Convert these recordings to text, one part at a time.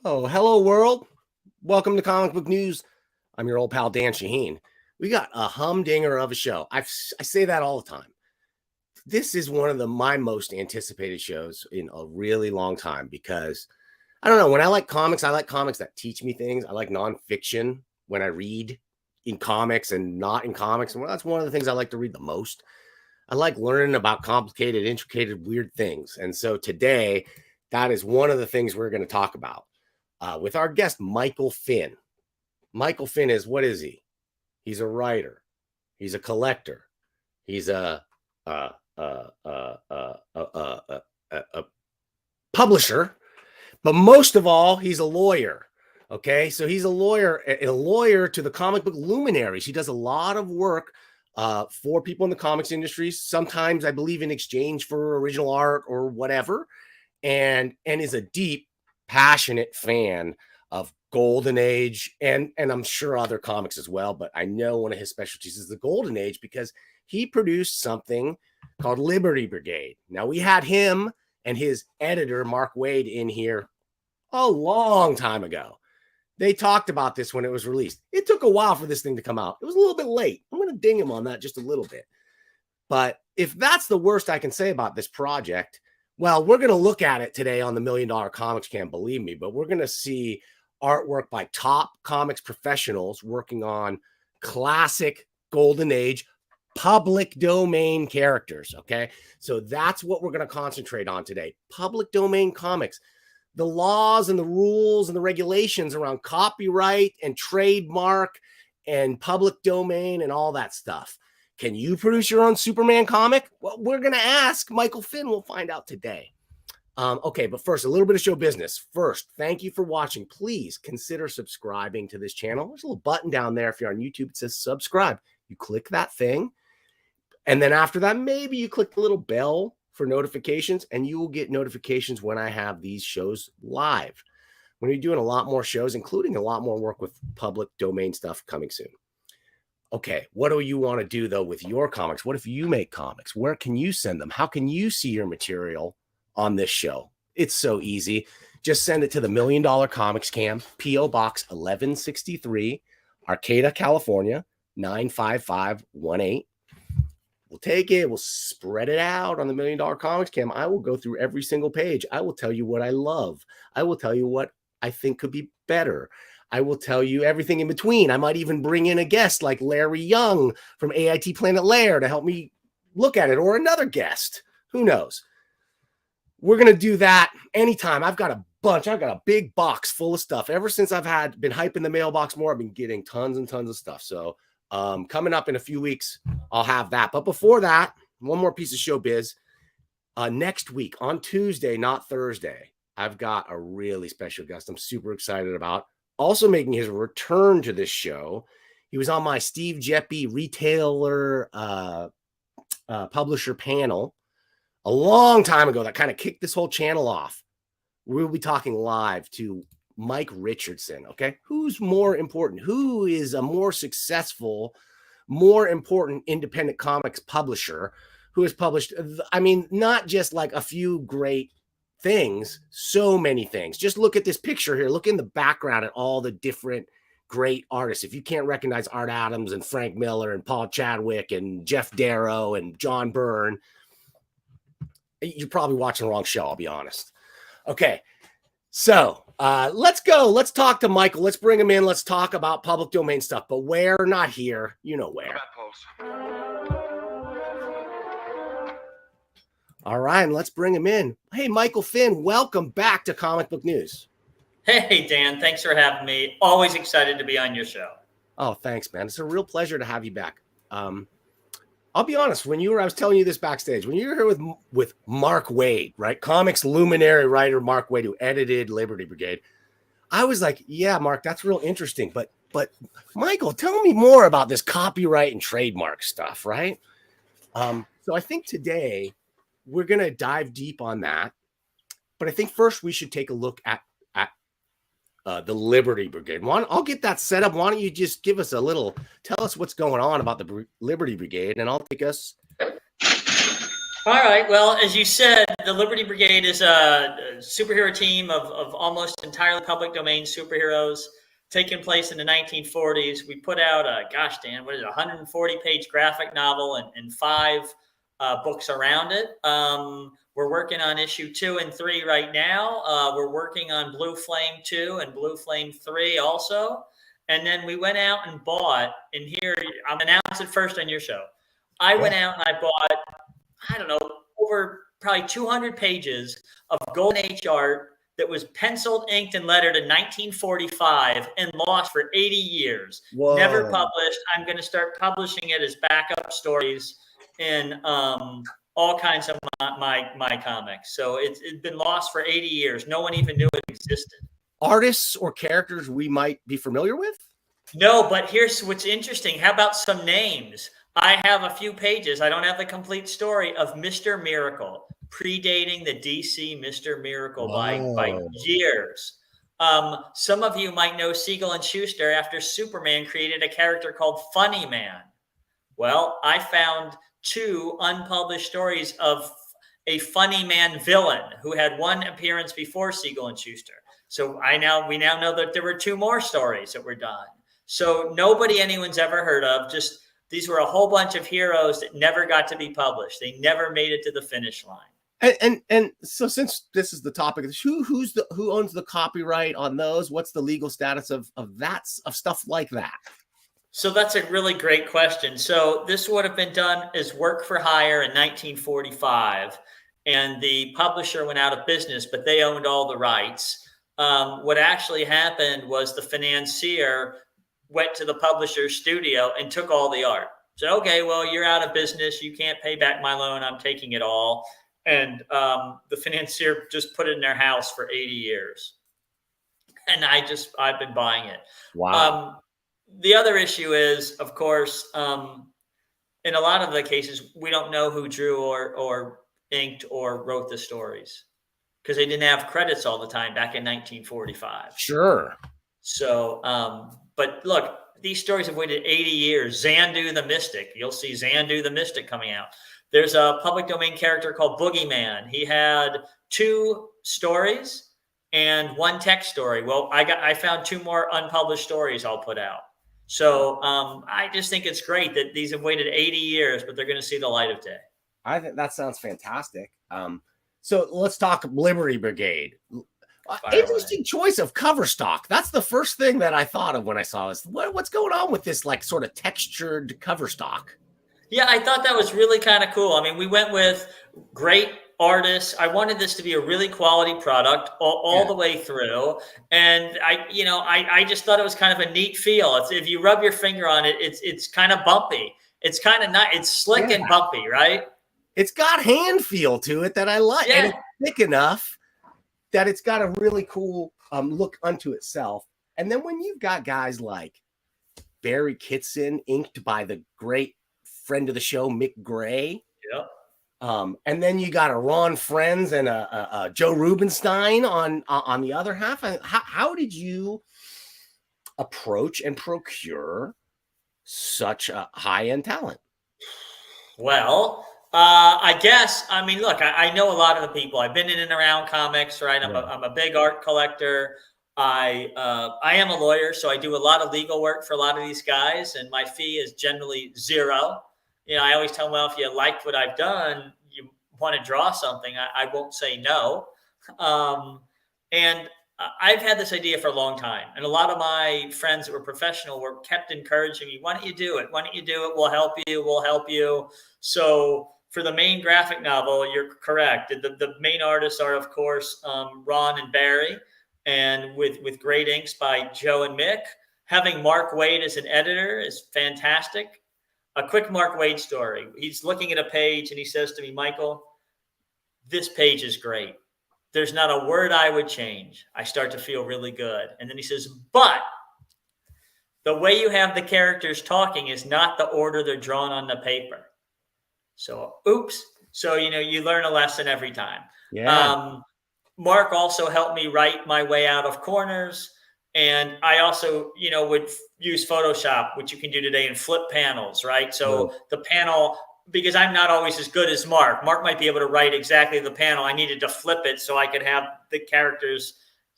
Oh, hello world. Welcome to Comic Book News. I'm your old pal, Dan Shaheen. We got a humdinger of a show. I say that all the time. This is one of my most anticipated shows in a really long time because I don't know. When I like comics that teach me things. I like nonfiction when I read in comics and not in comics. Well, that's one of the things I like to read the most. I like learning about complicated, intricate, weird things. And so today, that is one of the things we're going to talk about. With our guest, Michael Finn. Michael Finn what is he? He's a writer. He's a collector. He's a publisher. But most of all, he's a lawyer. Okay, so he's a lawyer to the comic book luminaries. He does a lot of work for people in the comics industry, sometimes I believe in exchange for original art or whatever, and is a deep, passionate fan of Golden Age and I'm sure other comics as well, but I know one of his specialties is the Golden Age because he produced something called Liberty Brigade. Now, we had him and his editor, Mark Wade, in here a long time ago. They talked about this when it was released. It took a while for this thing to come out. It was a little bit late. I'm going to ding him on that just a little bit. But if that's the worst I can say about this project, well, we're going to look at it today on the $1 Million Comics Cam, believe me, but we're going to see artwork by top comics professionals working on classic Golden Age public domain characters, okay? So that's what we're going to concentrate on today. Public domain comics. The laws and the rules and the regulations around copyright and trademark and public domain and all that stuff. Can you produce your own Superman comic? Well, we're going to ask Michael Finn. We'll find out today. Okay, but first, a little bit of show business. First, thank you for watching. Please consider subscribing to this channel. There's a little button down there. If you're on YouTube, it says subscribe. You click that thing. And then after that, maybe you click the little bell for notifications, and you will get notifications when I have these shows live. We're going to be doing a lot more shows, including a lot more work with public domain stuff coming soon. Okay, what do you want to do, though, with your comics? What if you make comics? Where can you send them? How can you see your material on this show? It's so easy. Just send it to the $1 Million Comics Cam, P.O. Box 1163, Arcata, California, 95518. We'll take it. We'll spread it out on the $1 Million Comics Cam. I will go through every single page. I will tell you what I love. I will tell you what I think could be better. I will tell you everything in between. I might even bring in a guest like Larry Young from AIT Planet Lair to help me look at it, or another guest. Who knows? We're going to do that anytime. I've got a bunch. I've got a big box full of stuff. Ever since I've been hyping the mailbox more, I've been getting tons and tons of stuff. So coming up in a few weeks, I'll have that. But before that, one more piece of showbiz. Next week on Tuesday, not Thursday, I've got a really special guest I'm super excited about. Also making his return to this show. He was on my Steve Jeppy retailer publisher panel a long time ago that kind of kicked this whole channel off. We'll be talking live to Mike Richardson, okay? Who's more important? Who is a more successful, more important independent comics publisher who has published, I mean, not just like a few great things, so many things. Just look at this picture here. Look in the background at all the different great artists. If you can't recognize Art Adams and Frank Miller and Paul Chadwick and Jeff Darrow and John Byrne, you're probably watching the wrong show, I'll be honest. Okay, so let's go. Let's talk to Michael. Let's bring him in. Let's talk about public domain stuff. But where? Not here. You know where. All right, and let's bring him in. Hey, Michael Finn, welcome back to Comic Book News. Hey, Dan, thanks for having me. Always excited to be on your show. Oh, thanks, man. It's a real pleasure to have you back. I'll be honest. I was telling you this backstage, when you were here with Mark Waid, right? Comics luminary writer Mark Waid, who edited Liberty Brigade. I was like, yeah, Mark, that's real interesting. But Michael, tell me more about this copyright and trademark stuff, right? So I think today we're gonna dive deep on that. But I think first we should take a look at the Liberty Brigade. I'll get that set up. Why don't you just tell us what's going on about the Liberty Brigade, and I'll take us. All right. Well, as you said, the Liberty Brigade is a superhero team of almost entirely public domain superheroes taking place in the 1940s. We put out gosh, Dan, what is it, 140-page graphic novel and 5 books around it. We're working on issue 2 and 3 right now. We're working on Blue Flame 2 and Blue Flame 3 also. And then we went out and bought, and here, I'm announcing it first on your show. I went out and I bought, I don't know, over probably 200 pages of Golden Age art that was penciled, inked, and lettered in 1945 and lost for 80 years. Whoa. Never published. I'm going to start publishing it as backup stories in all kinds of my comics. So it's been lost for 80 years. No one even knew it existed. Artists or characters we might be familiar with? No, but here's what's interesting. How about some names? I have a few pages. I don't have the complete story of Mr. Miracle, predating the DC Mr. Miracle by years. Some of you might know Siegel and Schuster after Superman created a character called Funny Man. Well, I found 2 unpublished stories of a Funny Man villain who had 1 appearance before Siegel and Schuster. So we now know that there were 2 more stories that were done. So nobody anyone's ever heard of. Just these were a whole bunch of heroes that never got to be published. They never made it to the finish line. And so since this is the topic, who owns the copyright on those? What's the legal status of stuff like that? So that's a really great question. So this would have been done as work for hire in 1945, and the publisher went out of business, but they owned all the rights. What actually happened was the financier went to the publisher's studio and took all the art. Said, okay, well, you're out of business. You can't pay back my loan. I'm taking it all. And the financier just put it in their house for 80 years. And I've been buying it. Wow. The other issue is, of course, in a lot of the cases, we don't know who drew or inked or wrote the stories because they didn't have credits all the time back in 1945. Sure. So, but look, these stories have waited 80 years. Xandu the Mystic. You'll see Xandu the Mystic coming out. There's a public domain character called Boogeyman. He had 2 stories and 1 text story. Well, I found 2 more unpublished stories I'll put out. So I just think it's great that these have waited 80 years, but they're going to see the light of day. I think that sounds fantastic. So let's talk Liberty Brigade. Interesting choice of cover stock. That's the first thing that I thought of when I saw this. What's going on with this like sort of textured cover stock? Yeah, I thought that was really kind of cool. I mean, we went with great artists. I wanted this to be a really quality product all the way through. And I just thought it was kind of a neat feel. If you rub your finger on it, it's kind of bumpy. It's kind of nice. It's slick and bumpy, right? It's got hand feel to it that I like. Yeah. And it's thick enough that it's got a really cool look unto itself. And then when you've got guys like Barry Kitson, inked by the great friend of the show, Mick Gray. Yep. And then you got a Ron Frenz and a Joe Rubenstein on the other half. How did you approach and procure such a high-end talent? Well, I mean, look, I know a lot of the people. I've been in and around comics, right? I'm a big art collector. I am a lawyer, so I do a lot of legal work for a lot of these guys, and my fee is generally $0. I always tell them, well, if you liked what I've done, you want to draw something, I won't say no. And I've had this idea for a long time. And a lot of my friends that were professional were kept encouraging me, why don't you do it? Why don't you do it? We'll help you. We'll help you. So for the main graphic novel, you're correct. The main artists are, of course, Ron and Barry. and with great inks by Joe and Mick. Having Mark Wade as an editor is fantastic. A quick Mark Wade story. He's looking at a page and he says to me, Michael, this page is great. There's not a word I would change. I start to feel really good. And then he says, but the way you have the characters talking is not the order they're drawn on the paper. So, oops. So, you learn a lesson every time. Yeah. Mark also helped me write my way out of corners. And I also, would use Photoshop, which you can do today, and flip panels, right? So the panel, because I'm not always as good as Mark. Mark might be able to write exactly the panel. I needed to flip it so I could have the characters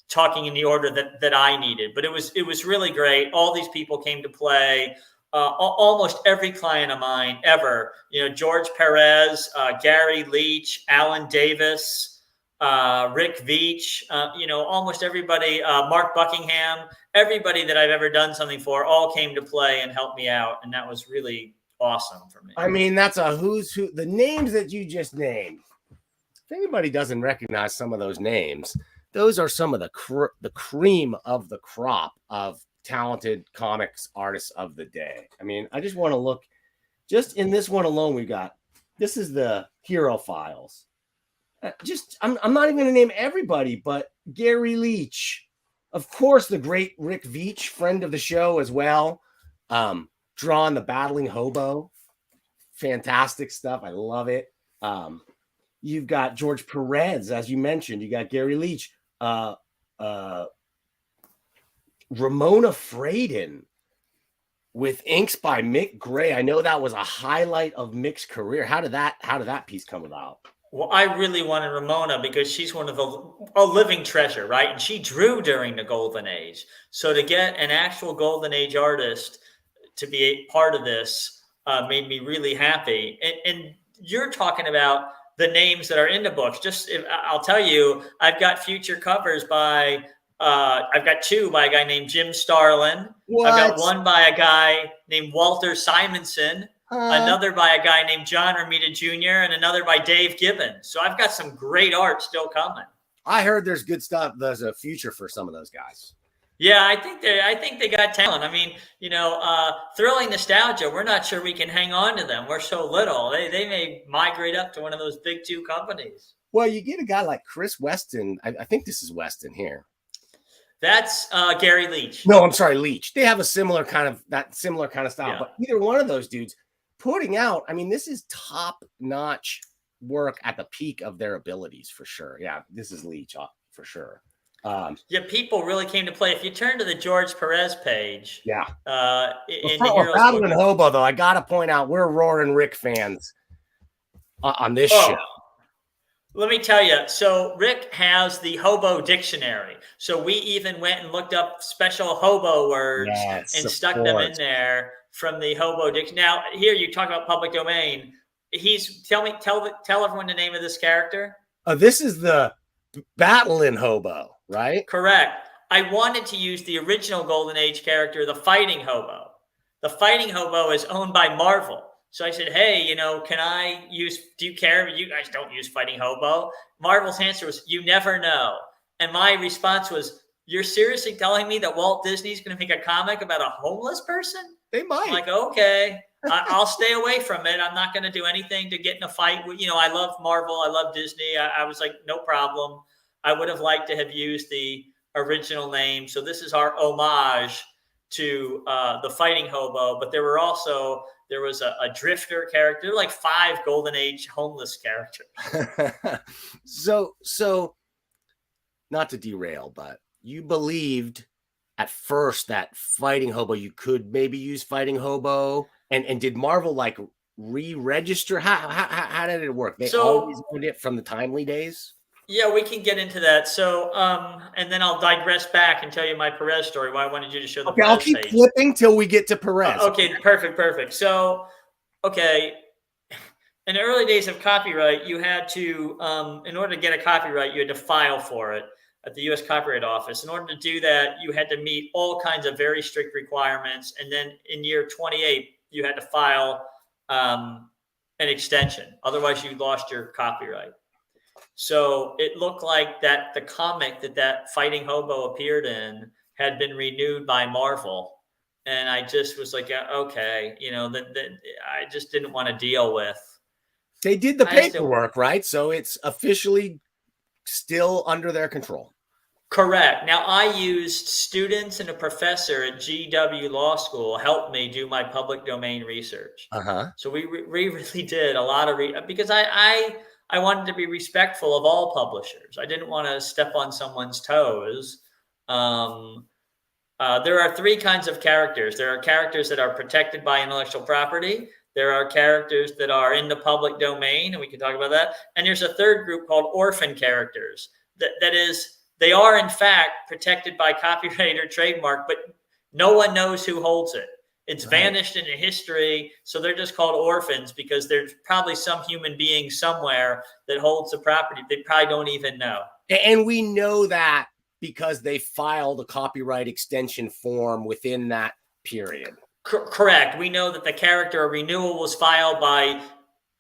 talking in the order that I needed. But it was really great. All these people came to play. Almost every client of mine ever, George Perez, Gary Leach, Alan Davis, Rick Veach, almost everybody, Mark Buckingham, everybody that I've ever done something for all came to play and helped me out. And that was really awesome for me. I mean, that's a who's who. The names that you just named, if anybody doesn't recognize some of those names, those are some of the cream of the crop of talented comics artists of the day. I mean, I just want to look, just in this one alone, this is the Hero Files. I'm not even going to name everybody, but Gary Leach, of course, the great Rick Veach, friend of the show as well. Drawn the Battling Hobo. Fantastic stuff. I love it. You've got George Perez, as you mentioned. You got Gary Leach. Ramona Fraden with inks by Mick Gray. I know that was a highlight of Mick's career. How did that piece come about? Well, I really wanted Ramona because she's one of a living treasure, right? And she drew during the Golden Age. So to get an actual Golden Age artist to be a part of this made me really happy. And you're talking about the names that are in the books. I'll tell you, I've got future covers by, I've got two by a guy named Jim Starlin. What? I've got one by a guy named Walter Simonson. Another by a guy named John Romita Jr. and another by Dave Gibbon. So I've got some great art still coming. I heard there's good stuff. There's a future for some of those guys. Yeah, I think they got talent. I mean, thrilling nostalgia. We're not sure we can hang on to them. We're so little. They may migrate up to one of those big two companies. Well, you get a guy like Chris Weston. I think this is Weston here. That's Gary Leach. No, I'm sorry, Leach. They have a similar kind of style. Yeah. But either one of those dudes putting out, I mean, this is top-notch work at the peak of their abilities for sure. Yeah, this is Leach for sure. People really came to play. If you turn to the George Perez page, in the Heroes Battling Hobo, though, I got to point out we're Roaring Rick fans on this show. Let me tell you. So Rick has the Hobo Dictionary. So we even went and looked up special Hobo words and stuck them in there from the Hobo Dictionary. Now, here you talk about public domain. Tell everyone the name of this character. This is the Battling Hobo, right? Correct. I wanted to use the original Golden Age character, the Fighting Hobo. The Fighting Hobo is owned by Marvel. So I said, hey, do you care? You guys don't use Fighting Hobo. Marvel's answer was, you never know. And my response was, you're seriously telling me that Walt Disney's going to make a comic about a homeless person? They might. I'm like, okay, I'll stay away from it. I'm not going to do anything to get in a fight. I love Marvel. I love Disney. I was like, no problem. I would have liked to have used the original name. So this is our homage to the Fighting Hobo. But there was a drifter character, like 5 Golden Age homeless characters. So not to derail, but you believed at first that Fighting Hobo, you could maybe use Fighting Hobo, and did Marvel like re-register? How did it work? They always did it from the Timely days. Yeah, we can get into that. So, and then I'll digress back and tell you my Perez story. Why I wanted you to show the Perez I'll keep page. flipping till we get to Perez. Okay, perfect. So, in the early days of copyright, you had to, in order to get a copyright, you had to file for it at the U.S. Copyright Office. In order to do that, you had to meet all kinds of very strict requirements. And then in year 28, you had to file an extension. Otherwise, you lost your copyright. So it looked like that the comic that fighting hobo appeared in had been renewed by Marvel. And I just was like, yeah, okay, that I just didn't want to deal with. They did the I just didn't- paperwork, right? So it's officially still under their control. Correct. Now, I used students and a professor at GW Law School help me do my public domain research. Uh-huh. So we really did a lot of because I wanted to be respectful of all publishers. I didn't want to step on someone's toes. There are three kinds of characters. There are characters that are protected by intellectual property. There are characters that are in the public domain, and we can talk about that. And there's a third group called orphan characters. That is, they are in fact protected by copyright or trademark, but no one knows who holds it. It's vanished into history, so they're just called orphans because there's probably some human being somewhere that holds the property. They probably don't even know. And we know that because they filed a copyright extension form within that period. Correct. We know that the character renewal was filed by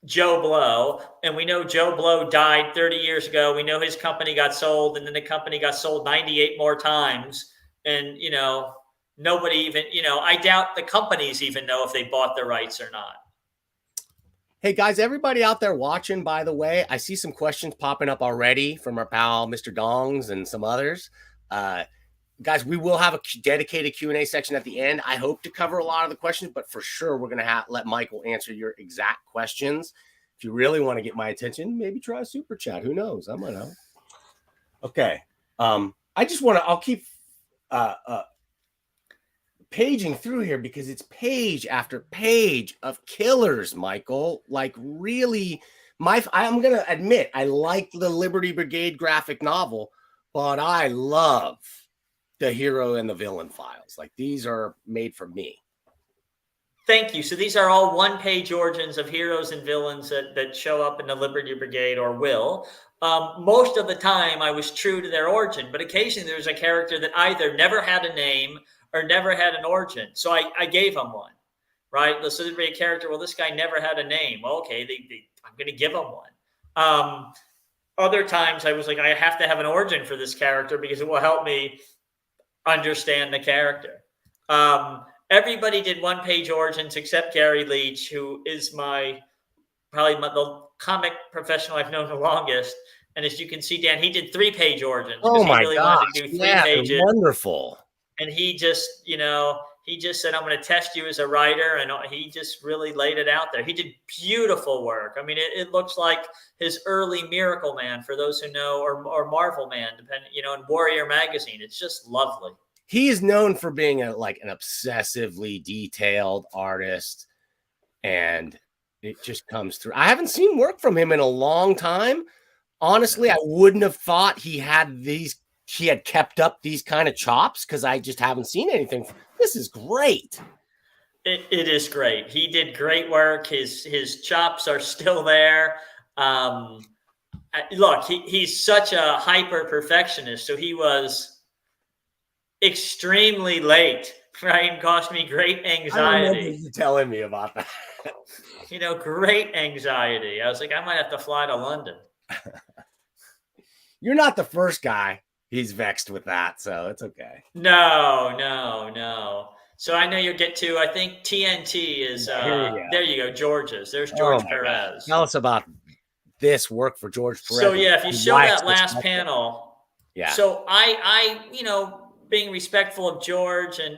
Joe Blow, and we know Joe Blow died 30 years ago. We know his company got sold, and then the company got sold 98 more times. And, nobody even, I doubt the companies even know if they bought the rights or not. Hey guys, everybody out there watching, by the way, I see some questions popping up already from our pal, Mr. Dongs, and some others. Guys, we will have a dedicated Q&A section at the end. I hope to cover a lot of the questions, but for sure, we're going to let Michael answer your exact questions. If you really want to get my attention, maybe try a super chat. Who knows? I might know. Okay. I just want to, I'll keep paging through here because it's page after page of killers, Michael. Like really, I'm going to admit, I like the Liberty Brigade graphic novel, but I love the hero and the villain files. Like these are made for me. Thank you. So these are all one-page origins of heroes and villains that show up in the Liberty Brigade or will. Most of the time I was true to their origin, but occasionally there's a character that either never had a name or never had an origin. So I gave them one, right? So there'd be a character, well, this guy never had a name. Well, okay, I'm going to give them one. Other times I was like, I have to have an origin for this character because it will help me understand the character. Everybody did one-page origins except Gary Leach, who is the comic professional I've known the longest. And as you can see, Dan, he did 3-page origins. Oh my he really gosh. wanted to do 3 pages. Wonderful. And he just said, I'm going to test you as a writer. And he just really laid it out there. He did beautiful work. I mean, it looks like his early Miracle Man, for those who know, or Marvel Man, depending, in Warrior Magazine. It's just lovely. He is known for being an obsessively detailed artist, and it just comes through. I haven't seen work from him in a long time. Honestly, I wouldn't have thought he had kept up these kind of chops because I just haven't seen anything. This is great. It is great. He did great work. His chops are still there. Look, he's such a hyper perfectionist. So he was extremely late, right? And caused me great anxiety. I remember you telling me about that. Great anxiety. I was like, I might have to fly to London. You're not the first guy he's vexed with that, so it's okay. No. So I know you'll get to, I think TNT is, there you go, George's. There's George Perez. God. Tell us about this work for George Perez. So yeah, if you show that last panel. Yeah. So I being respectful of George and,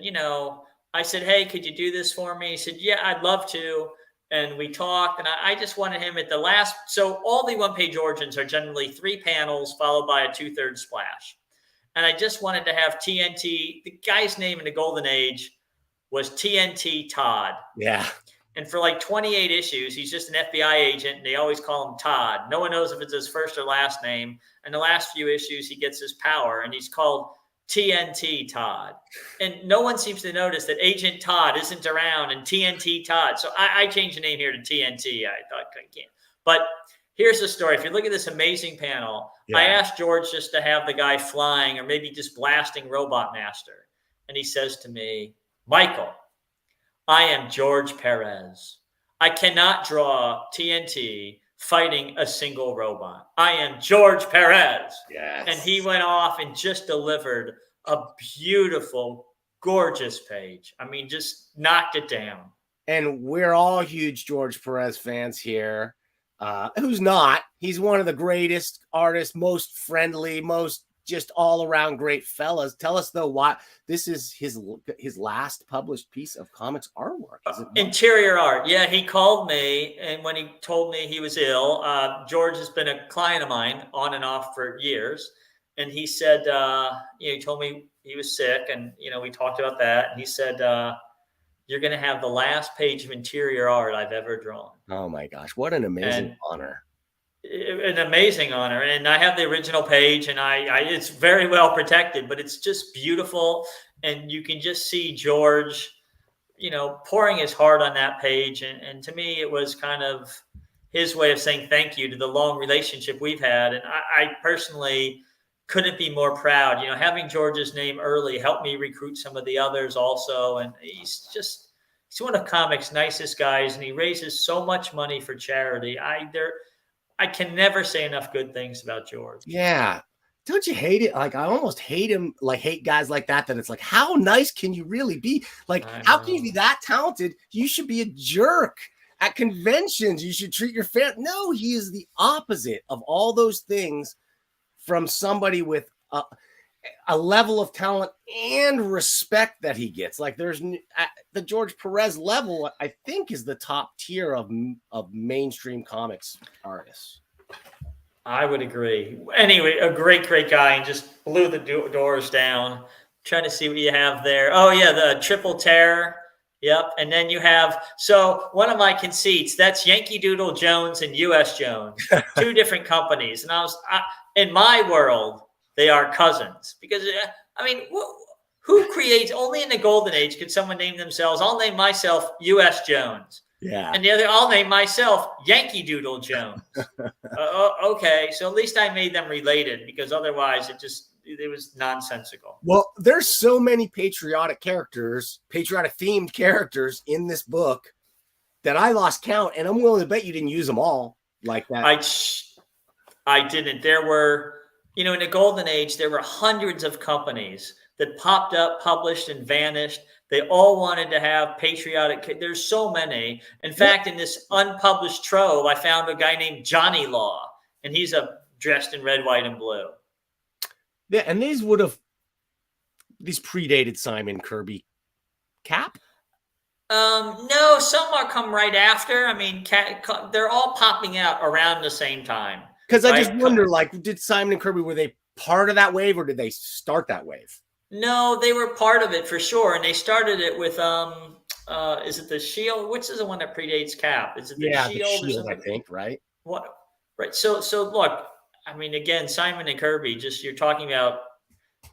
I said, hey, could you do this for me? He said, yeah, I'd love to. And we talked, and I just wanted him at the last. So all the one-page origins are generally 3 panels followed by a 2/3 splash. And I just wanted to have TNT. The guy's name in the Golden Age was TNT Todd. Yeah. And for like 28 issues, he's just an FBI agent, and they always call him Todd. No one knows if it's his first or last name. And the last few issues, he gets his power, and he's called TNT Todd. And no one seems to notice that Agent Todd isn't around and TNT Todd. So I changed the name here to TNT. I thought I can't. But here's the story. If you look at this amazing panel, I asked George just to have the guy flying or maybe just blasting Robot Master. And he says to me, Michael, I am George Perez. I cannot draw TNT fighting a single robot. I am George Perez. Yes. And he went off and just delivered a beautiful, gorgeous page. I mean, just knocked it down. And we're all huge George Perez fans here. Who's not? He's one of the greatest artists, most friendly, most just all around great fellas. Tell us though why this is his last published piece of comics artwork. Is it interior art? Yeah, he called me, and when he told me he was ill, George has been a client of mine on and off for years, and he said, he told me he was sick, and we talked about that, and he said, "You're going to have the last page of interior art I've ever drawn." Oh my gosh, what an amazing honor! An amazing honor. And I have the original page, and I it's very well protected, but it's just beautiful. And you can just see George, pouring his heart on that page. And to me, it was kind of his way of saying thank you to the long relationship we've had. And I personally couldn't be more proud. Having George's name early helped me recruit some of the others also. And he's one of comics' nicest guys, and he raises so much money for charity. I can never say enough good things about George. Yeah. Don't you hate it? Like, I almost hate him, like hate guys like that it's like, how nice can you really be? Like, how can you be that talented? You should be a jerk at conventions. You should treat your fan. No, he is the opposite of all those things from somebody with a level of talent and respect that he gets. Like, there's the George Perez level, I think, is the top tier of mainstream comics artists. I would agree. Anyway, a great guy, and just blew the doors down. Trying to see what you have there. Oh yeah, the Triple Terror. Yep. And then you have, so one of my conceits, that's Yankee Doodle Jones and US Jones, two different companies. And in my world, they are cousins, because who creates, only in the golden age could someone name themselves, I'll name myself US Jones. Yeah. And the other, I'll name myself Yankee Doodle Jones. Okay. So at least I made them related, because otherwise it was nonsensical. Well, there's so many patriotic themed characters in this book that I lost count, and I'm willing to bet you didn't use them all like that. I didn't. There were, in the golden age, there were hundreds of companies that popped up, published, and vanished. They all wanted to have patriotic. There's so many. In fact, in this unpublished trove, I found a guy named Johnny Law, and he's dressed in red, white, and blue. Yeah, and these predated Simon Kirby Cap. No, some are come right after. I mean, they're all popping out around the same time. Because I just wonder, like, did Simon and Kirby, were they part of that wave, or did they start that wave? No, they were part of it for sure, and they started it with is it the Shield? Which is the one that predates Cap? Is it the Shield? The Shield, I think, right? What? Right. So look, I mean, again, Simon and Kirby. You're talking about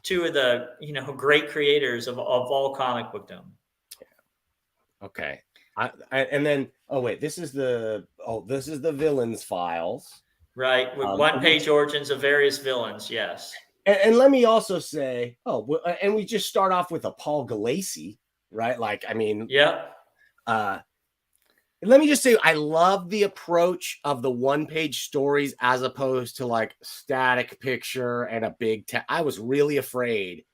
two of the great creators of all comic bookdom. Yeah. Okay. And then this is the villains files. Right, with one-page origins of various villains, yes. And let me also say, and we just start off with a Paul Galassi, right? Like, I mean, yeah. Let me just say, I love the approach of the one-page stories as opposed to like static picture and a big text. I was really afraid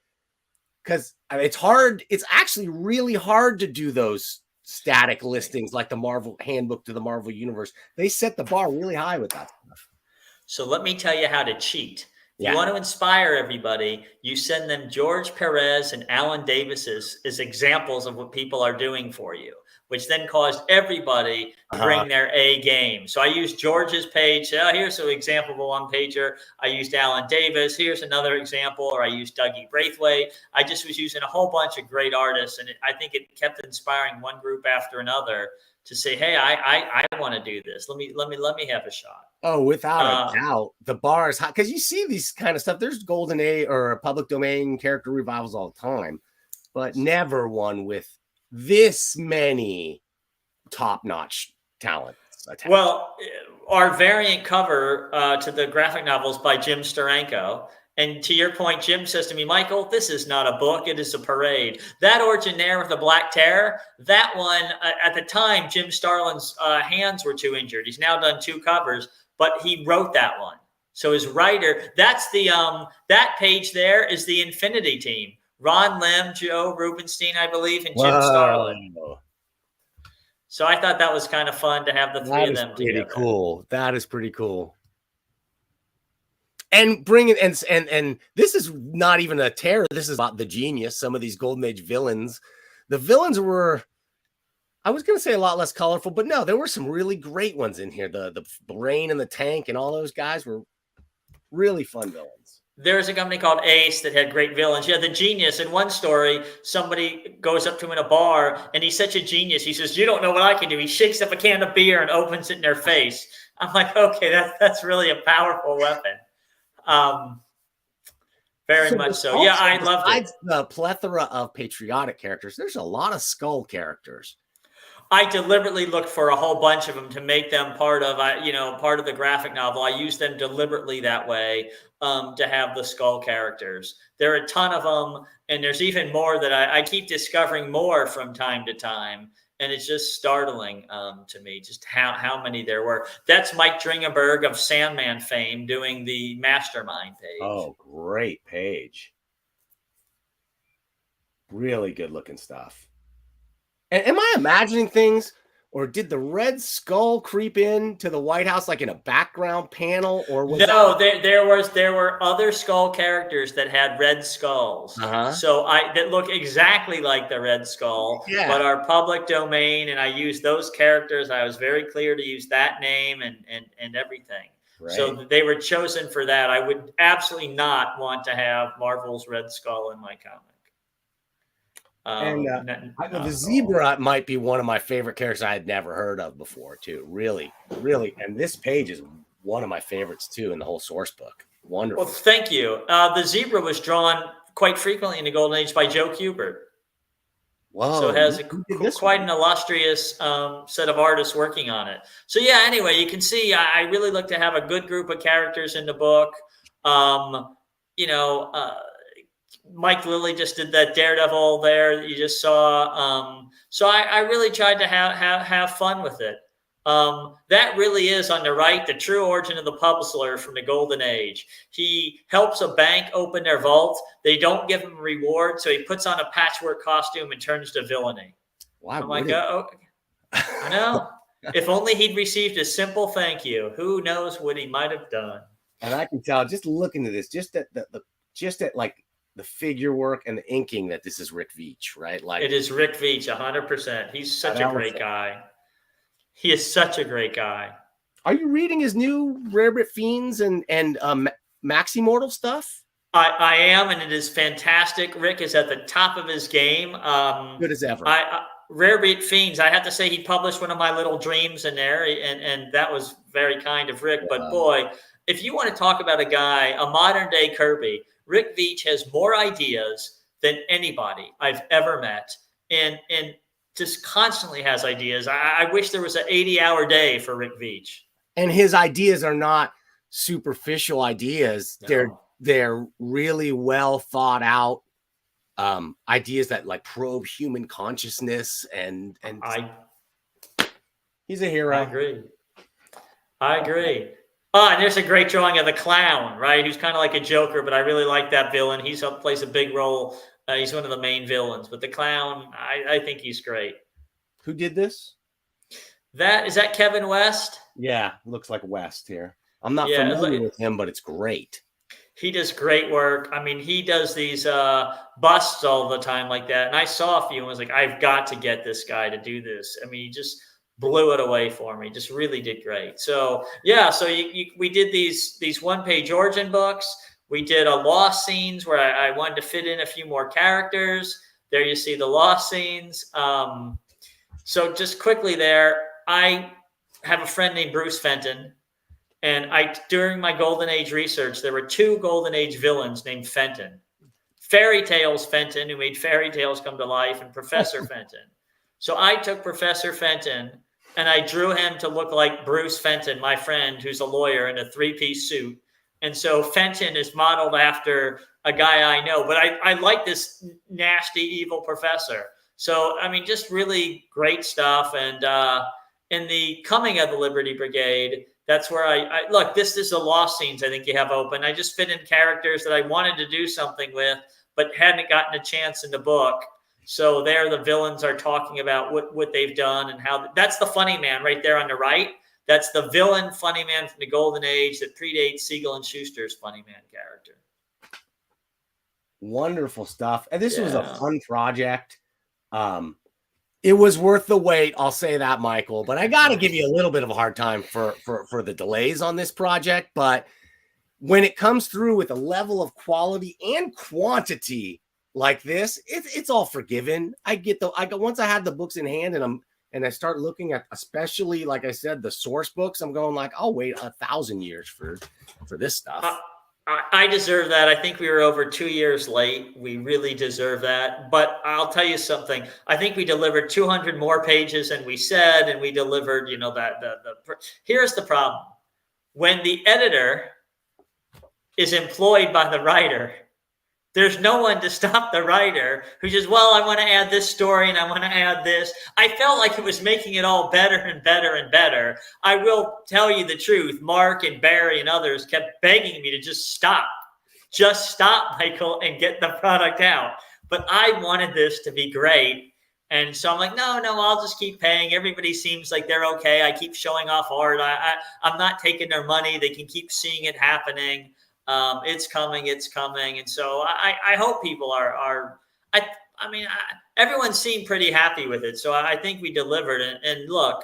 because it's hard. It's actually really hard to do those static listings like the Marvel Handbook to the Marvel Universe. They set the bar really high with that stuff. So let me tell you how to cheat. If you want to inspire everybody, you send them George Perez and Alan Davis's as examples of what people are doing for you, which then caused everybody to bring their A game. So I used George's page. Here's an example of a one-pager. I used Alan Davis. Here's another example. Or I used Dougie Braithwaite. I just was using a whole bunch of great artists, and I think it kept inspiring one group after another to say, "Hey, I want to do this. Let me have a shot." Oh, without a doubt, the bar is hot because you see these kind of stuff. There's golden A or public domain character revivals all the time, but never one with this many top-notch talent. Well, our variant cover to the graphic novels by Jim Steranko, And to your point, Jim says to me, Michael, this is not a book. It is a parade. That Origin there with the Black Terror, that one, at the time, Jim Starlin's hands were too injured. He's now done 2 covers, but he wrote that one. So his writer, that's the, that page there is the Infinity team. Ron Lim, Joe Rubenstein, I believe, and Jim Starlin. So I thought that was kind of fun to have the 3 of them together. Cool. That is pretty cool. And bring it, and this is not even a terror. This is about the genius. Some of these Golden Age villains. The villains were, I was going to say, a lot less colorful, but no, there were some really great ones in here. The Brain and the Tank and all those guys were really fun villains. There's a company called Ace that had great villains. Yeah, the genius. In one story, somebody goes up to him in a bar, and he's such a genius. He says, "You don't know what I can do." He shakes up a can of beer and opens it in their face. I'm like, okay, that's really a powerful weapon. Very much so. Yeah, I loved it. Besides the plethora of patriotic characters, there's a lot of skull characters. I deliberately looked for a whole bunch of them to make them part of, part of the graphic novel. I used them deliberately that way to have the skull characters. There are a ton of them, and there's even more that I keep discovering more from time to time. And it's just startling to me just how many there were. That's Mike Dringenberg of Sandman fame doing the Mastermind page. Oh, great page. Really good looking stuff. And am I imagining things, or did the Red Skull creep in to the White House like in a background panel, or was no? There were other skull characters that had red skulls, so that look exactly like the Red Skull, but are public domain, and I used those characters. I was very clear to use that name and everything. Right. So they were chosen for that. I would absolutely not want to have Marvel's Red Skull in my comic. The Zebra might be one of my favorite characters I had never heard of before, too. Really, really. And this page is one of my favorites, too, in the whole source book. Wonderful. Well, thank you. The Zebra was drawn quite frequently in the Golden Age by Joe Kubert. Wow. So it has quite an illustrious set of artists working on it. So, yeah, anyway, you can see I really look to have a good group of characters in the book. Mike Lilly just did that Daredevil there that you just saw. So I really tried to have fun with it. That really is on the right, the true origin of the puzzler from the Golden Age. He helps a bank open their vault. They don't give him a reward, so he puts on a patchwork costume and turns to villainy. Why I'm like, oh, I know. If only he'd received a simple thank you. Who knows what he might have done? And I can tell just looking at this, just at the figure work and the inking that this is Rick Veitch, right? Like it is Rick Veitch, 100%. He's such a great guy. He is such a great guy. Are you reading his new Rarebit Fiends and Maxi Mortal stuff? I am, and it is fantastic. Rick is at the top of his game. Good as ever. Rarebit Fiends, I have to say he published one of my little dreams in there, and that was very kind of Rick. But boy, if you want to talk about a guy, a modern day Kirby, Rick Veitch has more ideas than anybody I've ever met, and just constantly has ideas. I wish there was an 80-hour day for Rick Veitch. And his ideas are not superficial ideas. No. They're really well thought out ideas that like probe human consciousness and he's a hero. I agree. And there's a great drawing of the clown, right? Who's kind of like a Joker, but I really like that villain. He plays a big role. He's one of the main villains. But the clown, I think he's great. Who did this? Is that Kevin West? Yeah, looks like West here. I'm not familiar with him, but it's great. He does great work. I mean, he does these busts all the time like that. And I saw a few and was like, I've got to get this guy to do this. I mean, he just blew it away for me. Just really did great. So yeah, so we did these one-page origin books. We did a lost scenes where I wanted to fit in a few more characters. There you see the lost scenes. So just quickly there, I have a friend named Bruce Fenton, and during my Golden Age research, there were 2 Golden Age villains named Fenton. Fairy Tales Fenton, who made fairy tales come to life, and Professor Fenton. So I took Professor Fenton and I drew him to look like Bruce Fenton, my friend, who's a lawyer in a 3-piece suit. And so Fenton is modeled after a guy I know, but I like this nasty, evil professor. So, I mean, just really great stuff. And in the coming of the Liberty Brigade, that's where I look, this is the lost scenes I think you have open. I just fit in characters that I wanted to do something with, but hadn't gotten a chance in the book. So there the villains are talking about what they've done and how that's the funny man right there on the right. That's the villain funny man from the golden age that predates Siegel and Schuster's funny man character. Wonderful stuff. And this was a fun project. It was worth the wait. I'll say that, Michael, but I got to give you a little bit of a hard time for the delays on this project. But when it comes through with a level of quality and quantity like this, it's all forgiven. Once I had the books in hand and I start looking at, especially, like I said, the source books, I'm going like, I'll wait 1,000 years for this stuff. I deserve that. I think we were over 2 years late. We really deserve that. But I'll tell you something. I think we delivered 200 more pages than we said, and we delivered, here's the problem. When the editor is employed by the writer, there's no one to stop the writer who says, well, I want to add this story and I want to add this. I felt like it was making it all better and better and better. I will tell you the truth. Mark and Barry and others kept begging me to just stop, Michael, and get the product out. But I wanted this to be great. And so I'm like, no, I'll just keep paying. Everybody seems like they're okay. I keep showing off art. I'm not taking their money. They can keep seeing it happening. It's coming. And so I hope people everyone seemed pretty happy with it. So I think we delivered. And look,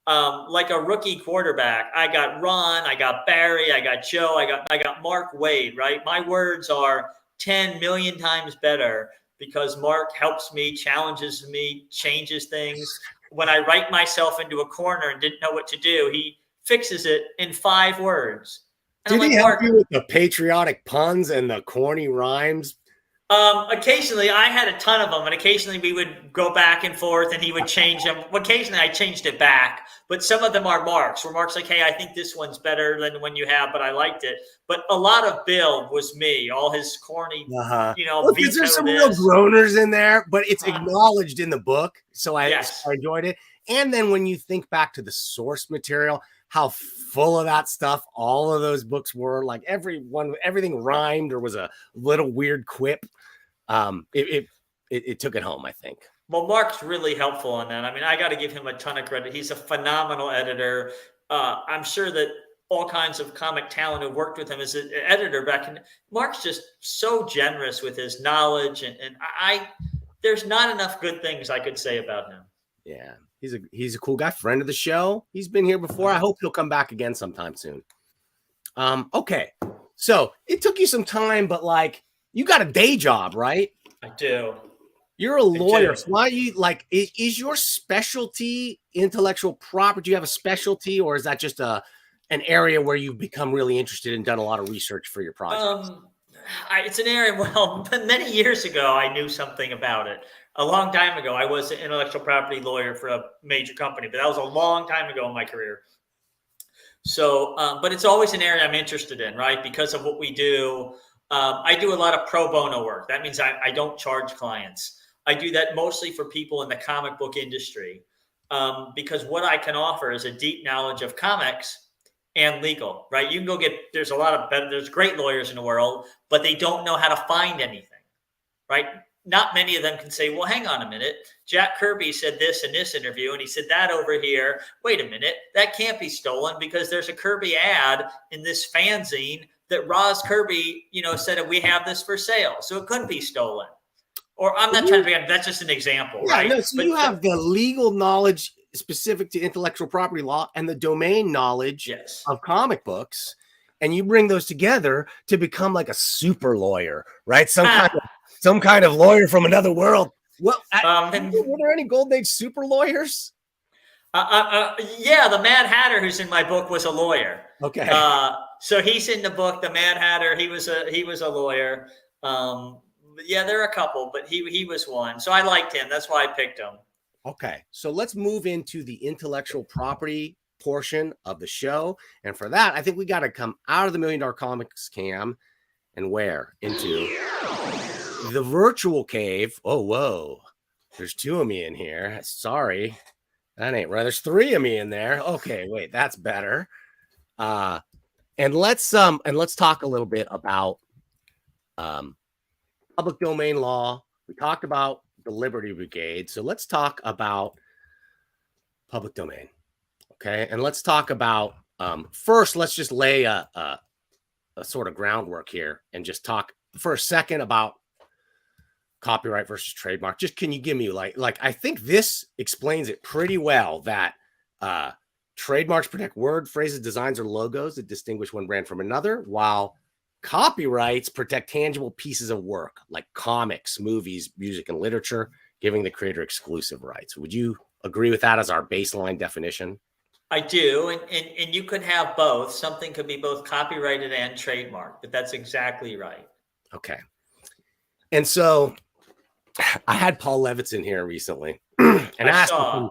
like a rookie quarterback, I got Ron, I got Barry, I got Joe, I got Mark Wade, right? My words are 10 million times better because Mark helps me, challenges me, changes things. When I write myself into a corner and didn't know what to do, he fixes it in 5 words. Did he help you with the patriotic puns and the corny rhymes? Occasionally, I had a ton of them, and occasionally we would go back and forth, and he would change them. Occasionally, I changed it back, but some of them are Mark's. Where Mark's like, "Hey, I think this one's better than the one you have, but I liked it." But a lot of Bill was me. All his corny, because there's some real groaners in there, but it's acknowledged in the book, so I enjoyed it. And then when you think back to the source material, how full of that stuff all of those books were, like everything rhymed or was a little weird quip. It took it home, I think. Well, Mark's really helpful on that. I mean, I got to give him a ton of credit. He's a phenomenal editor. I'm sure that all kinds of comic talent who worked with him as an editor back in. Mark's just so generous with his knowledge, and there's not enough good things I could say about him. Yeah. He's a cool guy, friend of the show. He's been here before. I hope he'll come back again sometime soon. Okay. So it took you some time, but like you got a day job, right? I do. You're a lawyer. So why you is your specialty intellectual property? Do you have a specialty, or is that just an area where you've become really interested and done a lot of research for your project? It's an area, many years ago, I knew something about it. A long time ago, I was an intellectual property lawyer for a major company, but that was a long time ago in my career. So, but it's always an area I'm interested in, right? Because of what we do. I do a lot of pro bono work. That means I don't charge clients. I do that mostly for people in the comic book industry because what I can offer is a deep knowledge of comics and legal, right? You can go there's great lawyers in the world, but they don't know how to find anything, right? Not many of them can say, well, hang on a minute. Jack Kirby said this in this interview, and he said that over here. Wait a minute. That can't be stolen because there's a Kirby ad in this fanzine that Roz Kirby, said that we have this for sale. So it couldn't be stolen. Or I'm not trying to be, that's just an example, right? No, so you have the legal knowledge specific to intellectual property law and the domain knowledge of comic books, and you bring those together to become like a super lawyer, right? Some kind of lawyer from another world. Well, were there any Golden Age super lawyers? Yeah, the Mad Hatter who's in my book was a lawyer. Okay. So he's in the book, the Mad Hatter. He was a lawyer. Yeah, there are a couple, but he was one. So I liked him. That's why I picked him. Okay. So let's move into the intellectual property portion of the show. And for that, I think we got to come out of the $1 Million Comics cam and where? Into the virtual cave. Oh, whoa. There's 2 of me in here. Sorry. That ain't right. There's 3 of me in there. Okay, wait, that's better. And let's talk a little bit about public domain law. We talked about the Liberty Brigade. So let's talk about public domain. Okay. And let's talk about first, let's just lay a sort of groundwork here and just talk for a second about copyright versus trademark. Just can you give me like I think this explains it pretty well that trademarks protect word, phrases, designs, or logos that distinguish one brand from another, while copyrights protect tangible pieces of work like comics, movies, music, and literature, giving the creator exclusive rights. Would you agree with that as our baseline definition? I do, and you could have both. Something could be both copyrighted and trademarked, but that's exactly right. Okay. And so I had Paul Levitz in here recently, and I asked him.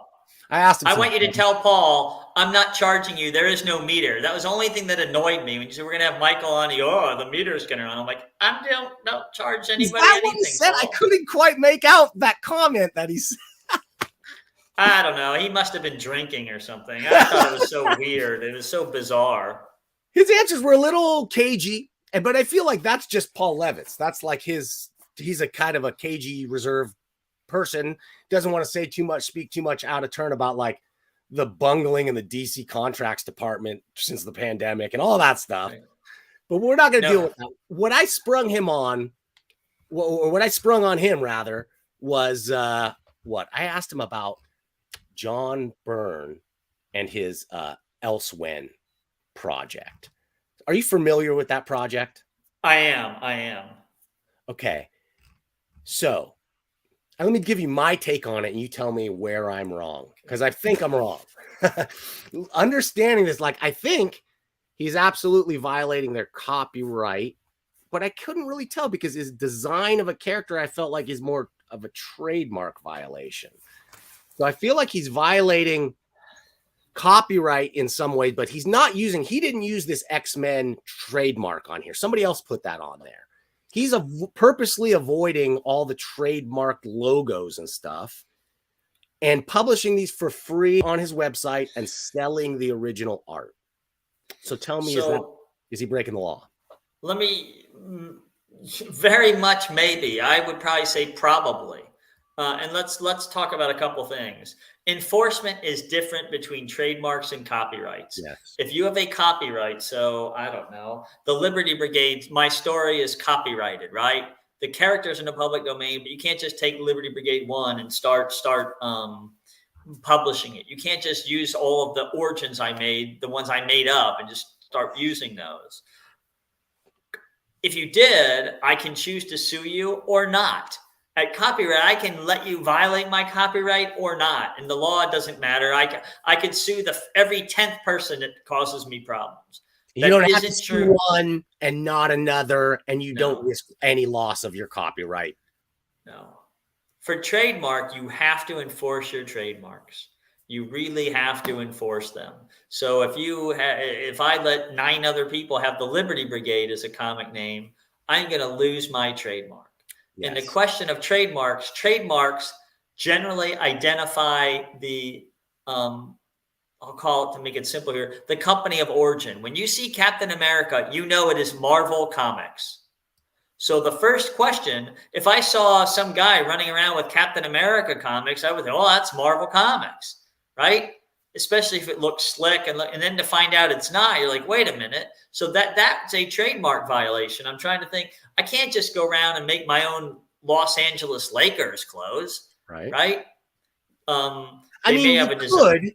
I want you to tell Paul, I'm not charging you. There is no meter. That was the only thing that annoyed me when you said we're gonna have Michael on. The meter's gonna run. I'm like, don't charge anybody. Is that anything, what he said? Paul. I couldn't quite make out that comment that he said. I don't know. He must have been drinking or something. I thought it was so weird. It was so bizarre. His answers were a little cagey, but I feel like that's just Paul Levitz. That's like he's a kind of a cagey, reserved person. Doesn't want to say too much, speak too much out of turn about like the bungling in the DC contracts department since the pandemic and all that stuff. Right. But we're not going to deal with that. What I sprung him on, or what I sprung on him rather, was what I asked him about John Byrne and his Elsewhen project. Are you familiar with that project? I am. Okay. So let me give you my take on it and you tell me where I'm wrong, because I think I'm wrong. Understanding this, like, I think he's absolutely violating their copyright, but I couldn't really tell because his design of a character I felt like is more of a trademark violation. So I feel like he's violating copyright in some ways, but he didn't use this X-Men trademark on here. Somebody else put that on there. He's purposely avoiding all the trademarked logos and stuff and publishing these for free on his website and selling the original art. So tell me, is he breaking the law? Let me, very much maybe. I would probably say probably. And let's talk about a couple things. Enforcement is different between trademarks and copyrights. Yes. If you have a copyright, so I don't know, the Liberty Brigade, my story is copyrighted, right? The character's in the public domain, but you can't just take Liberty Brigade 1 and start publishing it. You can't just use all of the origins I made, the ones I made up, and just start using those. If you did, I can choose to sue you or not. At copyright, I can let you violate my copyright or not. And the law doesn't matter. I could sue every 10th person that causes me problems. You don't have to sue one and not another, and you don't risk any loss of your copyright. No. For trademark, you have to enforce your trademarks. You really have to enforce them. So if I let 9 other people have the Liberty Brigade as a comic name, I'm going to lose my trademark. Yes. In the question of trademarks generally identify the, I'll call it, to make it simple here, the company of origin. When you see Captain America, you know it is Marvel Comics. So the first question, if I saw some guy running around with Captain America comics, I would think, oh, that's Marvel Comics, right? Especially if it looks slick, and then to find out it's not, you're like, wait a minute. So that's a trademark violation. I'm trying to think. I can't just go around and make my own Los Angeles Lakers clothes, right? I mean, you could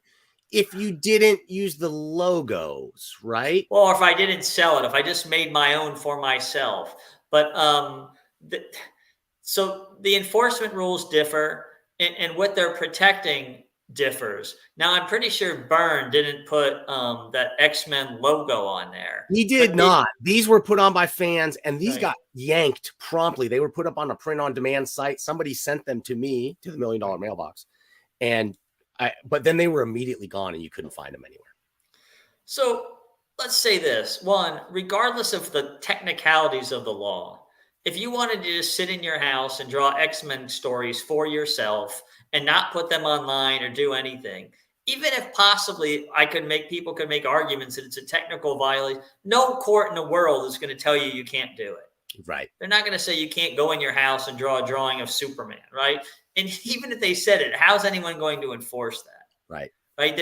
if you didn't use the logos, right? Or if I didn't sell it, if I just made my own for myself. But so the enforcement rules differ, and what they're protecting differs. Now, I'm pretty sure Byrne didn't put that X-Men logo on there. He did not. These were put on by fans, and these got yanked promptly. They were put up on a print-on-demand site. Somebody sent them to me, to the $1 Million mailbox, but then they were immediately gone, and you couldn't find them anywhere. So let's say this. One, regardless of the technicalities of the law, if you wanted to just sit in your house and draw X-Men stories for yourself and not put them online or do anything, even if possibly people could make arguments that it's a technical violation, no court in the world is going to tell you you can't do it. Right. They're not going to say you can't go in your house and draw a drawing of Superman, right? And even if they said it, how's anyone going to enforce that? Right. Right.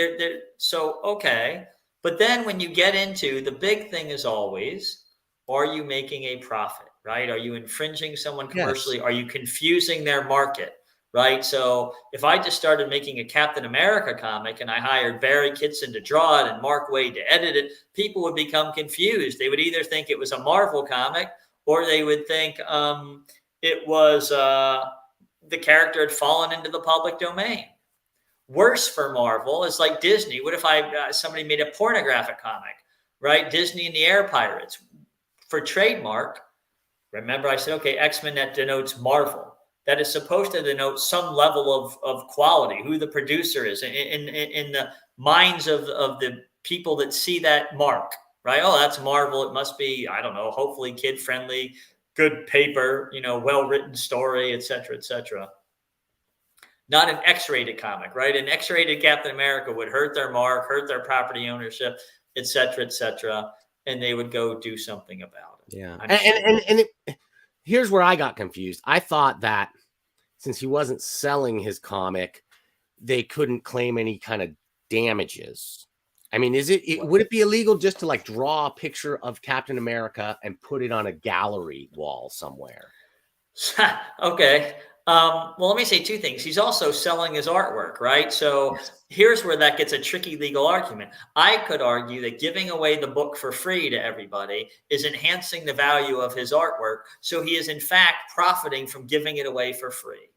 So, okay. But then when you get into the big thing is always, are you making a profit? Right? Are you infringing someone commercially? Yes. Are you confusing their market? Right. So if I just started making a Captain America comic and I hired Barry Kitson to draw it and Mark Waid to edit it, people would become confused. They would either think it was a Marvel comic or they would think it was the character had fallen into the public domain. Worse for Marvel is like Disney. What if somebody made a pornographic comic, right? Disney and the Air Pirates. For trademark, remember I said, okay, X-Men, that denotes Marvel. That is supposed to denote some level of quality, who the producer is in the minds of the people that see that mark, right? Oh, that's Marvel. It must be, I don't know, hopefully kid-friendly, good paper, well-written story, et cetera, et cetera. Not an X-rated comic, right? An X-rated Captain America would hurt their mark, hurt their property ownership, et cetera, and they would go do something about it. Yeah. Here's where I got confused. I thought that since he wasn't selling his comic, they couldn't claim any kind of damages. I mean, would it be illegal just to like draw a picture of Captain America and put it on a gallery wall somewhere? Okay. Well, let me say two things. He's also selling his artwork, right? So here's where that gets a tricky legal argument. I could argue that giving away the book for free to everybody is enhancing the value of his artwork. So he is in fact profiting from giving it away for free.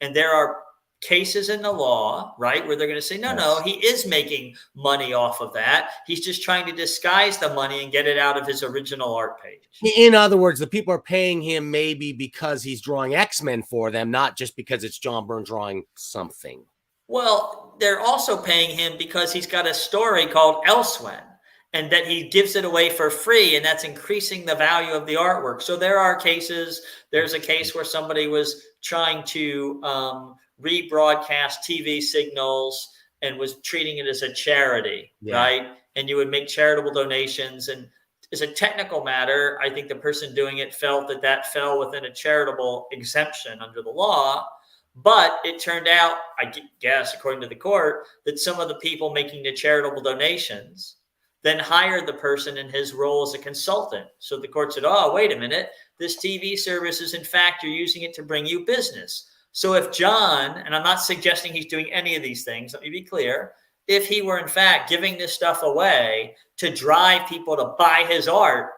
And there are cases in the law, right, where they're going to say, no, he is making money off of that. He's just trying to disguise the money and get it out of his original art page. In other words, the people are paying him maybe because he's drawing X-Men for them, not just because it's John Byrne drawing something. Well, they're also paying him because he's got a story called Elsewhere, and that he gives it away for free, and that's increasing the value of the artwork. So there are cases. There's a case where somebody was trying to rebroadcast TV signals and was treating it as a charity, right? And you would make charitable donations. And as a technical matter, I think the person doing it felt that fell within a charitable exemption under the law. But it turned out, I guess, according to the court, that some of the people making the charitable donations then hired the person in his role as a consultant. So the court said, oh, wait a minute, this TV service is in fact, you're using it to bring you business. So if John, and I'm not suggesting he's doing any of these things, let me be clear, if he were in fact giving this stuff away to drive people to buy his art,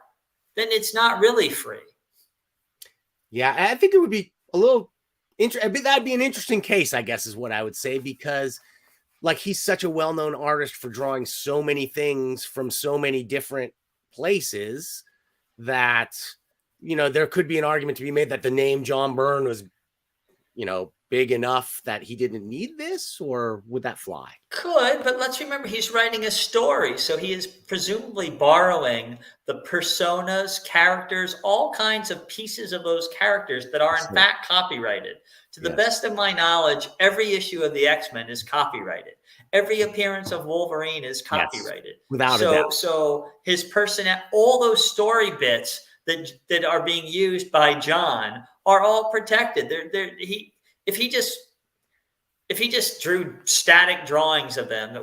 then it's not really free. Yeah, I think it would be a little interesting. That'd be an interesting case, I guess, is what I would say, because like he's such a well-known artist for drawing so many things from so many different places that, there could be an argument to be made that the name John Byrne was, big enough that he didn't need this, or would that fly? Could, but let's remember he's writing a story. So he is presumably borrowing the personas, characters, all kinds of pieces of those characters that are in fact copyrighted. To the best of my knowledge, every issue of the X-Men is copyrighted. Every appearance of Wolverine is copyrighted. Without a doubt. So his all those story bits that are being used by John are all protected. If he just drew static drawings of them,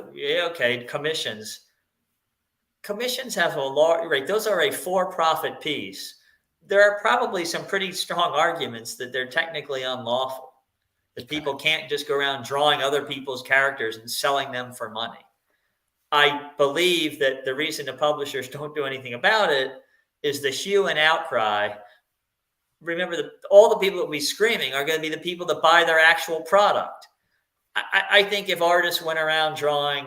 commissions have a law, right? Those are a for-profit piece. There are probably some pretty strong arguments that they're technically unlawful, that people can't just go around drawing other people's characters and selling them for money. I believe that the reason the publishers don't do anything about it is the hue and outcry. Remember that all the people that will be screaming are going to be the people that buy their actual product. I think if artists went around drawing,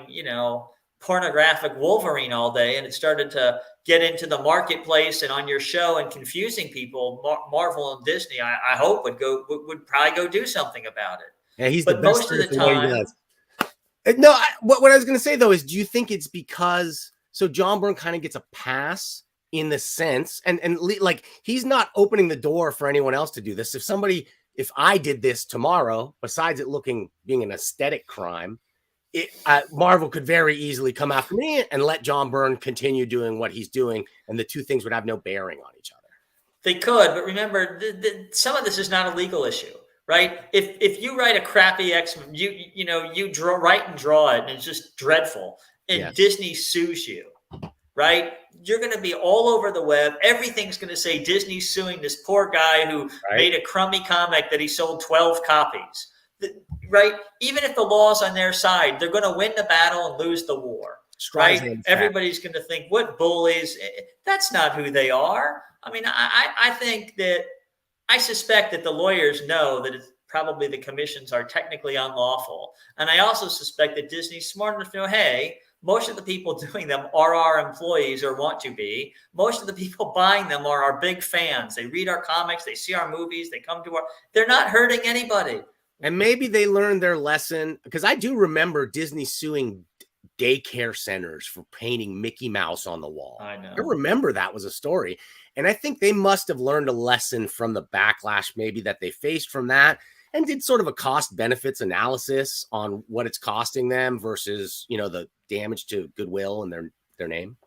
pornographic Wolverine all day and it started to get into the marketplace and on your show and confusing people, Marvel and Disney, I hope would probably go do something about it. Yeah, he's but the best most of the time. No, what I was going to say though is, do you think it's because So John Byrne kind of gets a pass in the sense, and like he's not opening the door for anyone else to do this. If I did this tomorrow, besides it being an aesthetic crime, Marvel could very easily come after me and let John Byrne continue doing what he's doing, and the two things would have no bearing on each other. They could, but remember, some of this is not a legal issue, right? If you write a crappy you write and draw it, and it's just dreadful, and Disney sues you, right? You're going to be all over the web. Everything's going to say Disney's suing this poor guy who made a crummy comic that he sold 12 copies, right? Even if the law's on their side, they're going to win the battle and lose the war, right? Everybody's going to think, what bullies? That's not who they are. I mean, I suspect that the lawyers know that it's probably the commissions are technically unlawful. And I also suspect that Disney's smart enough to know, hey, most of the people doing them are our employees or want to be. Most of the people buying them are our big fans. They read our comics. They see our movies. They come to they're not hurting anybody. And maybe they learned their lesson, because I do remember Disney suing daycare centers for painting Mickey Mouse on the wall. I know. I remember that was a story. And I think they must have learned a lesson from the backlash maybe that they faced from that, and did sort of a cost benefits analysis on what it's costing them versus, the damage to goodwill and their name.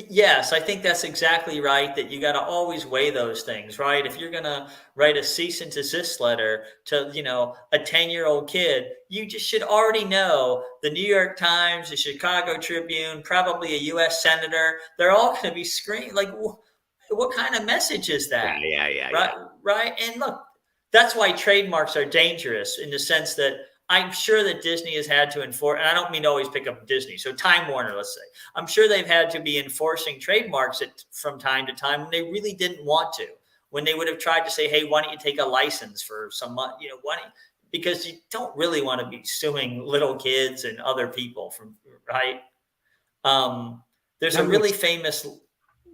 Yes, I think that's exactly right, that you got to always weigh those things, right? If you're going to write a cease and desist letter to, a 10-year-old kid, you just should already know the New York Times, the Chicago Tribune, probably a U.S. senator, they're all going to be screaming, like, what kind of message is that? Yeah. Right. And look, that's why trademarks are dangerous, in the sense that I'm sure that Disney has had to enforce, and I don't mean to always pick up Disney. So Time Warner, let's say, I'm sure they've had to be enforcing trademarks from time to time when they really didn't want to, when they would have tried to say, hey, why don't you take a license for some money, because you don't really want to be suing little kids and other people right. There's a really famous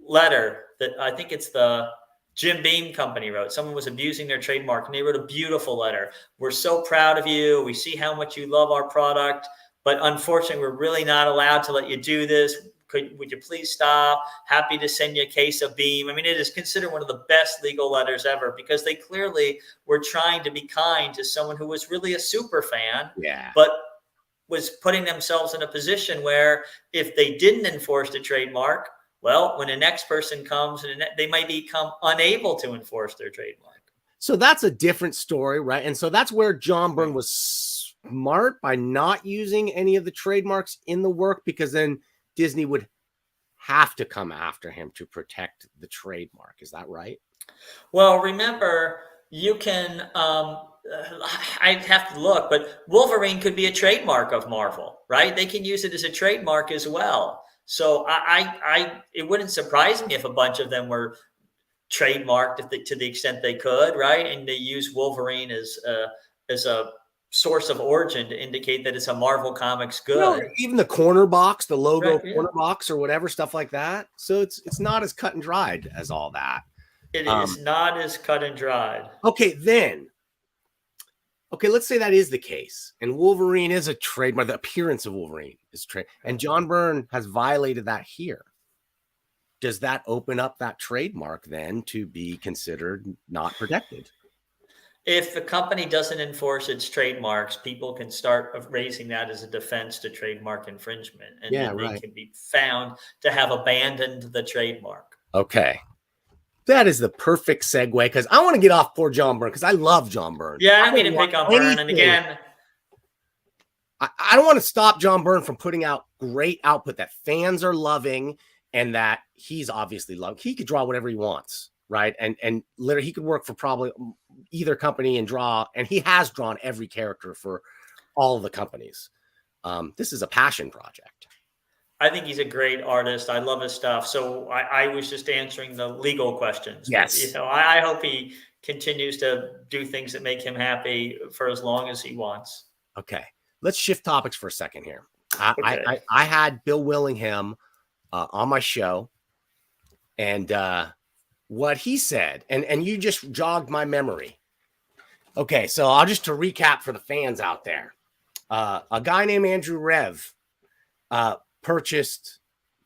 letter that I think it's the Jim Beam Company wrote. Someone was abusing their trademark, and they wrote a beautiful letter. We're so proud of you. We see how much you love our product, but unfortunately, we're really not allowed to let you do this. Would you please stop? Happy to send you a case of Beam. I mean, it is considered one of the best legal letters ever, because they clearly were trying to be kind to someone who was really a super fan, but was putting themselves in a position where if they didn't enforce the trademark, well, when the next person comes, and they might become unable to enforce their trademark. So that's a different story, right? And so that's where John Byrne was smart by not using any of the trademarks in the work, because then Disney would have to come after him to protect the trademark. Is that right? Well, remember, you can, I'd have to look, but Wolverine could be a trademark of Marvel, right? They can use it as a trademark as well. So it wouldn't surprise me if a bunch of them were trademarked to the extent they could, right? And they use Wolverine as a source of origin to indicate that it's a Marvel Comics good. Even the corner box, the logo corner box or whatever, stuff like that. So it's not as cut and dried as all that. It is not as cut and dried. Okay, let's say that is the case, and Wolverine is a trademark. The appearance of Wolverine is trade, and John Byrne has violated that here. Does that open up that trademark then to be considered not protected? If the company doesn't enforce its trademarks, people can start raising that as a defense to trademark infringement, and then they can be found to have abandoned the trademark. Okay. That is the perfect segue, because I want to get off poor John Byrne, because I love John Byrne. Yeah, I don't mean to pick on Byrne. And again, I don't want to stop John Byrne from putting out great output that fans are loving, and that he's obviously loved. He could draw whatever he wants, right? And literally, he could work for probably either company and draw, and he has drawn every character for all of the companies. This is a passion project. I think he's a great artist. I love his stuff. So I was just answering the legal questions. Yes. I hope he continues to do things that make him happy for as long as he wants. Okay. Let's shift topics for a second here. I had Bill Willingham on my show, and what he said, and you just jogged my memory. Okay. So I'll just to recap for the fans out there. A guy named Andrew Rev purchased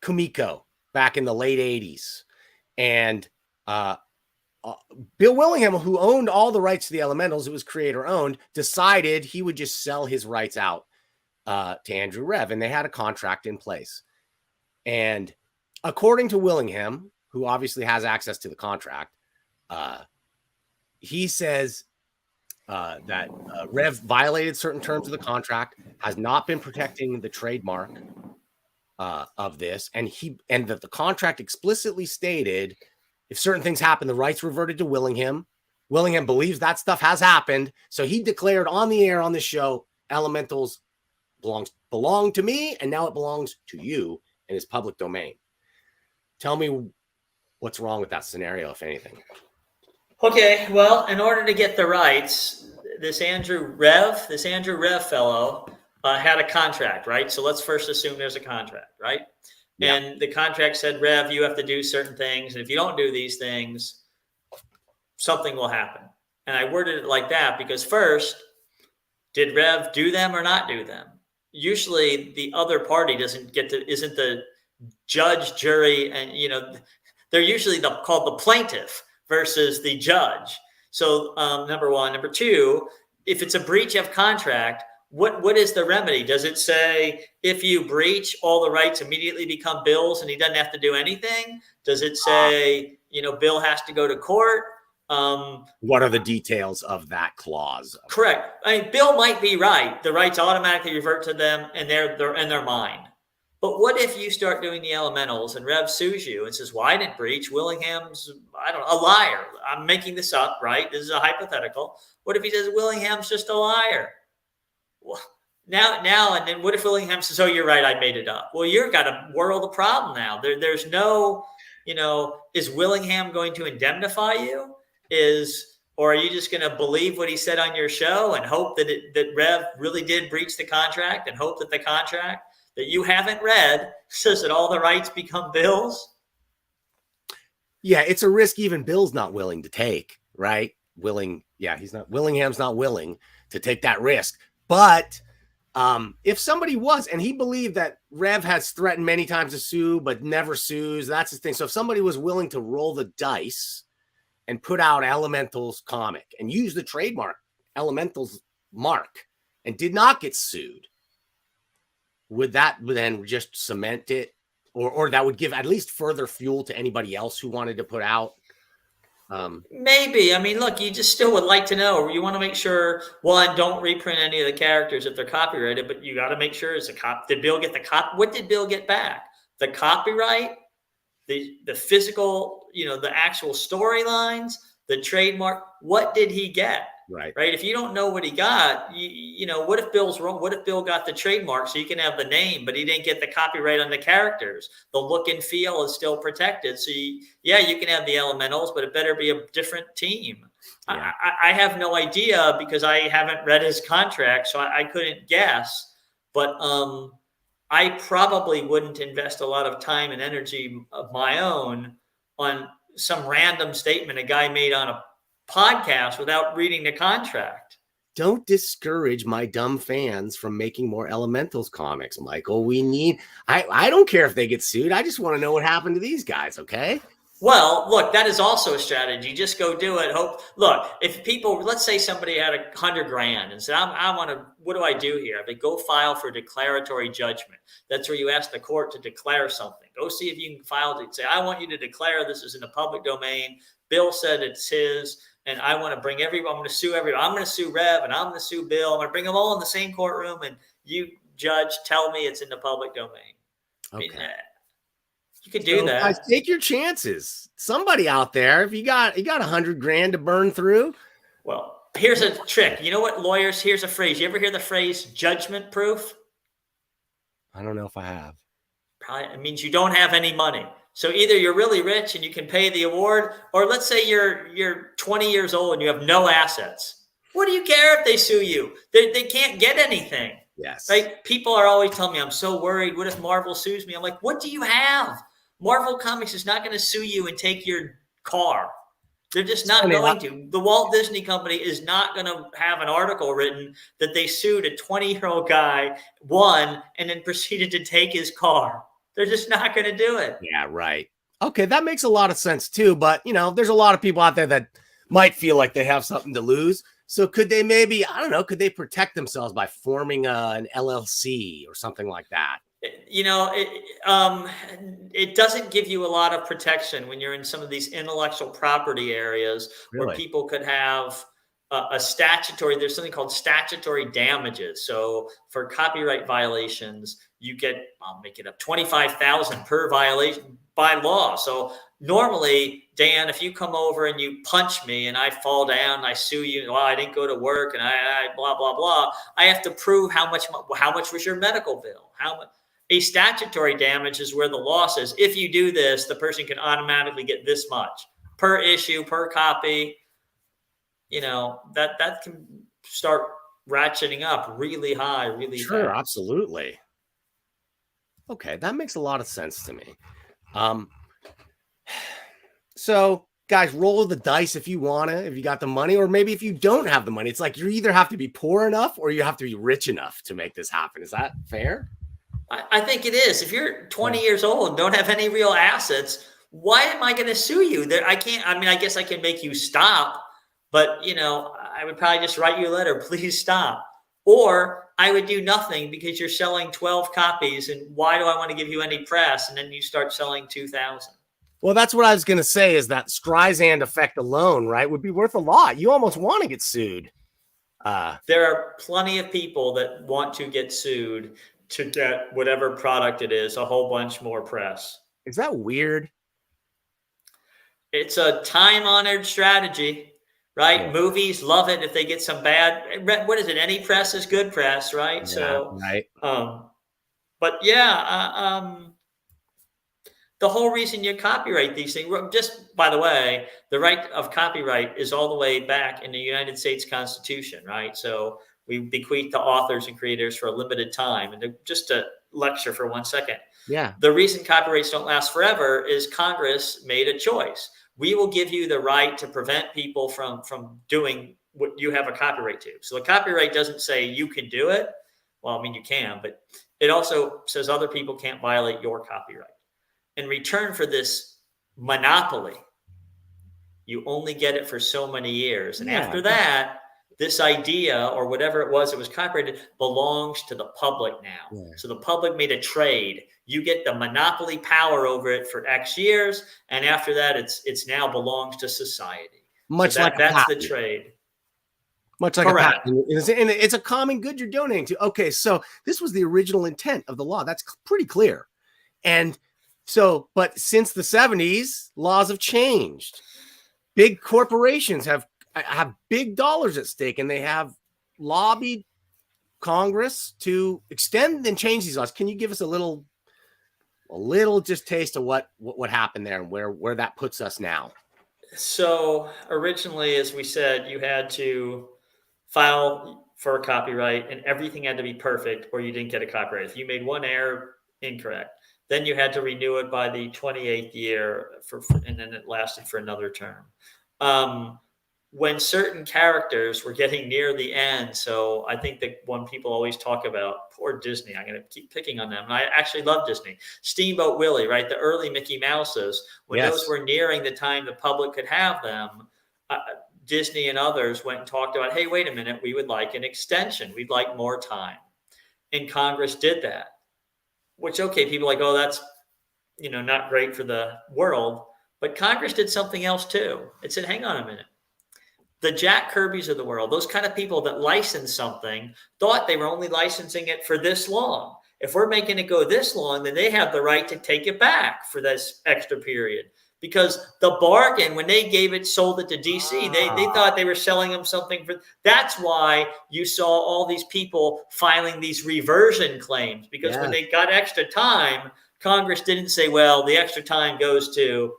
Kumiko back in the late 80s. And Bill Willingham, who owned all the rights to the Elementals, it was creator owned, decided he would just sell his rights out to Andrew Rev, and they had a contract in place. And according to Willingham, who obviously has access to the contract, he says that Rev violated certain terms of the contract, has not been protecting the trademark of this, and that the contract explicitly stated if certain things happen, the rights reverted to Willingham. Willingham believes that stuff has happened, so he declared on the air on the show, Elementals belong to me, and now it belongs to you in his public domain. Tell me what's wrong with that scenario, if anything. Okay, well, in order to get the rights, this Andrew Rev fellow had a contract, right? So let's first assume there's a contract, right? Yeah. And the contract said, Rev, you have to do certain things, and if you don't do these things, something will happen. And I worded it like that because first, did Rev do them or not do them? Usually the other party isn't the judge, jury, and they're usually called the plaintiff versus the judge. So number one. Number two, if it's a breach of contract, what is the remedy? Does it say if you breach, all the rights immediately become Bill's and he doesn't have to do anything? Does it say, Bill has to go to court? What are the details of that clause? Correct. I mean, Bill might be right. The rights automatically revert to them and they're mine. But what if you start doing the Elementals and Rev sues you and says, well, I didn't breach. Willingham's, a liar. I'm making this up, right? This is a hypothetical. What if he says Willingham's just a liar? Well, now, and then what if Willingham says, oh, you're right, I made it up. Well, you've got a world of problem now. There's no, is Willingham going to indemnify you? Or are you just going to believe what he said on your show and hope that Rev really did breach the contract and hope that the contract that you haven't read says that all the rights become Bill's? Yeah, it's a risk even Bill's not willing to take, right? Willingham's not willing to take that risk. But if somebody was, and he believed that Rev has threatened many times to sue, but never sues, that's his thing. So if somebody was willing to roll the dice and put out Elementals comic and use the trademark Elementals mark and did not get sued, would that then just cement it? Or that would give at least further fuel to anybody else who wanted to put out? Maybe. I mean, look, you just still would like to know. You want to make sure, one, don't reprint any of the characters if they're copyrighted, but you got to make sure did Bill get the what did Bill get back? The copyright, the physical, the actual storylines, the trademark. What did he get? Right. If you don't know what he got, what if Bill's wrong? What if Bill got the trademark so you can have the name, but he didn't get the copyright on the characters? The look and feel is still protected. So you can have the Elementals, but it better be a different team. Yeah. I have no idea because I haven't read his contract, so I couldn't guess. But I probably wouldn't invest a lot of time and energy of my own on some random statement a guy made on a podcast without reading the contract. Don't discourage my dumb fans from making more Elementals comics, Michael. I don't care if they get sued. I just want to know what happened to these guys, okay? Well, look, that is also a strategy. Just go do it. If people, let's say somebody had $100,000 and said, what do I do here? They go file for declaratory judgment. That's where you ask the court to declare something. Go see if you can file to say, I want you to declare this is in the public domain. Bill said it's his. And I want to bring I'm going to sue everyone. I'm going to sue Rev and I'm going to sue Bill. I'm going to bring them all in the same courtroom. And you, judge, tell me it's in the public domain. Okay. I mean, you could do that. Guys, take your chances. Somebody out there, if you got $100,000 to burn through. Well, here's a trick. You know what, lawyers? Here's a phrase. You ever hear the phrase judgment proof? I don't know if I have. Probably, it means you don't have any money. So either you're really rich and you can pay the award, or let's say you're 20 years old and you have no assets. What do you care if they sue you? They can't get anything. Yes. Right? People are always telling me, I'm so worried. What if Marvel sues me? I'm like, what do you have? Marvel Comics is not going to sue you and take your car. They're just not going to. The Walt Disney Company is not going to have an article written that they sued a 20-year-old guy, won, and then proceeded to take his car. They're just not going to do it. Yeah, right. Okay, that makes a lot of sense too. But there's a lot of people out there that might feel like they have something to lose. So could they maybe, I don't know, could they protect themselves by forming an LLC or something like that? It doesn't give you a lot of protection when you're in some of these intellectual property areas where Really? people could have a statutory, there's something called statutory damages. So for copyright violations, you get, I'll make it up, 25,000 per violation by law. So normally, Dan, if you come over and you punch me and I fall down and I sue you, well, I didn't go to work and I blah, blah, blah, I have to prove how much was your medical bill? How much? A statutory damage is where the law says, if you do this, the person can automatically get this much per issue, per copy. That can start ratcheting up really high, really Sure, fast. absolutely. Okay, that makes a lot of sense to me. So guys, roll the dice if you want to, if you got the money, or maybe if you don't have the money. It's like you either have to be poor enough or you have to be rich enough to make this happen. Is that fair? I think it is. If you're 20 years old and don't have any real assets, why am I going to sue you? I can't. I mean, I guess I can make you stop, but I would probably just write you a letter, please stop. Or I would do nothing because you're selling 12 copies, and why do I want to give you any press? And then you start selling 2,000. Well, that's what I was going to say, is that Streisand effect alone, right, would be worth a lot. You almost want to get sued. There are plenty of people that want to get sued to get whatever product it is, a whole bunch more press. Is that weird? It's a time-honored strategy, right? Yeah. Movies love it if they get some bad. What is it? Any press is good press, right? Yeah, so, right. But yeah, the whole reason you copyright these things, just by the way, the right of copyright is all the way back in the United States Constitution, right? So we bequeath to authors and creators for a limited time. And just to lecture for 1 second. Yeah. The reason copyrights don't last forever is Congress made a choice. We will give you the right to prevent people from doing what you have a copyright to. So the copyright doesn't say you can do it. Well, I mean, you can, but it also says other people can't violate your copyright. In return for this monopoly, you only get it for so many years. And after that, this idea or whatever it was copyrighted belongs to the public now. Yeah. So the public made a trade. You get the monopoly power over it for X years. And after that, it's now belongs to society. Much like that's the trade. Much like correct. A patent. And it's a common good you're donating to. Okay, so this was the original intent of the law. That's pretty clear. And so, but since the 70s, laws have changed. Big corporations have big dollars at stake, and they have lobbied Congress to extend and change these laws. Can you give us a little just taste of what happened there and where that puts us now? So originally, as we said, you had to file for a copyright and everything had to be perfect or you didn't get a copyright. If you made one error, incorrect. Then you had to renew it by the 28th year and then it lasted for another term. When certain characters were getting near the end, so I think that when people always talk about poor Disney, I'm going to keep picking on them. And I actually love Disney. Steamboat Willie, right? The early Mickey Mouses, when those were nearing the time the public could have them, Disney and others went and talked about, hey, wait a minute, we would like an extension. We'd like more time. And Congress did that, which, okay, people are like, oh, that's, not great for the world. But Congress did something else too. It said, hang on a minute. The Jack Kirbys of the world, those kind of people that license something, thought they were only licensing it for this long. If we're making it go this long, then they have the right to take it back for this extra period. Because the bargain, when they sold it to DC, they thought they were selling them something for. That's why you saw all these people filing these reversion claims. Because when they got extra time, Congress didn't say, well, the extra time goes to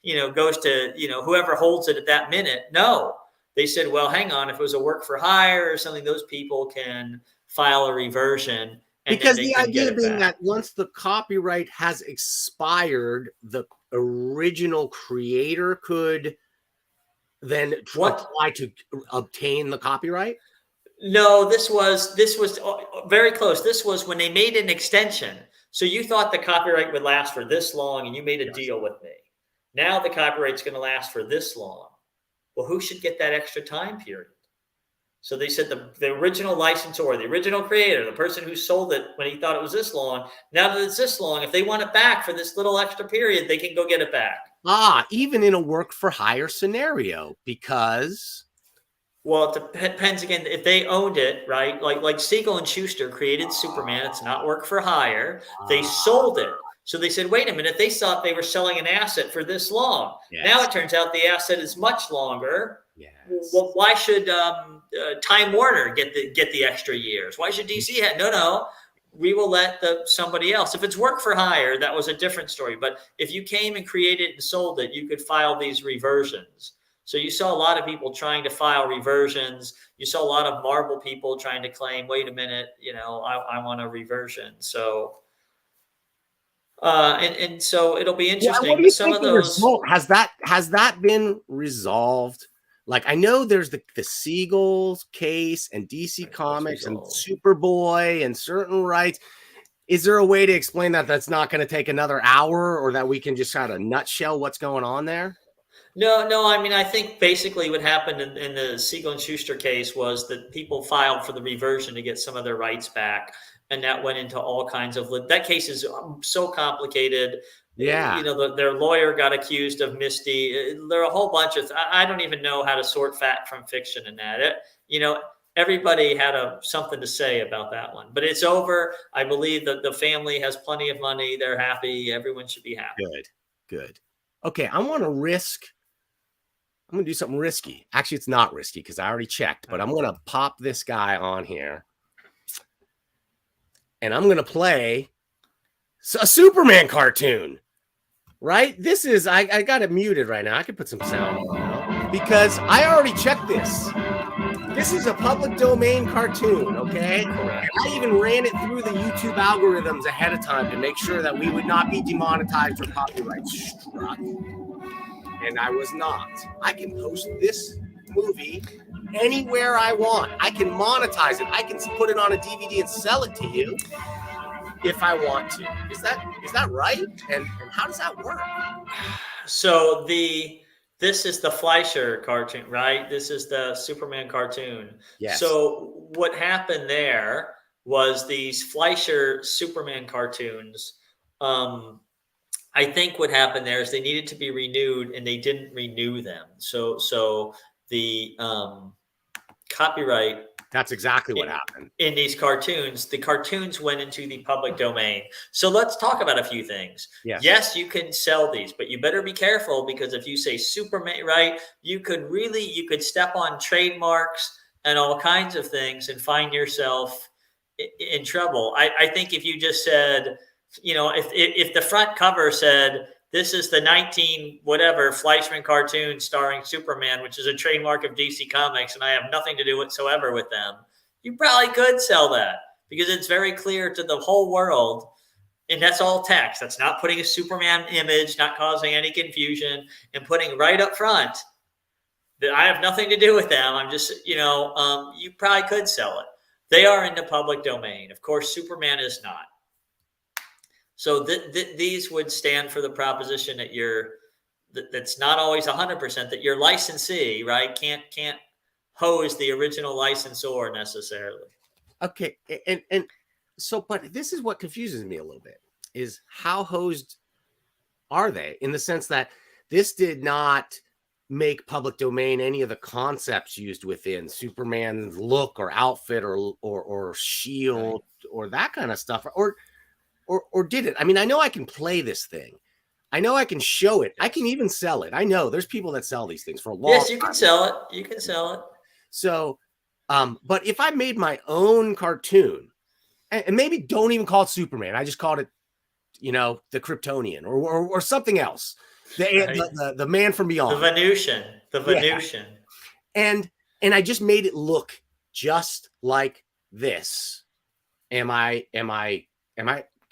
whoever holds it at that minute. No. They said, well, hang on, if it was a work for hire or something, those people can file a reversion. Because the idea being that once the copyright has expired, the original creator could then try to obtain the copyright? No, this was very close. This was when they made an extension. So you thought the copyright would last for this long and you made a Yes. deal with me. Now the copyright's going to last for this long. Well, who should get that extra time period? So they said the original licensor, the original creator, the person who sold it when he thought it was this long, now that it's this long, if they want it back for this little extra period, they can go get it back. Even in a work for hire scenario, because well, it depends again if they owned it, right? Like Siegel and Schuster created Superman. It's not work for hire. They sold it. So they said, wait a minute, they thought they were selling an asset for this long. Yes. Now it turns out the asset is much longer. Yes. Well, why should Time Warner get the extra years? Why should DC have? No. We will let somebody else. If it's work for hire, that was a different story. But if you came and created and sold it, you could file these reversions. So you saw a lot of people trying to file reversions. You saw a lot of Marvel people trying to claim, wait a minute, I want a reversion. So, and so it'll be interesting. What do you Some think of those has that been resolved? Like, I know there's the Siegel's case and DC Comics and Superboy and certain rights. Is there a way to explain that that's not going to take another hour, or that we can just kind of nutshell what's going on there? No. I mean, I think basically what happened in the Siegel and Schuster case was that people filed for the reversion to get some of their rights back. And that went into all kinds of, that case is so complicated. Yeah. Their lawyer got accused of Misty. There are a whole bunch of, I don't even know how to sort fact from fiction in that. Everybody had something to say about that one, but it's over. I believe that the family has plenty of money. They're happy. Everyone should be happy. Good. Okay. I'm going to do something risky. Actually, it's not risky because I already checked, but I'm going to pop this guy on here and I'm going to play a Superman cartoon, right? This is, I got it muted right now. I could put some sound on now because I already checked this. This is a public domain cartoon, okay? And I even ran it through the YouTube algorithms ahead of time to make sure that we would not be demonetized or copyright struck. And I was not. I can post this movie anywhere I want. I can monetize it. I can put it on a DVD and sell it to you if I want to. Is that right? And how does that work? So this is the Fleischer cartoon, right? This is the Superman cartoon. Yes. So what happened there was these Fleischer Superman cartoons. I think what happened there is they needed to be renewed and they didn't renew them. So the copyright. That's exactly what happened. In these cartoons, the cartoons went into the public domain. So let's talk about a few things. Yes, you can sell these, but you better be careful because if you say Superman, right, you could step on trademarks and all kinds of things and find yourself in trouble. I think if you just said, if the front cover said, this is the 19 whatever Fleischman cartoon starring Superman, which is a trademark of DC Comics, and I have nothing to do whatsoever with them, you probably could sell that because it's very clear to the whole world. And that's all text. That's not putting a Superman image, not causing any confusion, and putting right up front that I have nothing to do with them. I'm just, you probably could sell it. They are in the public domain. Of course, Superman is not. So these would stand for the proposition that that's not always 100%, that your licensee, right, can't hose the original licensor necessarily. Okay, and so, but this is what confuses me a little bit, is how hosed are they, in the sense that this did not make public domain any of the concepts used within Superman's look or outfit or shield or that kind of stuff, or did it? I mean, I know I can play this thing. I know I can show it. I can even sell it. I know there's people that sell these things for a long time. Yes, you can sell it. You can sell it. So, but if I made my own cartoon, and maybe don't even call it Superman, I just called it, the Kryptonian or something else, the man from beyond, the Venusian, and I just made it look just like this. Am I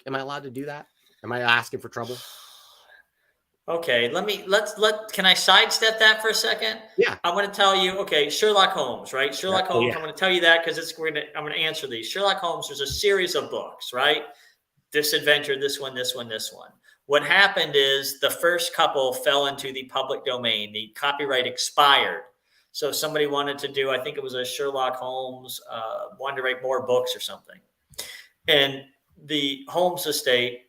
allowed to do that? Am I asking for trouble? Okay, can I sidestep that for a second? Yeah. I'm going to tell you, okay, Sherlock Holmes, right? Sherlock Holmes, I'm going to tell you that because I'm going to answer these. Sherlock Holmes, there's a series of books, right? this adventure, this one, this one, this one. What happened is the first couple fell into the public domain. The copyright expired. So somebody wanted to do, I think it was a Sherlock Holmes, wanted to write more books or something. And the Holmes estate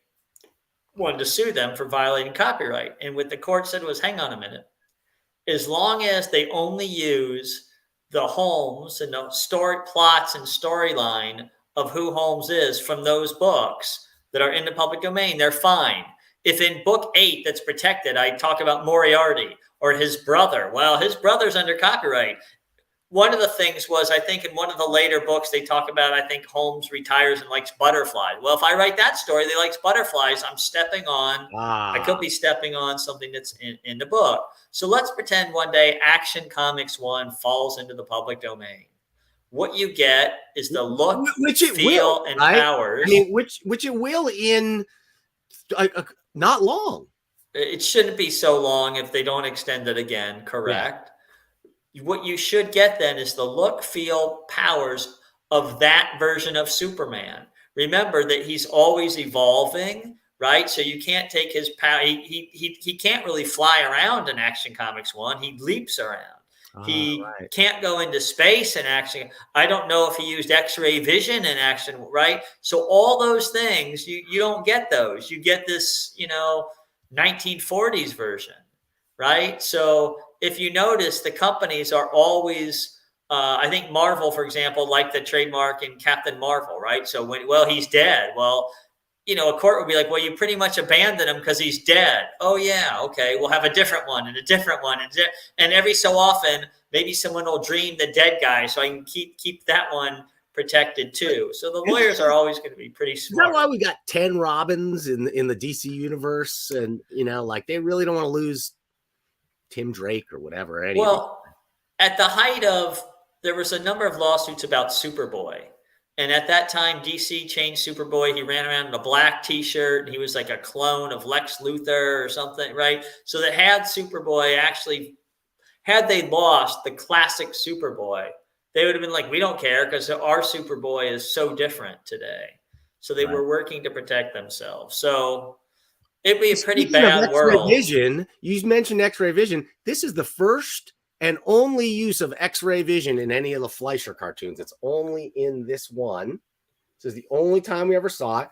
wanted to sue them for violating copyright. And what the court said was, hang on a minute. As long as they only use the Holmes and the story plots and storyline of who Holmes is from those books that are in the public domain, they're fine. If in book 8 that's protected, I talk about Moriarty or his brother, well, his brother's under copyright. One of the things was, I think in one of the later books, they talk about, I think Holmes retires and likes butterflies. Well, if I write that story that he likes butterflies, I'm stepping on, I could be stepping on something that's in the book. So let's pretend one day Action Comics 1 falls into the public domain. What you get is the look, which it feel, will, and right? powers. I mean, which it will in not long. It shouldn't be so long if they don't extend it again, correct? Yeah. What you should get then is the look, feel, powers of that version of Superman. Remember that he's always evolving, right? So you can't take his power. He can't really fly around in Action Comics 1. He leaps around. He can't go into space in Action. I don't know if he used X-ray vision in Action, right? So all those things, you don't get those. You get this, 1940s version, right? So if you notice, the companies are always, I think Marvel, for example, like the trademark in Captain Marvel, right? So he's dead. Well, a court would be like, well, you pretty much abandoned him because he's dead. Oh, yeah, okay, we'll have a different one and a different one. And every so often, maybe someone will dream the dead guy so I can keep that one protected too. So the lawyers are always going to be pretty smart. Is that why we got 10 Robins in the DC universe? And, they really don't want to lose Tim Drake or whatever. Well, at the height of, there was a number of lawsuits about Superboy. And at that time, DC changed Superboy. He ran around in a black T-shirt. And he was like a clone of Lex Luthor or something, right? So that had Superboy actually, had they lost the classic Superboy, they would have been like, we don't care because our Superboy is so different today. So they were working to protect themselves. So it'd be a pretty bad world. Vision, you mentioned X-ray vision. This is the first and only use of X-ray vision in any of the Fleischer cartoons. It's only in this one. This is the only time we ever saw it.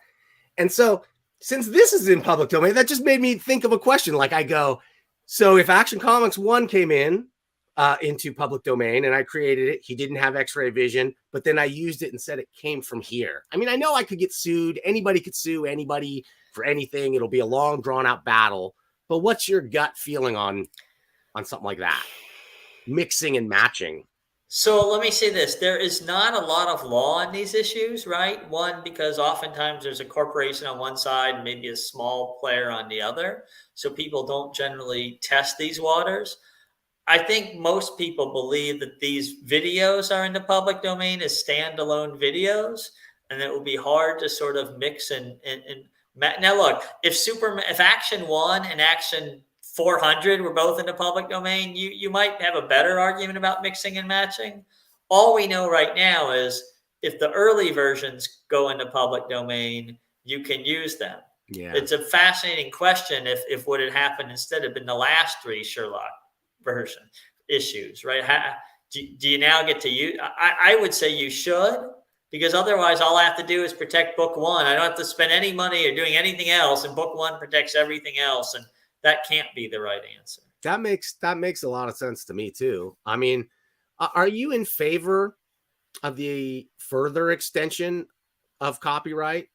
And so since this is in public domain, that just made me think of a question. Like I go, so if Action Comics 1 came into public domain and I created it, he didn't have X-ray vision, but then I used it and said it came from here. I mean, I know I could get sued. Anybody could sue anybody for anything. It'll be a long drawn out battle, but what's your gut feeling on something like that? Mixing and matching. So let me say this. There is not a lot of law on these issues, right? One, because oftentimes there's a corporation on one side and maybe a small player on the other. So people don't generally test these waters. I think most people believe that these videos are in the public domain as standalone videos, and it will be hard to sort of mix and now look, if Action 1 and Action 400 were both in the public domain, you might have a better argument about mixing and matching. All we know right now is if the early versions go into public domain, you can use them. Yeah. It's a fascinating question if what had happened instead had been the last 3 Sherlock version issues, right? Do you now get to use? I would say you should, because otherwise all I have to do is protect book 1. I don't have to spend any money or doing anything else, and book 1 protects everything else, and that can't be the right answer. That makes a lot of sense to me too. I mean, are you in favor of the further extension of copyright?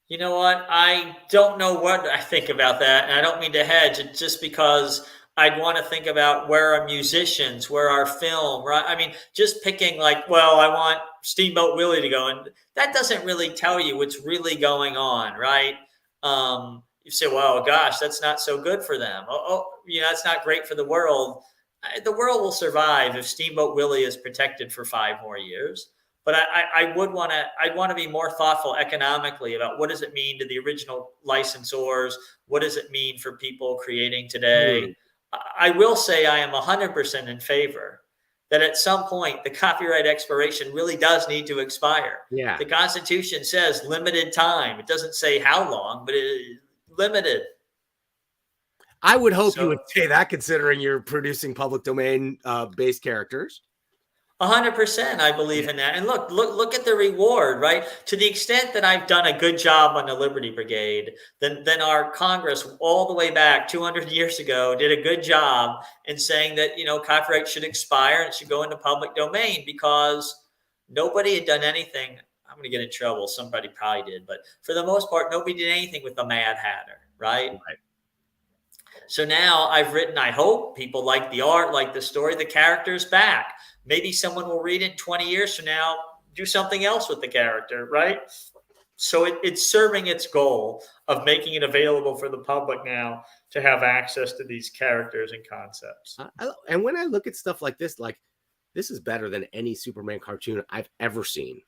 You know what? I don't know what I think about that, and I don't mean to hedge. It's just because I'd want to think about where are musicians, where are film, right? I mean, just picking like, well, I want Steamboat Willie to go, and that doesn't really tell you what's really going on, right? You say, well, gosh, that's not so good for them. That's not great for the world. The world will survive if Steamboat Willie is protected for 5 more years. But I'd want to be more thoughtful economically about what does it mean to the original licensors? What does it mean for people creating today? I will say I am 100% in favor that at some point the copyright expiration really does need to expire. Yeah. The Constitution says limited time. It doesn't say how long, but it is limited. I would hope you So- would say that, considering you're producing public domain based characters. 100%, I believe in that. And look at the reward, right? To the extent that I've done a good job on the Liberty Brigade, then our Congress all the way back 200 years ago did a good job in saying that, copyright should expire and it should go into public domain, because nobody had done anything. I'm going to get in trouble. Somebody probably did, but for the most part, nobody did anything with the Mad Hatter, right? So now I've written, I hope people like the art, like the story, the character's back. Maybe someone will read it 20 years from now, do something else with the character, right? So it's serving its goal of making it available for the public now to have access to these characters and concepts. And when I look at stuff like this is better than any Superman cartoon I've ever seen.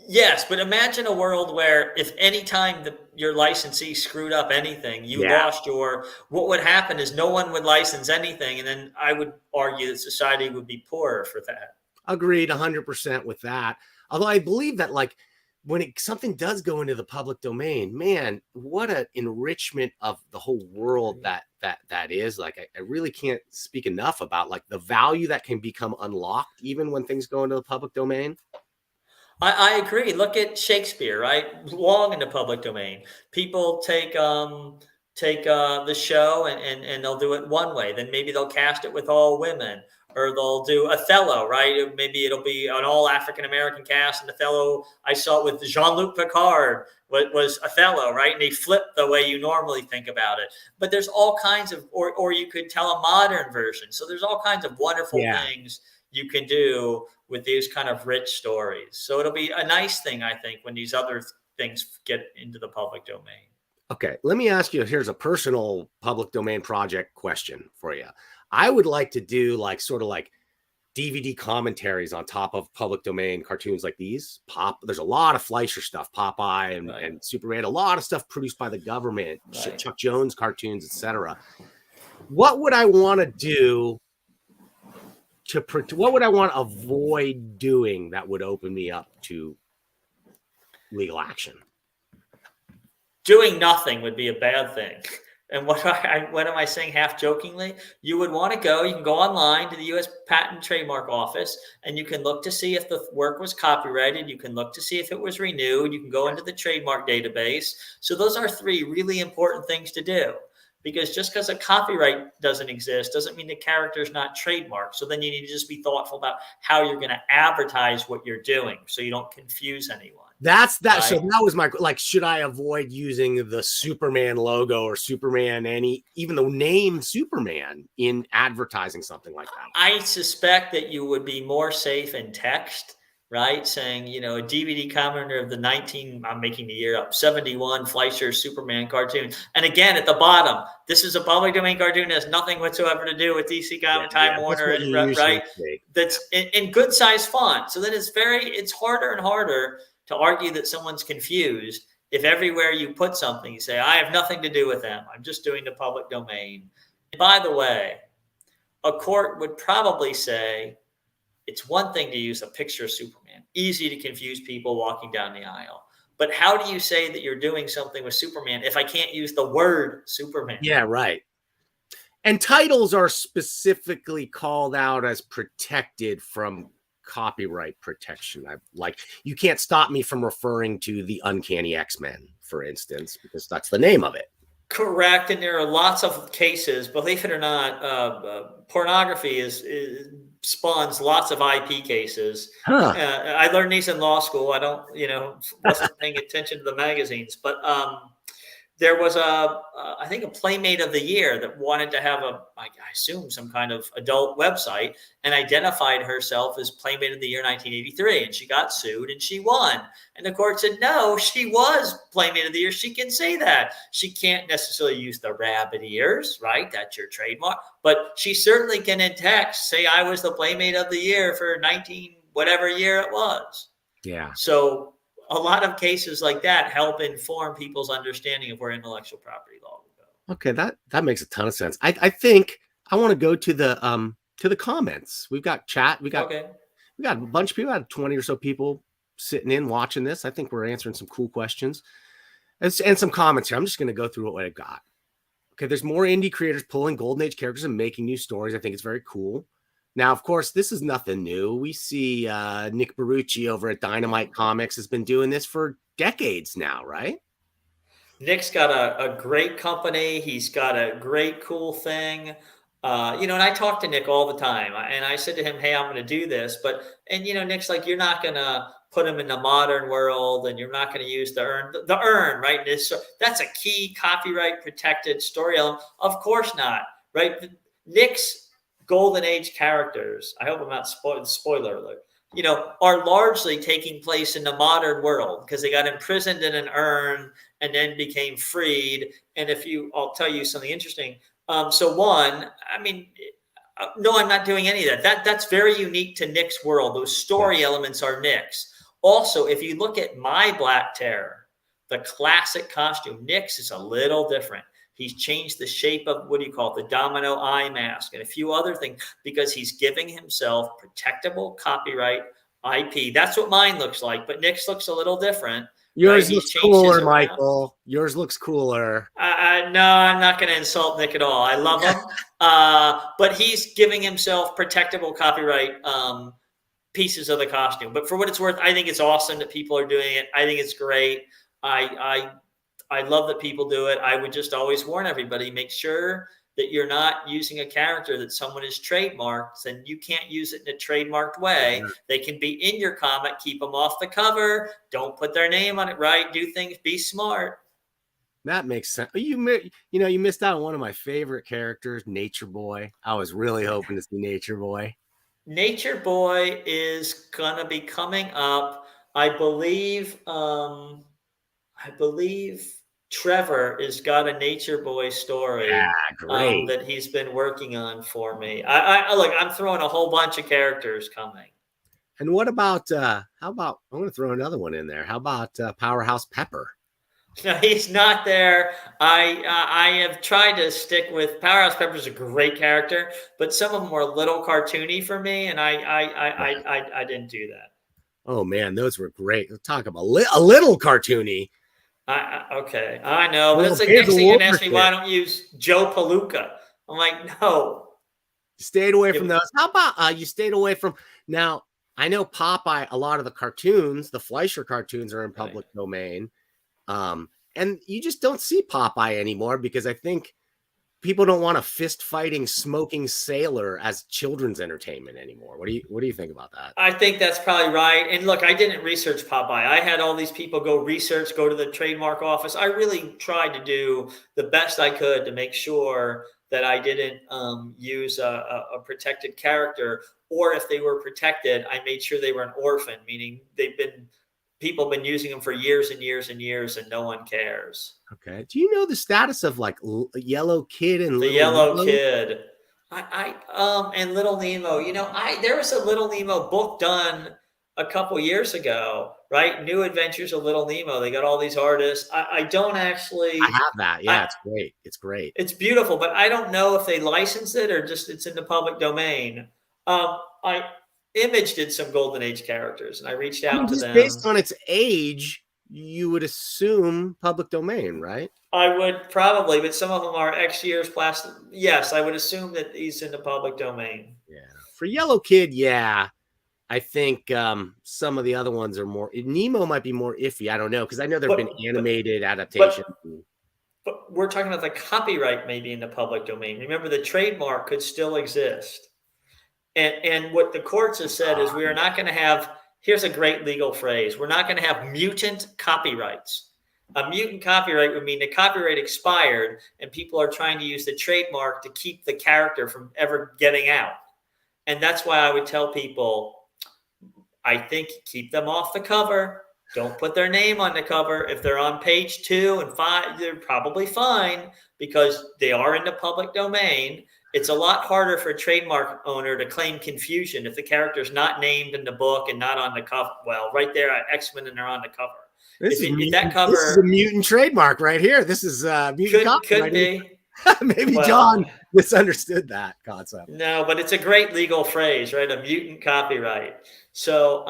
Yes, but imagine a world where if any time your licensee screwed up anything, you lost what would happen is no one would license anything. And then I would argue that society would be poorer for that. Agreed 100% with that. Although I believe that when something does go into the public domain, man, what an enrichment of the whole world that is. I really can't speak enough about the value that can become unlocked even when things go into the public domain. I agree. Look at Shakespeare, right? Long in the public domain. People take the show and they'll do it one way. Then maybe they'll cast it with all women, or they'll do Othello, right? Maybe it'll be an all African-American cast, and Othello, I saw it with Jean-Luc Picard, was Othello, right? And they flip the way you normally think about it. But there's all kinds of, or you could tell a modern version. So there's all kinds of wonderful things you can do with these kind of rich stories. So it'll be a nice thing, I think, when these other things get into the public domain. Okay, let me ask you, here's a personal public domain project question for you. I would like to do sort of DVD commentaries on top of public domain cartoons like these. There's a lot of Fleischer stuff, Popeye and Superman, a lot of stuff produced by the government, Chuck Jones cartoons, etc. What would I want to do what would I want to avoid doing that would open me up to legal action? Doing nothing would be a bad thing. And what am I saying half jokingly? You would want to you can go online to the U.S. Patent and Trademark Office, and you can look to see if the work was copyrighted. You can look to see if it was renewed. You can go into the trademark database. So those are three really important things to do. Because just because a copyright doesn't exist doesn't mean the character is not trademarked. So then you need to just be thoughtful about how you're going to advertise what you're doing so you don't confuse anyone. That's that. Right? So that was my, should I avoid using the Superman logo or Superman, even the name Superman in advertising something like that? I suspect that you would be more safe in text, right? Saying, a DVD commenter of I'm making the year up, 71 Fleischer Superman cartoon. And again, at the bottom, this is a public domain cartoon that has nothing whatsoever to do with DC Comics, Time Warner, right? That's in good size font. So then it's harder and harder to argue that someone's confused if everywhere you put something, you say, I have nothing to do with them. I'm just doing the public domain. And by the way, a court would probably say, it's one thing to use a picture of Superman, easy to confuse people walking down the aisle. But how do you say that you're doing something with Superman if I can't use the word Superman? Yeah, right. And titles are specifically called out as protected from copyright protection. You can't stop me from referring to the Uncanny X-Men, for instance, because that's the name of it. Correct. And there are lots of cases, believe it or not, pornography spawns lots of IP cases. I learned these in law school. I don't, wasn't paying attention to the magazines, but there was I think a Playmate of the Year that wanted to have I assume some kind of adult website, and identified herself as Playmate of the Year 1983. And she got sued and she won. And the court said, no, she was Playmate of the Year. She can say that. She can't necessarily use the rabbit ears, right? That's your trademark. But she certainly can in text say, I was the Playmate of the Year for 19, whatever year it was. Yeah. So a lot of cases like that help inform people's understanding of where intellectual property law will go. Okay, that makes a ton of sense. I think I want to go to the to the comments. We've got chat. We got Okay. a bunch of people. I had 20 or so people sitting in watching this. I think we're answering some cool questions and some comments here. I'm just going to go through what I've got. Okay, there's more indie creators pulling Golden Age characters and making new stories. I think it's very cool. Now, of course, this is nothing new. We see Nick Barucci over at Dynamite Comics has been doing this for decades now, right? Nick's got a great company. He's got a great, cool thing. And I talk to Nick all the time. And I said to him, hey, I'm going to do this. And Nick's like, you're not going to put him in the modern world and you're not going to use the urn, right? That's a key copyright protected story element. Of course not, right? Nick's Golden Age characters, I hope I'm not spoiler alert, are largely taking place in the modern world because they got imprisoned in an urn and then became freed. And I'll tell you something interesting. No, I'm not doing any of that. That's very unique to Nick's world. Those story elements are Nick's. Also, if you look at my Black Terror, the classic costume, Nick's is a little different. He's changed the shape of, the domino eye mask and a few other things because he's giving himself protectable copyright IP. That's what mine looks like, but Nick's looks a little different. Yours looks cooler, Michael. Yours looks cooler. No, I'm not going to insult Nick at all. I love him. But he's giving himself protectable copyright pieces of the costume. But for what it's worth, I think it's awesome that people are doing it. I think it's great. I love that people do it. I would just always warn everybody, make sure that you're not using a character that someone has trademarked, and you can't use it in a trademarked way. Yeah. They can be in your comic, keep them off the cover. Don't put their name on it, right? Do things, be smart. That makes sense. You missed out on one of my favorite characters, Nature Boy. I was really hoping to see Nature Boy. Nature Boy is going to be coming up. I believe Trevor has got a Nature Boy story that he's been working on for me. Look, I'm throwing a whole bunch of characters coming. And what about, I'm going to throw another one in there. How about Powerhouse Pepper? No, he's not there. I have tried to stick with Powerhouse Pepper's a great character, but some of them were a little cartoony for me, and I didn't do that. Oh man, those were great. Let's talk about a little cartoony. Okay, I know. But it's like next thing you ask me, why don't you use Joe Palooka? I'm like, no. Stayed away from those. How about you stayed away from now? I know Popeye. A lot of the cartoons, the Fleischer cartoons, are in public domain. And you just don't see Popeye anymore because I think people don't want a fist fighting, smoking sailor as children's entertainment anymore. What do you think about that? I think that's probably right. And look, I didn't research Popeye. I had all these people go to the trademark office. I really tried to do the best I could to make sure that I didn't use a protected character, or if they were protected, I made sure they were an orphan, meaning people have been using them for years and years and years, and no one cares. Okay. Do you know the status of like Yellow Kid and the Yellow Kid? And Little Nemo. There was a Little Nemo book done a couple years ago, right? New Adventures of Little Nemo. They got all these artists. I don't actually. I have that. Yeah, it's great. It's great. It's beautiful, but I don't know if they licensed it or just it's in the public domain. Image did some Golden Age characters, and I reached out to them. Based on its age, you would assume public domain, right? I would probably, but some of them are X years plastic. Yes, I would assume that he's in the public domain. Yeah. For Yellow Kid, yeah. I think some of the other ones are more. Nemo might be more iffy. I don't know, because I know there have been animated adaptations. But we're talking about the copyright maybe in the public domain. Remember, the trademark could still exist. And what the courts have said is we are not going to have, here's a great legal phrase, we're not going to have mutant copyrights. A mutant copyright would mean the copyright expired and people are trying to use the trademark to keep the character from ever getting out. And that's why I would tell people, I think keep them off the cover. Don't put their name on the cover. If they're on page 2 and 5, they're probably fine because they are in the public domain. It's a lot harder for a trademark owner to claim confusion if the character's not named in the book and not on the cover. Well, right there, X-Men, and they're on the cover. This is a mutant trademark right here. This is mutant copyright. Could be. Maybe Well, John misunderstood that concept. no, but it's a great legal phrase, right? A mutant copyright. So,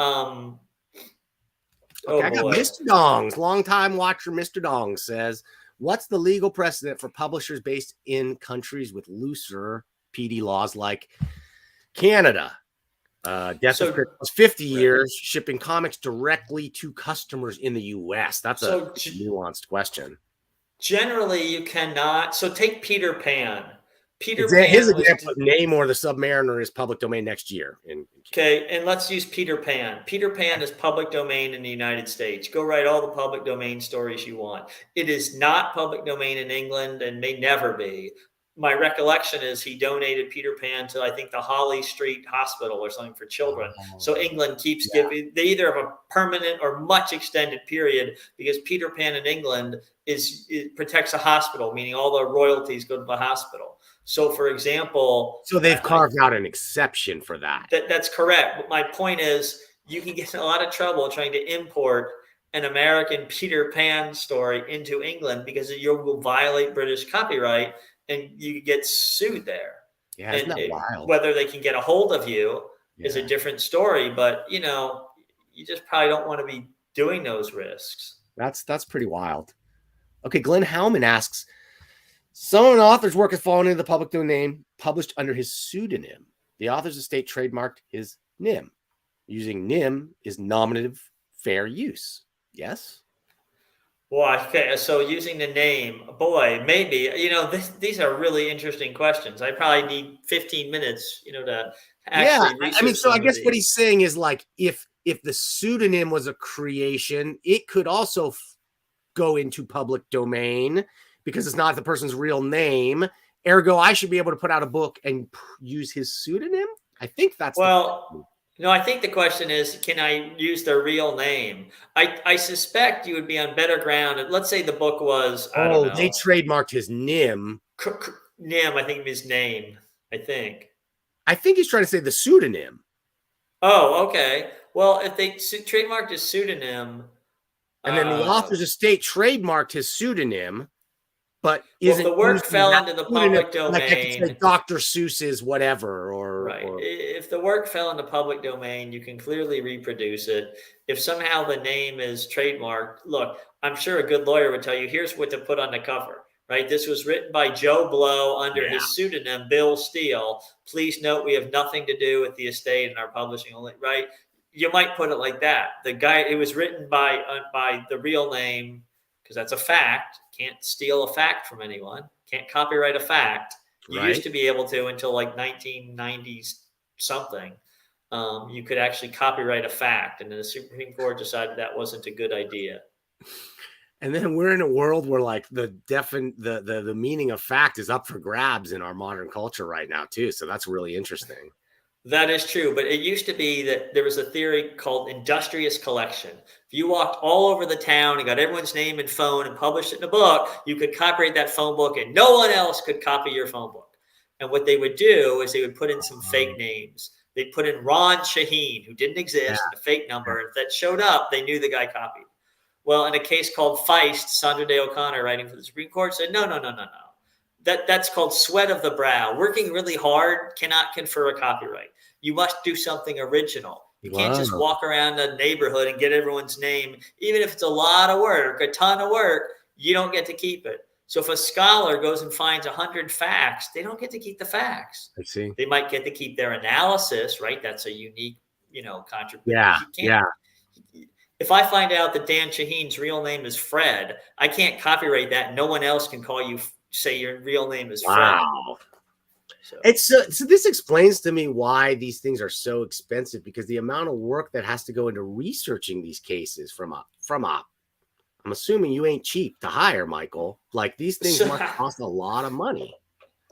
Okay, oh I got boy. Mr. Dongs, longtime watcher Mr. Dongs says, what's the legal precedent for publishers based in countries with looser PD laws like Canada? Death of Chris was 50 years shipping comics directly to customers in the US. That's a nuanced question. Generally, you cannot. So take Peter Pan. Peter His Pan was example of Name or the Submariner is public domain next year. okay, and let's use Peter Pan. Peter Pan is public domain in the United States. Go write all the public domain stories you want. It is not public domain in England and may never be. My recollection is he donated Peter Pan to, I think, the Holly Street Hospital or something for children. So England keeps giving, they either have a permanent or much extended period because Peter Pan in England it protects a hospital, meaning all the royalties go to the hospital. So, for example, so they've carved out an exception for that. That's correct. But my point is, you can get in a lot of trouble trying to import an American Peter Pan story into England because you will violate British copyright and you get sued there. Yeah, isn't that wild? Whether they can get a hold of you is a different story, but you just probably don't want to be doing those risks. That's pretty wild. Okay, Glenn Howman asks, some of an author's work has fallen into the public domain, published under his pseudonym. The author's estate trademarked his NIM. Using NIM is nominative fair use. Yes? Well, okay, so using the name, boy, maybe, these are really interesting questions. I probably need 15 minutes, to actually research. I mean, so I guess what he's saying is like, if the pseudonym was a creation, it could also go into public domain because it's not the person's real name. Ergo, I should be able to put out a book and use his pseudonym. I think that's no, I think the question is, can I use their real name? I suspect you would be on better ground. Let's say the book was, I don't know. They trademarked his NIM. NIM, I think his name, I think he's trying to say the pseudonym. Oh, okay. Well, if they trademarked his pseudonym. And then the author's estate trademarked his pseudonym. But if the work fell into the public domain, like I could say Dr. Seuss's whatever, right. If the work fell into public domain, you can clearly reproduce it. If somehow the name is trademarked, look, I'm sure a good lawyer would tell you, here's what to put on the cover, right? This was written by Joe Blow under his pseudonym, Bill Steele. Please note we have nothing to do with the estate and our publishing only, right? You might put it like that. The guy, it was written by the real name, because that's a fact. Can't steal a fact from anyone. Can't copyright a fact. You used to be able to until like 1990s something. You could actually copyright a fact, and then the Supreme Court decided that wasn't a good idea. And then we're in a world where like the meaning of fact is up for grabs in our modern culture right now too. So that's really interesting. That is true, but it used to be that there was a theory called industrious collection. If you walked all over the town and got everyone's name and phone and published it in a book, you could copyright that phone book and no one else could copy your phone book. And what they would do is they would put in some fake names. They'd put in Ron Shaheen, who didn't exist, and a fake number. If that showed up, they knew the guy copied. Well, in a case called Feist, Sandra Day O'Connor, writing for the Supreme Court, said, no. That's called sweat of the brow. Working really hard cannot confer a copyright. You must do something original. You can't just walk around a neighborhood and get everyone's name. Even if it's a lot of work, a ton of work, you don't get to keep it. So if a scholar goes and finds 100 facts, they don't get to keep the facts. I see. They might get to keep their analysis, right? That's a unique, contribution. Yeah. If I find out that Dan Shaheen's real name is Fred, I can't copyright that. No one else can call you, say your real name is Fred. Wow. So this explains to me why these things are so expensive, because the amount of work that has to go into researching these cases from I'm assuming you ain't cheap to hire, Michael. Like these things must cost a lot of money.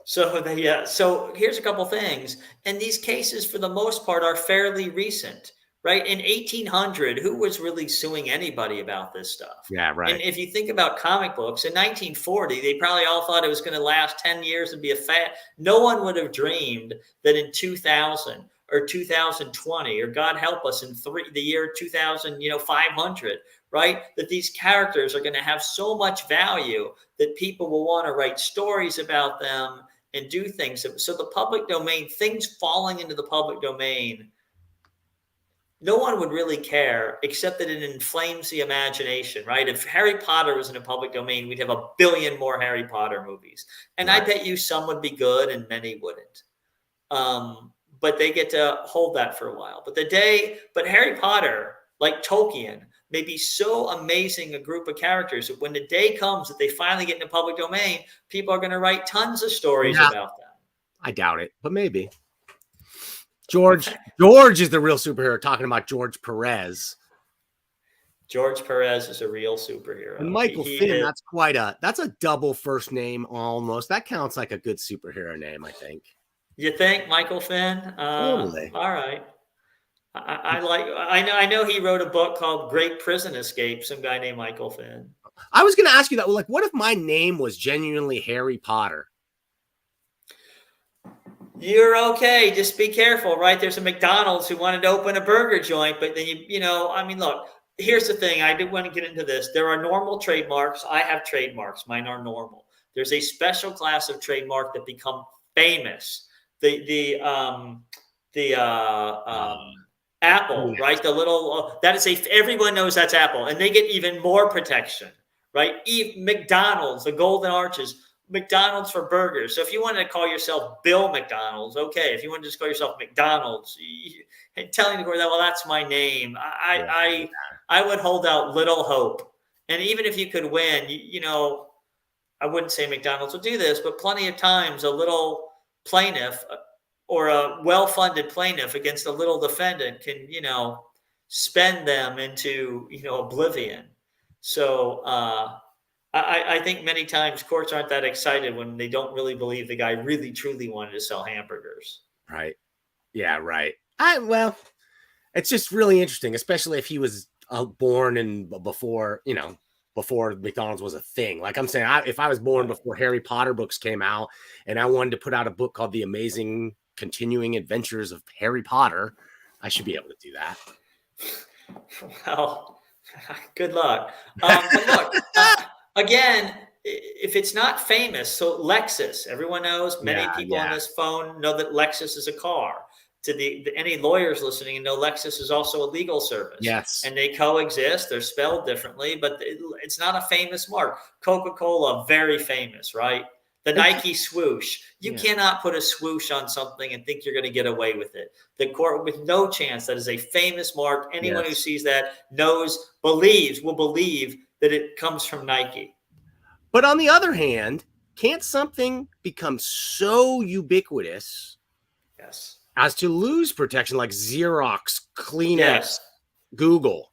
So here's a couple things. And these cases, for the most part, are fairly recent, right? In 1800, who was really suing anybody about this stuff? Yeah, right. And if you think about comic books, in 1940, they probably all thought it was going to last 10 years and be a fad. No one would have dreamed that in 2000 or 2020, or God help us, in the year 2500, right? That these characters are going to have so much value that people will want to write stories about them and do things. So the public domain, things falling into the public domain, no one would really care except that it inflames the imagination, right? If Harry Potter was in a public domain, we'd have a billion more Harry Potter movies. And I bet you some would be good and many wouldn't. But they get to hold that for a while. But Harry Potter, like Tolkien, may be so amazing a group of characters that when the day comes that they finally get in the public domain, people are going to write tons of stories about them. I doubt it, but maybe. George is the real superhero, talking about George Perez. George Perez is a real superhero. And Michael Finn, that's a double first name almost. That counts like a good superhero name, I think. You think Michael Finn? Totally. All right. I know he wrote a book called Great Prison Escape, some guy named Michael Finn. I was going to ask you that. Well, like, what if my name was genuinely Harry Potter? You're okay. Just be careful, right? There's a McDonald's who wanted to open a burger joint, but then look, here's the thing. I did want to get into this. There are normal trademarks. I have trademarks. Mine are normal. There's a special class of trademark that become famous. The Apple, right? The little everyone knows that's Apple, and they get even more protection, right? McDonald's, the Golden Arches. McDonald's for burgers. So if you wanted to call yourself Bill McDonald's, okay. If you want to just call yourself McDonald's, telling the court that, well, that's my name. I would hold out little hope. And even if you could win, I wouldn't say McDonald's will do this, but plenty of times a little plaintiff or a well-funded plaintiff against a little defendant can, spend them into, oblivion. So, I think many times courts aren't that excited when they don't really believe the guy really truly wanted to sell hamburgers. Right. Yeah, right. Well, it's just really interesting, especially if he was born in before McDonald's was a thing. Like I'm saying, if I was born before Harry Potter books came out and I wanted to put out a book called The Amazing Continuing Adventures of Harry Potter, I should be able to do that. Well, good luck. But look, again, if it's not famous, so Lexus, everyone knows, many people on this phone know that Lexus is a car. To any lawyers listening know Lexus is also a legal service. Yes. And they coexist. They're spelled differently, but it's not a famous mark. Coca-Cola, very famous, right? The Nike swoosh. You cannot put a swoosh on something and think you're going to get away with it. The court, with no chance, that is a famous mark. Anyone who sees that will believe that it comes from Nike. But on the other hand, can't something become so ubiquitous as to lose protection, like Xerox, Kleenex, Google?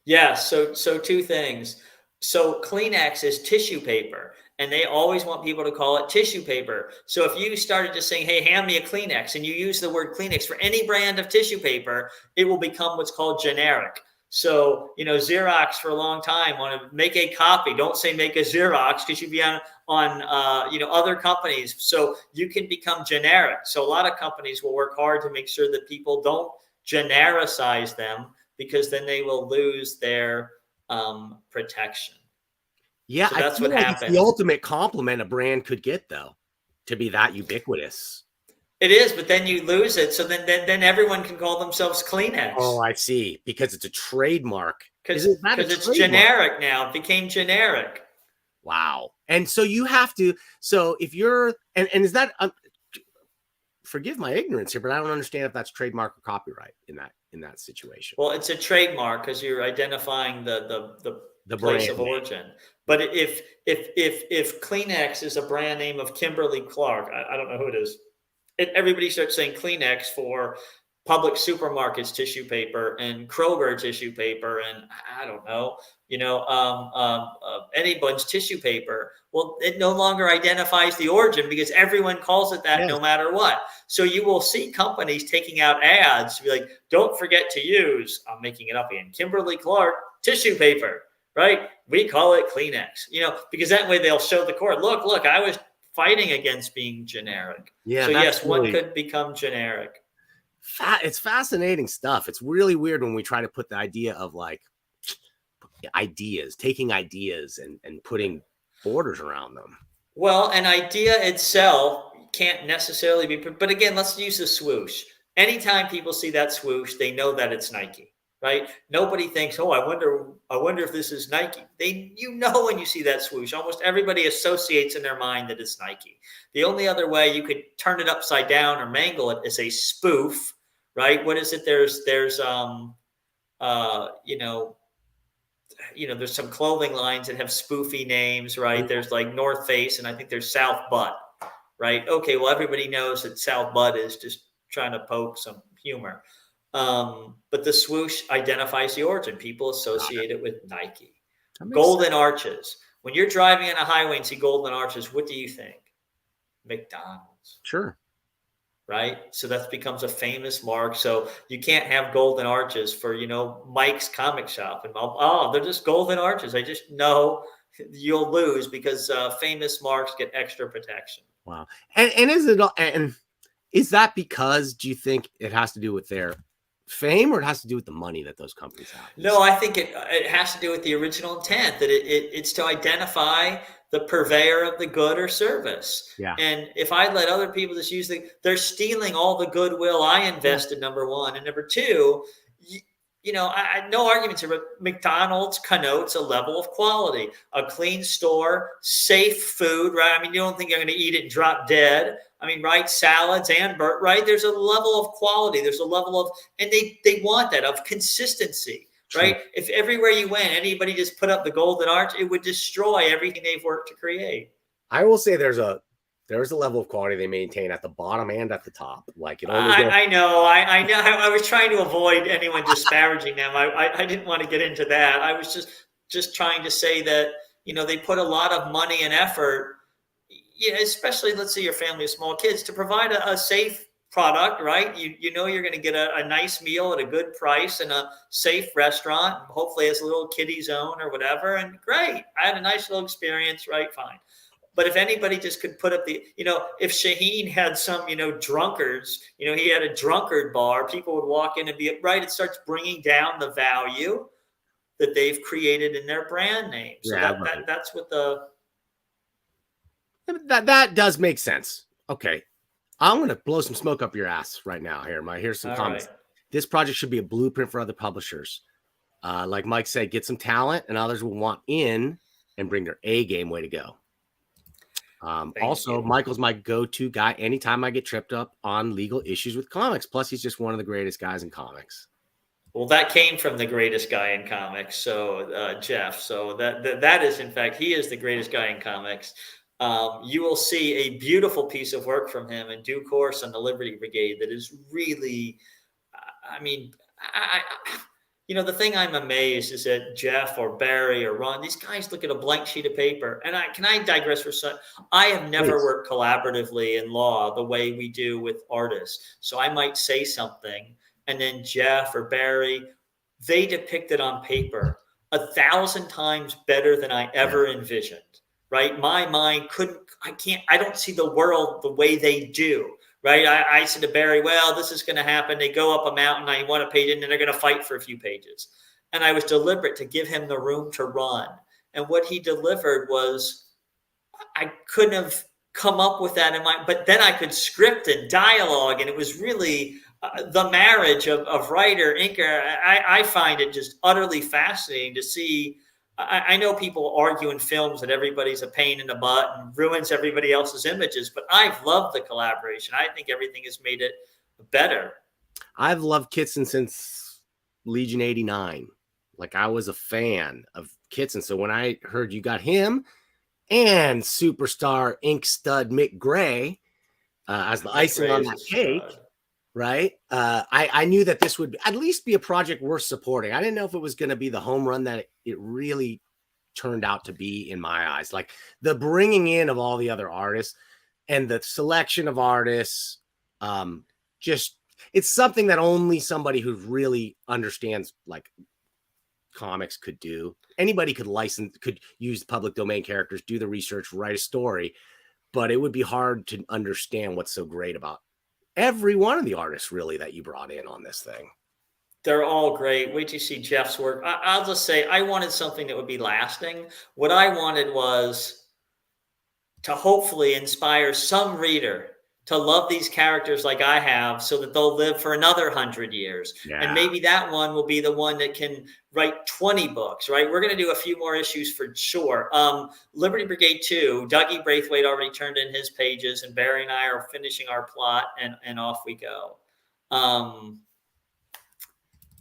Yes. So two things. So Kleenex is tissue paper, and they always want people to call it tissue paper. So if you started just saying, hey, hand me a Kleenex, and you use the word Kleenex for any brand of tissue paper, it will become what's called generic. So, Xerox for a long time want to make a copy. Don't say make a Xerox, because you'd be on other companies. So you can become generic. So a lot of companies will work hard to make sure that people don't genericize them, because then they will lose their protection. Yeah, so that's what happens. It's the ultimate compliment a brand could get, though, to be that ubiquitous. It is, but then you lose it. So then everyone can call themselves Kleenex. Oh, I see. Because it's a trademark. Because it's generic now. It became generic. Wow. And so you have to. So if you're, and is that? Forgive my ignorance here, but I don't understand if that's trademark or copyright in that situation. Well, it's a trademark because you're identifying the place of origin. But if Kleenex is a brand name of Kimberly Clark, I don't know who it is. Everybody starts saying Kleenex for Public Supermarkets tissue paper and Kroger tissue paper, and I don't know, anyone's tissue paper. Well, it no longer identifies the origin because everyone calls it that no matter what. So you will see companies taking out ads to be like, don't forget to use, I'm making it up again, Kimberly Clark tissue paper, right? We call it Kleenex, because that way they'll show the court, look, I was fighting against being generic. Yeah. So yes, one could become generic. It's fascinating stuff. It's really weird when we try to put the idea of like ideas, taking ideas and putting borders around them. Well, an idea itself can't necessarily be, but again, let's use the swoosh. Anytime people see that swoosh, they know that it's Nike, right? Nobody thinks, "Oh, I wonder if this is Nike." You know, when you see that swoosh, almost everybody associates in their mind that it's Nike. The only other way you could turn it upside down or mangle it is a spoof, right? What is it? There's there's some clothing lines that have spoofy names, right? There's like North Face, and I think there's South Butt, right? Okay, well, everybody knows that South Butt is just trying to poke some humor. But the swoosh identifies the origin. People associate it with Nike. Golden arches. When you're driving on a highway and see golden arches, what do you think? McDonald's. Sure. Right? So that becomes a famous mark. So you can't have golden arches for, Mike's comic shop. And they're just golden arches. I just know you'll lose because famous marks get extra protection. Wow. And is that because, do you think it has to do with their fame, or it has to do with the money that those companies have? No, I think it has to do with the original intent, that it's to identify the purveyor of the good or service. Yeah. And if I let other people just use they're stealing all the goodwill I invested, number one. And number two, I no arguments here, but McDonald's connotes a level of quality, a clean store, safe food, right? I mean, you don't think you're going to eat it and drop dead. I mean, right? Salads and right? There's a level of quality. There's a level of, and they want that, of consistency, right? True. If everywhere you went, anybody just put up the golden arch, it would destroy everything they've worked to create. I will say there's a level of quality they maintain at the bottom and at the top. Like, I know. I was trying to avoid anyone disparaging them. I didn't want to get into that. I was just trying to say that, they put a lot of money and effort, especially, let's say your family of small kids, to provide a safe product, right? You're going to get a nice meal at a good price in a safe restaurant, hopefully has a little kiddie zone or whatever. And great, I had a nice little experience, right? Fine. But if anybody just could put up if Shaheen had some, drunkards, he had a drunkard bar, people would walk in and be right. It starts bringing down the value that they've created in their brand name. So that's what that does make sense. Okay. I'm going to blow some smoke up your ass right now. Here's some comments. Right. This project should be a blueprint for other publishers. Like Mike said, get some talent and others will want in and bring their A game. Way to go. Also, Michael's my go-to guy anytime I get tripped up on legal issues with comics. Plus, he's just one of the greatest guys in comics. Well, that came from the greatest guy in comics, so Jeff. So that is, in fact, he is the greatest guy in comics. You will see a beautiful piece of work from him in due course on the Liberty Brigade that is really, the thing I'm amazed is that Jeff or Barry or Ron, these guys look at a blank sheet of paper. And can I digress for a second? I have never worked collaboratively in law the way we do with artists. So I might say something, and then Jeff or Barry, they depict it on paper 1,000 times better than I ever envisioned. Right? My mind I don't see the world the way they do. Right? I said to Barry, well, this is going to happen. They go up a mountain. I want a page, and then they're going to fight for a few pages. And I was deliberate to give him the room to run. And what he delivered was, I couldn't have come up with that in mind, but then I could script and dialogue. And it was really the marriage of writer, inker. I find it just utterly fascinating to see. I know people argue in films that everybody's a pain in the butt and ruins everybody else's images, but I've loved the collaboration. I think everything has made it better. I've loved Kitson since Legion 89. Like, I was a fan of Kitson. So when I heard you got him and superstar ink stud Mick Gray as the icing on that cake, right? I knew that this would at least be a project worth supporting. I didn't know if it was going to be the home run that it really turned out to be in my eyes. Like, the bringing in of all the other artists and the selection of artists, it's something that only somebody who really understands like comics could do. Anybody could use public domain characters, do the research, write a story, but it would be hard to understand what's so great about every one of the artists really that you brought in on this thing. They're all great. Wait till you see Jeff's work. I'll just say I wanted something that would be lasting. What I wanted was to hopefully inspire some reader to love these characters like I have so that they'll live for another 100 years. Yeah. And maybe that one will be the one that can write 20 books, right? We're going to do a few more issues for sure. Liberty Brigade 2, Dougie Braithwaite already turned in his pages, and Barry and I are finishing our plot, and off we go.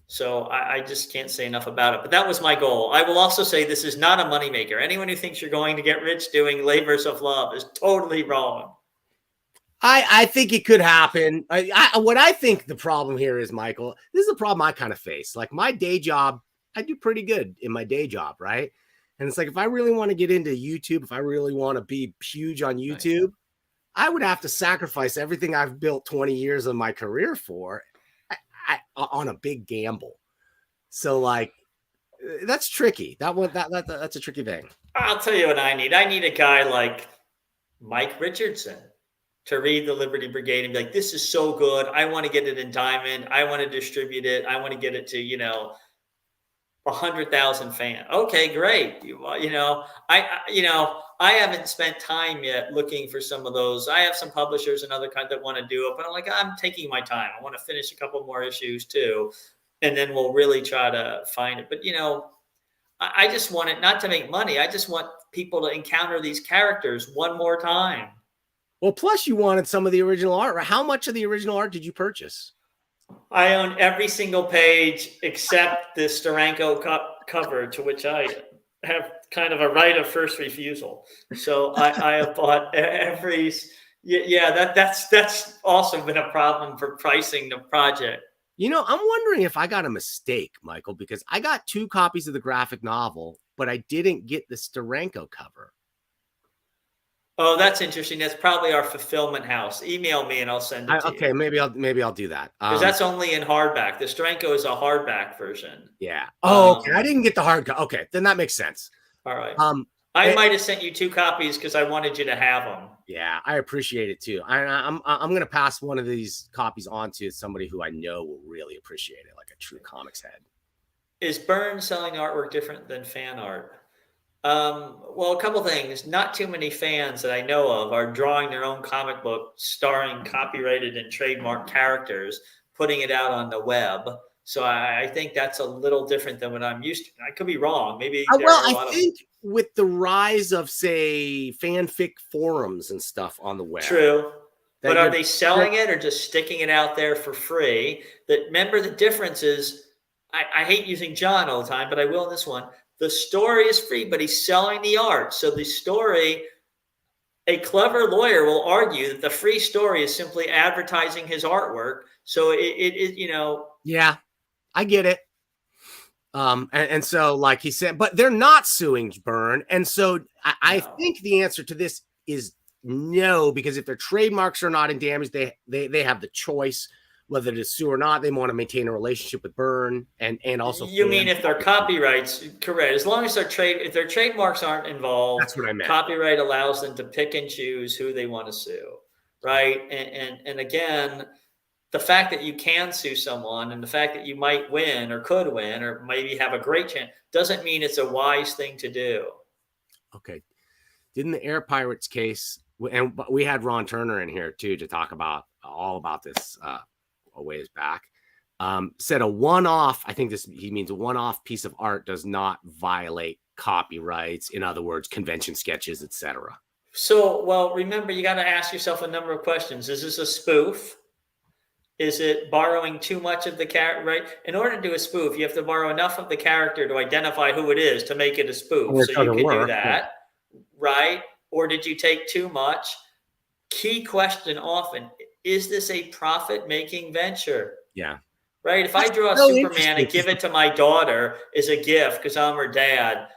So I just can't say enough about it. But that was my goal. I will also say this is not a moneymaker. Anyone who thinks you're going to get rich doing labors of love is totally wrong. I think it could happen. What I think the problem here is, Michael, this is a problem I kind of face. Like my day job, I do pretty good in my day job, right? And it's like, if I really want to get into YouTube, if I really want to be huge on YouTube, right, I would have to sacrifice everything I've built 20 years of my career for on a big gamble. So like, that's tricky. That's a tricky thing. I'll tell you what I need. I need a guy like Mike Richardson to read the Liberty Brigade and be like, this is so good. I want to get it in diamond. I want to distribute it. I want to get it to, 100,000 fans. Okay, great. I haven't spent time yet looking for some of those. I have some publishers and other kinds that want to do it, but I'm like, I'm taking my time. I want to finish a couple more issues too. And then we'll really try to find it. But, I just want it not to make money. I just want people to encounter these characters one more time. Well, plus you wanted some of the original art. How much of the original art did you purchase? I own every single page except the Steranko cover, to which I have kind of a right of first refusal. So I have bought every. Yeah, that's also been a problem for pricing the project. I'm wondering if I got a mistake, Michael, because I got 2 copies of the graphic novel, but I didn't get the Steranko cover. Oh, that's interesting. That's probably our fulfillment house. Email me and I'll send it to you. Okay, maybe I'll do that. Because that's only in hardback. The Steranko is a hardback version. Yeah. Oh, okay. I didn't get the hard. Okay, then that makes sense. All right. I might have sent you 2 copies because I wanted you to have them. Yeah, I appreciate it too. I'm going to pass one of these copies on to somebody who I know will really appreciate it, like a true comics head. Is Byrne selling artwork different than fan art? Well, a couple things. Not too many fans that I know of are drawing their own comic book starring copyrighted and trademark characters, putting it out on the web. So I think that's a little different than what I'm used to. I could be wrong. Maybe. I think with the rise of, say, fanfic forums and stuff on the web. True. But are they selling it or just sticking it out there for free? Remember, the difference is, I hate using John all the time, but I will in this one. The story is free, but he's selling the art. So the story, a clever lawyer will argue that the free story is simply advertising his artwork. So it Yeah, I get it. And so, like he said, but they're not suing Byrne. And so I think the answer to this is no, because if their trademarks are not in damage, they have the choice whether to sue or not. They want to maintain a relationship with Byrne and also. You mean if their copyrights, correct? As long as if their trademarks aren't involved, that's what I meant. Copyright allows them to pick and choose who they want to sue, right? And again, the fact that you can sue someone and the fact that you might win or could win or maybe have a great chance doesn't mean it's a wise thing to do. Okay. Didn't the Air Pirates case, and we had Ron Turner in here too to talk about all about this a ways back, said a one-off, I think he means a one-off piece of art does not violate copyrights. In other words, convention sketches, etc. So, well, remember, you got to ask yourself a number of questions. Is this a spoof? Is it borrowing too much of the character, right? In order to do a spoof, you have to borrow enough of the character to identify who it is to make it a spoof. So you can do that, right? Or did you take too much? Key question often, is this a profit-making venture? Yeah. Right? If I draw a Superman and give it to my daughter as a gift because I'm her dad,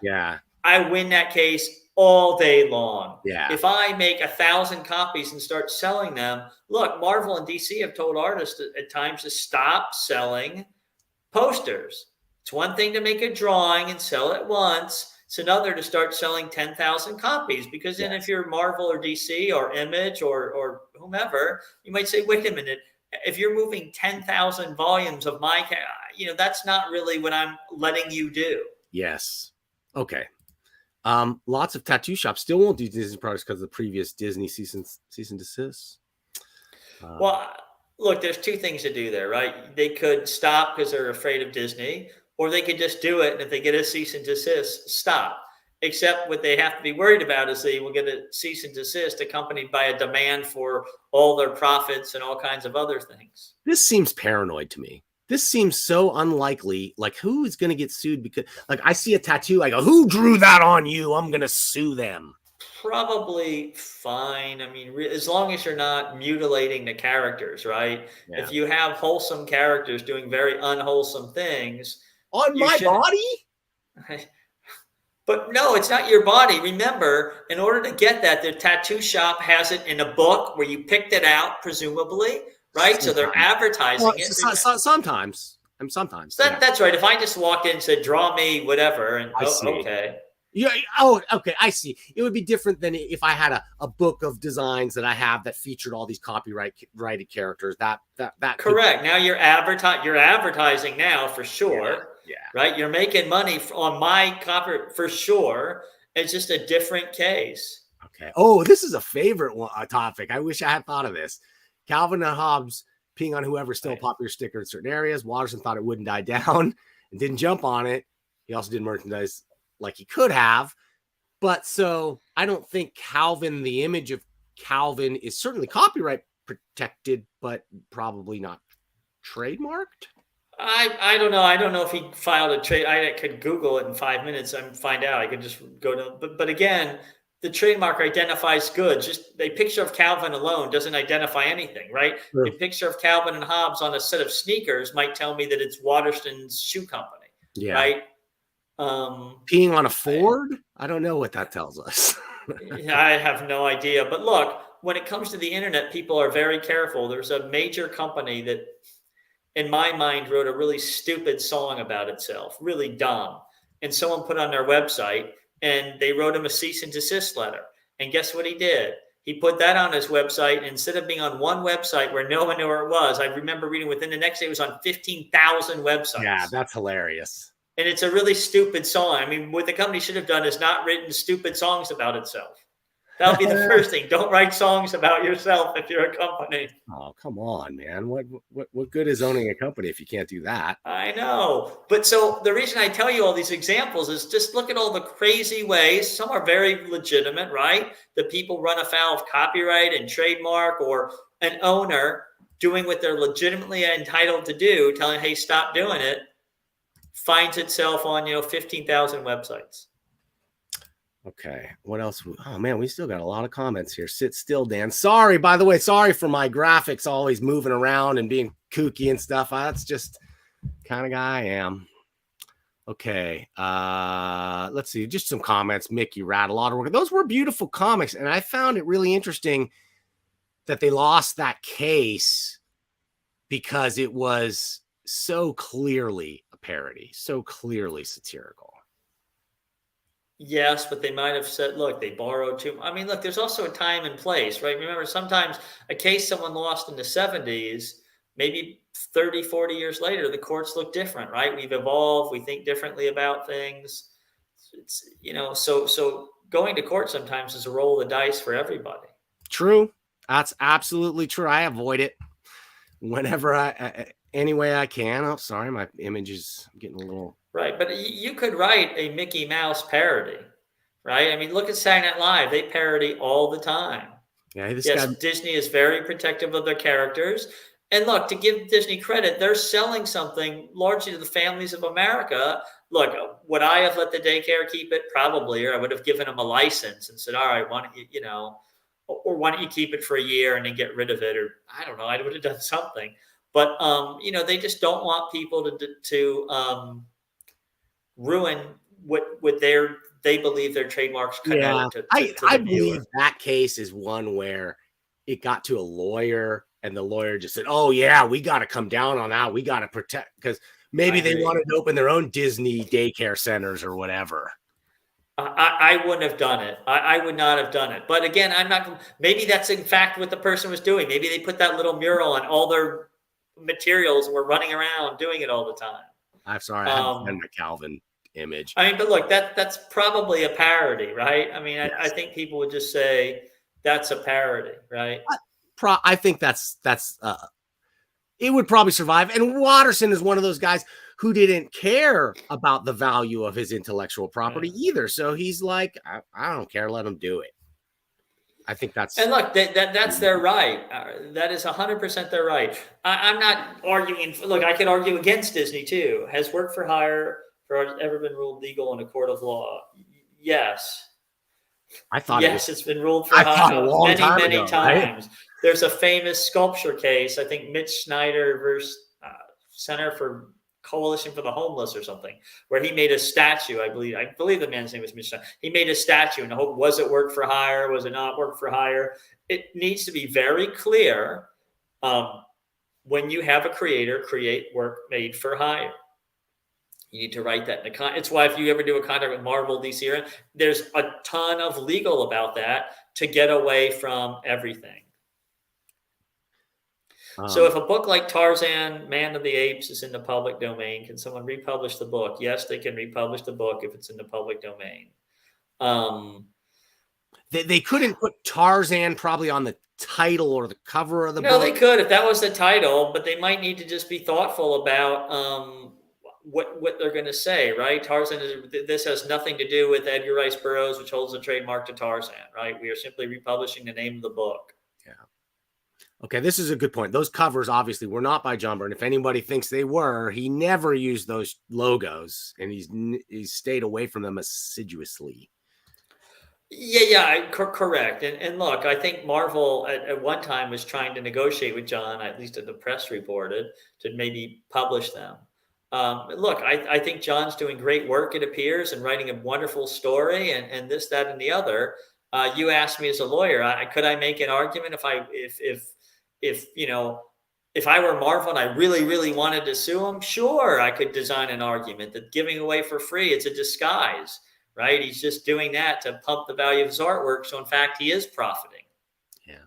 I win that case all day long. Yeah. If I make 1,000 copies and start selling them, look, Marvel and DC have told artists at times to stop selling posters. It's one thing to make a drawing and sell it once. It's another to start selling 10,000 copies, because then if you're Marvel or DC or Image or whomever, you might say, wait a minute, if you're moving 10,000 volumes of my, that's not really what I'm letting you do. Yes. Okay. Lots of tattoo shops still won't do Disney products because of the previous Disney cease and desist. Well, look, there's two things to do there, right? They could stop because they're afraid of Disney, or they could just do it. And if they get a cease and desist, stop. Except what they have to be worried about is they will get a cease and desist accompanied by a demand for all their profits and all kinds of other things. This seems paranoid to me. This seems so unlikely. Like, who is going to get sued? Because, like, I see a tattoo, I go, who drew that on you? I'm going to sue them. Probably fine. I mean, as long as you're not mutilating the characters, right? Yeah. If you have wholesome characters doing very unwholesome things on my body. But no, it's not your body. Remember, in order to get that, the tattoo shop has it in a book where you picked it out, presumably, right? So they're advertising it. Sometimes. That's right. If I just walked in and said, draw me whatever, and okay. Yeah. Oh, okay. I see. It would be different than if I had a book of designs that I have that featured all these copyrighted characters. That correct. Now you're advertising now for sure. Yeah. Right. You're making money on my copy for sure. It's just a different case. Okay. Oh, this is a favorite topic. I wish I had thought of this. Calvin and Hobbes peeing on whoever stole a popular sticker in certain areas. Watterson thought it wouldn't die down and didn't jump on it. He also did merchandise like he could have. But so I don't think Calvin, the image of Calvin, is certainly copyright protected, but probably not trademarked. I don't know. I don't know if he filed a trade. I could Google it in 5 minutes and find out. I could just go to, but again, the trademark identifies goods. Just a picture of Calvin alone doesn't identify anything, right? Sure. A picture of Calvin and Hobbes on a set of sneakers might tell me that it's Waterston's shoe company, right? Peeing on a Ford? I don't know what that tells us. I have no idea. But look, when it comes to the internet, people are very careful. There's a major company that, in my mind, wrote a really stupid song about itself, really dumb. And someone put on their website and they wrote him a cease and desist letter. And guess what he did? He put that on his website. And instead of being on one website where no one knew where it was, I remember reading within the next day, it was on 15,000 websites. Yeah, that's hilarious. And it's a really stupid song. I mean, what the company should have done is not written stupid songs about itself. That would be the first thing. Don't write songs about yourself if you're a company. Oh, come on, man. What good is owning a company if you can't do that? I know. But so the reason I tell you all these examples is just look at all the crazy ways. Some are very legitimate, right? The people run afoul of copyright and trademark, or an owner doing what they're legitimately entitled to do, telling, hey, stop doing it, finds itself on, 15,000 websites. Okay, what else? Oh, man, we still got a lot of comments here. Sit still, Dan. Sorry, by the way, sorry for my graphics always moving around and being kooky and stuff. That's just kind of guy I am. Okay, let's see. Just some comments. Mickey Rat, a lot of work. Those were beautiful comics, and I found it really interesting that they lost that case because it was so clearly a parody, so clearly satirical. Yes, but they might have said, look, they borrowed too. I mean, look, there's also a time and place, right? Remember, sometimes a case someone lost in the 70s, maybe 30, 40 years later, the courts look different, right? We've evolved. We think differently about things. It's, so going to court sometimes is a roll of the dice for everybody. True. That's absolutely true. I avoid it whenever any way I can. Oh, sorry. My image is getting a little... Right, but you could write a Mickey Mouse parody, right? I mean, look at Saturday Night Live. They parody all the time. Yeah, Disney is very protective of their characters. And look, to give Disney credit, they're selling something largely to the families of America. Look, would I have let the daycare keep it? Probably, or I would have given them a license and said, all right, why don't you, or why don't you keep it for a year and then get rid of it? Or I don't know, I would have done something. But, they just don't want people to ruin what they believe their trademarks connote. Yeah, I believe that case is one where it got to a lawyer and the lawyer just said, oh yeah, we got to come down on that. We got to protect, because maybe they wanted to open their own Disney daycare centers or whatever. I wouldn't have done it. I would not have done it. But again, I'm not. Maybe that's in fact what the person was doing. Maybe they put that little mural on all their materials and were running around doing it all the time. I'm sorry, I had to send my Calvin image. I mean, but look, that's probably a parody, right? I mean, Yes. I think people would just say that's a parody, right? I think that's it would probably survive. And Watterson is one of those guys who didn't care about the value of his intellectual property either. So he's like, I don't care, let him do it. I think that's, and look, that's their right. That is 100% their right. I'm not arguing. Look, I can argue against Disney too. Has work for hire ever been ruled legal in a court of law? Yes. I thought it's been ruled for hire many ago, times. Right? There's a famous sculpture case. I think Mitch Snyder versus Center for Coalition for the Homeless or something, where he made a statue. I believe the man's name was Mitch Snyder. He made a statue, and the hope was it work for hire? Was it not work for hire? It needs to be very clear when you have a creator create work made for hire. You need to write that in the contract. It's why if you ever do a contract with Marvel, DC, there's a ton of legal about that to get away from everything. So if a book like Tarzan, Man of the Apes is in the public domain, can someone republish the book? Yes, they can republish the book if it's in the public domain. They couldn't put Tarzan probably on the title or the cover of the book. No, they could if that was the title, but they might need to just be thoughtful about what they're going to say, right? Tarzan this has nothing to do with Edgar Rice Burroughs, which holds a trademark to Tarzan, right? We are simply republishing the name of the book. Yeah. Okay, this is a good point. Those covers obviously were not by John Byrne. If anybody thinks they were, he never used those logos, and he's stayed away from them assiduously. Yeah, correct. And look, I think Marvel at one time was trying to negotiate with John, at least the press reported, to maybe publish them. Look, I think John's doing great work, it appears, and writing a wonderful story, and this, that, and the other. You asked me as a lawyer, could I make an argument if I were Marvel and I really, really wanted to sue him? Sure, I could design an argument that giving away for free, it's a disguise, right? He's just doing that to pump the value of his artwork. So in fact, he is profiting. Yeah,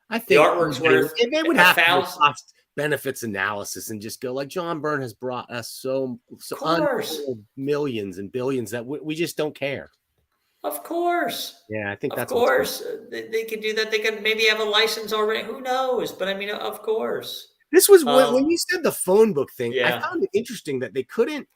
I think the artwork's worth they would have to benefits analysis and just go like, John Byrne has brought us so millions and billions that we just don't care. Of course. Yeah, I think that's of course they could do that. They could maybe have a license already. Who knows? But I mean, of course. This was when you said the phone book thing. Yeah. I found it interesting that they couldn't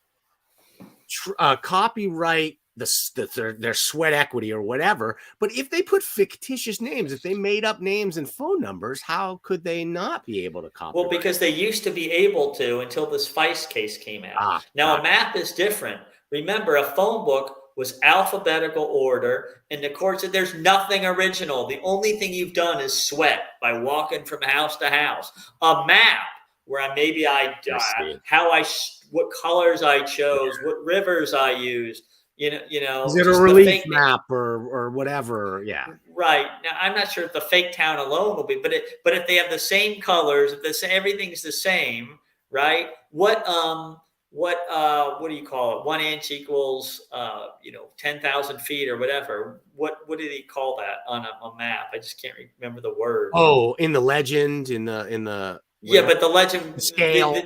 copyright their sweat equity or whatever. But if they put fictitious names, if they made up names and phone numbers, how could they not be able to copyright? Well, because they used to be able to until this Feist case came out. Now a map is different. Remember, a phone book was alphabetical order, and the court said there's nothing original. The only thing you've done is sweat by walking from house to house. A map where what colors I chose, what rivers I used. You know, is it a relief map or whatever? Yeah, right. Now I'm not sure if the fake town alone will be, but if they have the same colors, if everything's the same, right? What do you call it? 1 inch equals 10,000 feet or whatever. What did he call that on a map? I just can't remember the word. Oh, in the legend, in the yeah, but the legend, the scale.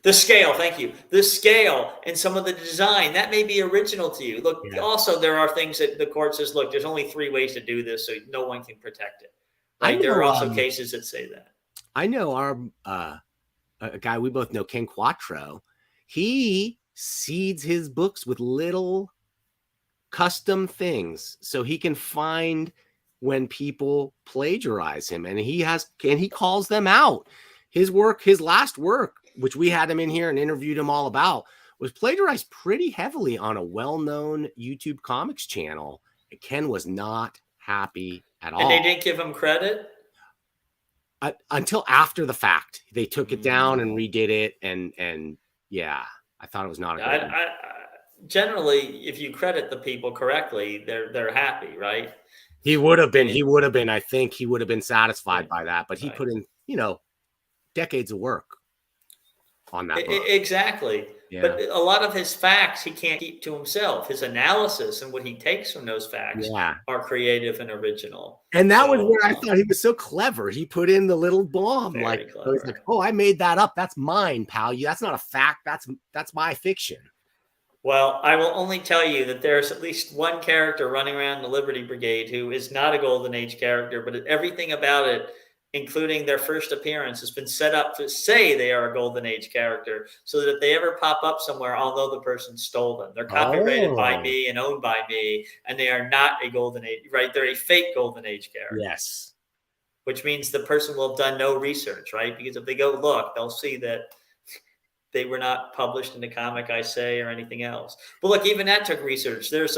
The scale, thank you. The scale and some of the design, that may be original to you. Look, also there are things that the court says, look, there's only 3 ways to do this, so no one can protect it. Right? There are also cases that say that. I know our a guy we both know, Ken Quattro. He seeds his books with little custom things so he can find when people plagiarize him, and he calls them out. His last work, which we had him in here and interviewed him all about, was plagiarized pretty heavily on a well-known YouTube comics channel. Ken was not happy at all. And they didn't give him credit? Until after the fact. They took it down and redid it, and yeah, I thought it was not a good one. Generally, if you credit the people correctly, they're happy, right? He would have been. I think he would have been satisfied by that, but he put in, decades of work on that book. Exactly. Yeah. But a lot of his facts he can't keep to himself. His analysis and what he takes from those facts Yeah. are creative and original. And that was So, where I thought he was so clever. He put in the little bomb, very like, clever. he's like, "Oh, I made that up. That's mine, pal. That's not a fact. That's my fiction." Well, I will only tell you that there's at least one character running around the Liberty Brigade who is not a Golden Age character, but everything about it, including their first appearance, has been set up to say they are a Golden Age character, so that if they ever pop up somewhere, I'll know the person stole them. They're copyrighted by Oh. me and owned by me, and they are not a Golden Age, right? They're a fake Golden Age character. Yes. Which means the person will have done no research, right? Because if they go look, they'll see that they were not published in the comic I say or anything else. But look, even that took research. There's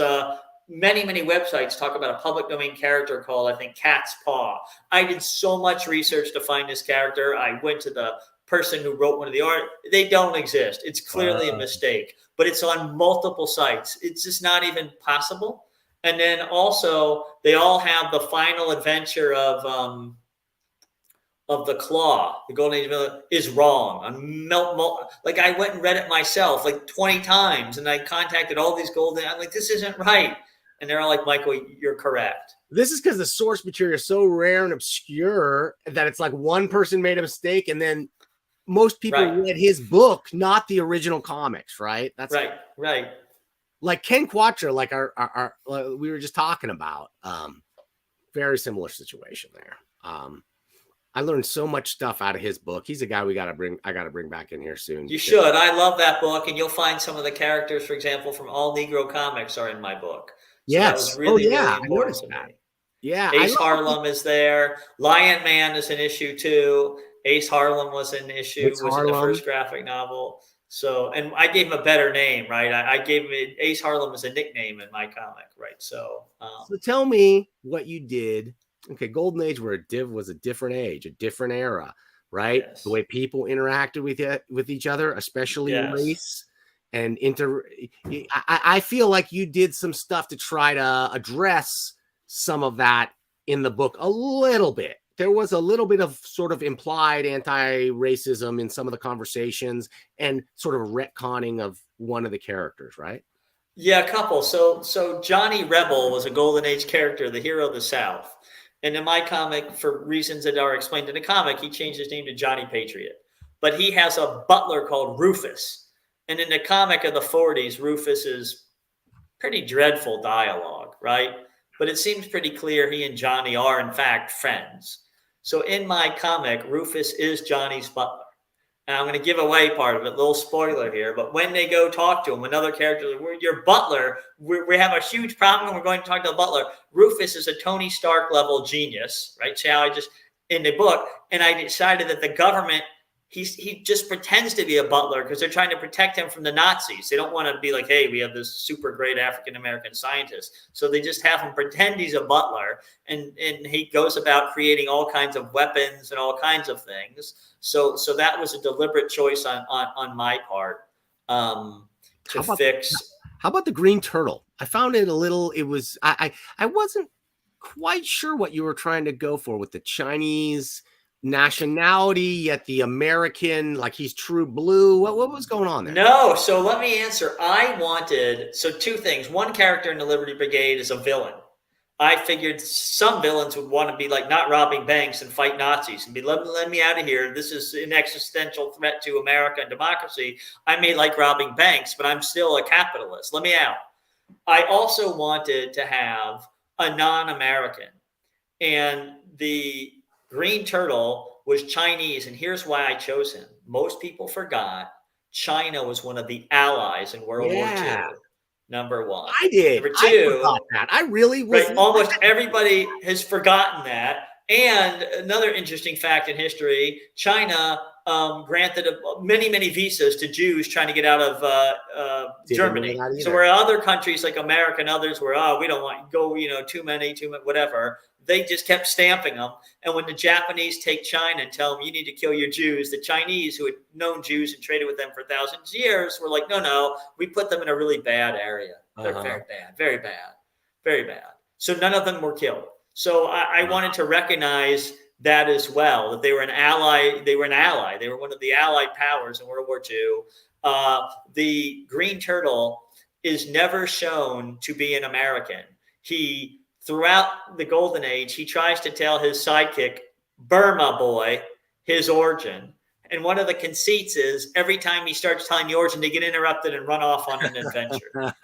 many websites talk about a public domain character called, I think, Cat's Paw. I did so much research to find this character. I went to the person who wrote one of the art. They don't exist. It's clearly a mistake, but it's on multiple sites. It's just not even possible. And then also they all have the final adventure of the Claw, the Golden Age villain, is wrong. Like, I went and read it myself like 20 times, and I contacted all these Golden. I'm like, this isn't right, and they're all like, Michael, you're correct. This is because the source material is so rare and obscure that it's like one person made a mistake, and then most people read his book, not the original comics. Right? That's right. Like Ken Quattro, like our we were just talking about. Very similar situation there. I learned so much stuff out of his book. He's a guy I got to bring back in here soon. You should. I love that book, and you'll find some of the characters, for example, from All Negro Comics are in my book. So yes. That was really, really I important noticed to that. me. Yeah. Ace Harlem is there. Lion Man is an issue too. Ace Harlem was an issue, in the first graphic novel. So, and I gave him a better name, right? I gave him Ace Harlem as a nickname in my comic, right? So tell me what you did. Okay, Golden Age was a different age, a different era, right? Yes. The way people interacted with each other, especially race and I feel like you did some stuff to try to address some of that in the book a little bit. There was a little bit of sort of implied anti-racism in some of the conversations and sort of a retconning of one of the characters, right? Yeah, a couple. So Johnny Rebel was a Golden Age character, the hero of the South. And in my comic, for reasons that are explained in the comic, he changed his name to Johnny Patriot. But he has a butler called Rufus. And in the comic of the 40s, Rufus is pretty dreadful dialogue, right? But it seems pretty clear he and Johnny are, in fact, friends. So in my comic, Rufus is Johnny's butler. And I'm going to give away part of it, a little spoiler here. But when they go talk to him, another character, we're your butler. We have a huge problem and we're going to talk to the butler. Rufus is a Tony Stark level genius, right? See how I just, in the book, and I decided that the government, he just pretends to be a butler because they're trying to protect him from the Nazis. They don't want to be like, hey, we have this super great African-American scientist. So they just have him pretend he's a butler. And he goes about creating all kinds of weapons and all kinds of things. So that was a deliberate choice on my part to fix. How about the green turtle? I found it a little, I wasn't quite sure what you were trying to go for with the Chinese nationality, yet the American, like he's true blue. What was going on there? No, so let me answer. So two things. One character in the Liberty Brigade is a villain. I figured some villains would want to be like not robbing banks and fight Nazis and be let me out of here. This is an existential threat to America and democracy. I may like robbing banks, but I'm still a capitalist. Let me out. I also wanted to have a non-American, and the Green Turtle was Chinese, and here's why I chose him. Most people forgot China was one of the allies in World War II. Number one. I did. Number two. I forgot that. I really was. Right, almost everybody has forgotten that. And another interesting fact in history, China granted many visas to Jews trying to get out of Germany. So where other countries like America and others were, we don't want go, too many, whatever. They just kept stamping them. And when the Japanese take China and tell them you need to kill your Jews, the Chinese, who had known Jews and traded with them for thousands of years, were like, no, we put them in a really bad area. They're very bad. So none of them were killed. So I wanted to recognize that as well, that they were an ally. They were an ally. They were one of the Allied powers in World War II. The Green Turtle is never shown to be an American. Throughout the Golden Age, he tries to tell his sidekick, Burma Boy, his origin. And one of the conceits is every time he starts telling the origin, they get interrupted and run off on an adventure.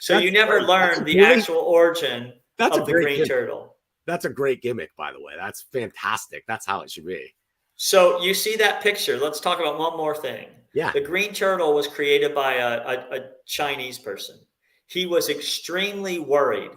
So you never learn the actual origin of the Green Turtle. That's a great gimmick, by the way. That's fantastic. That's how it should be. So you see that picture. Let's talk about one more thing. Yeah. The Green Turtle was created by a Chinese person. He was extremely worried.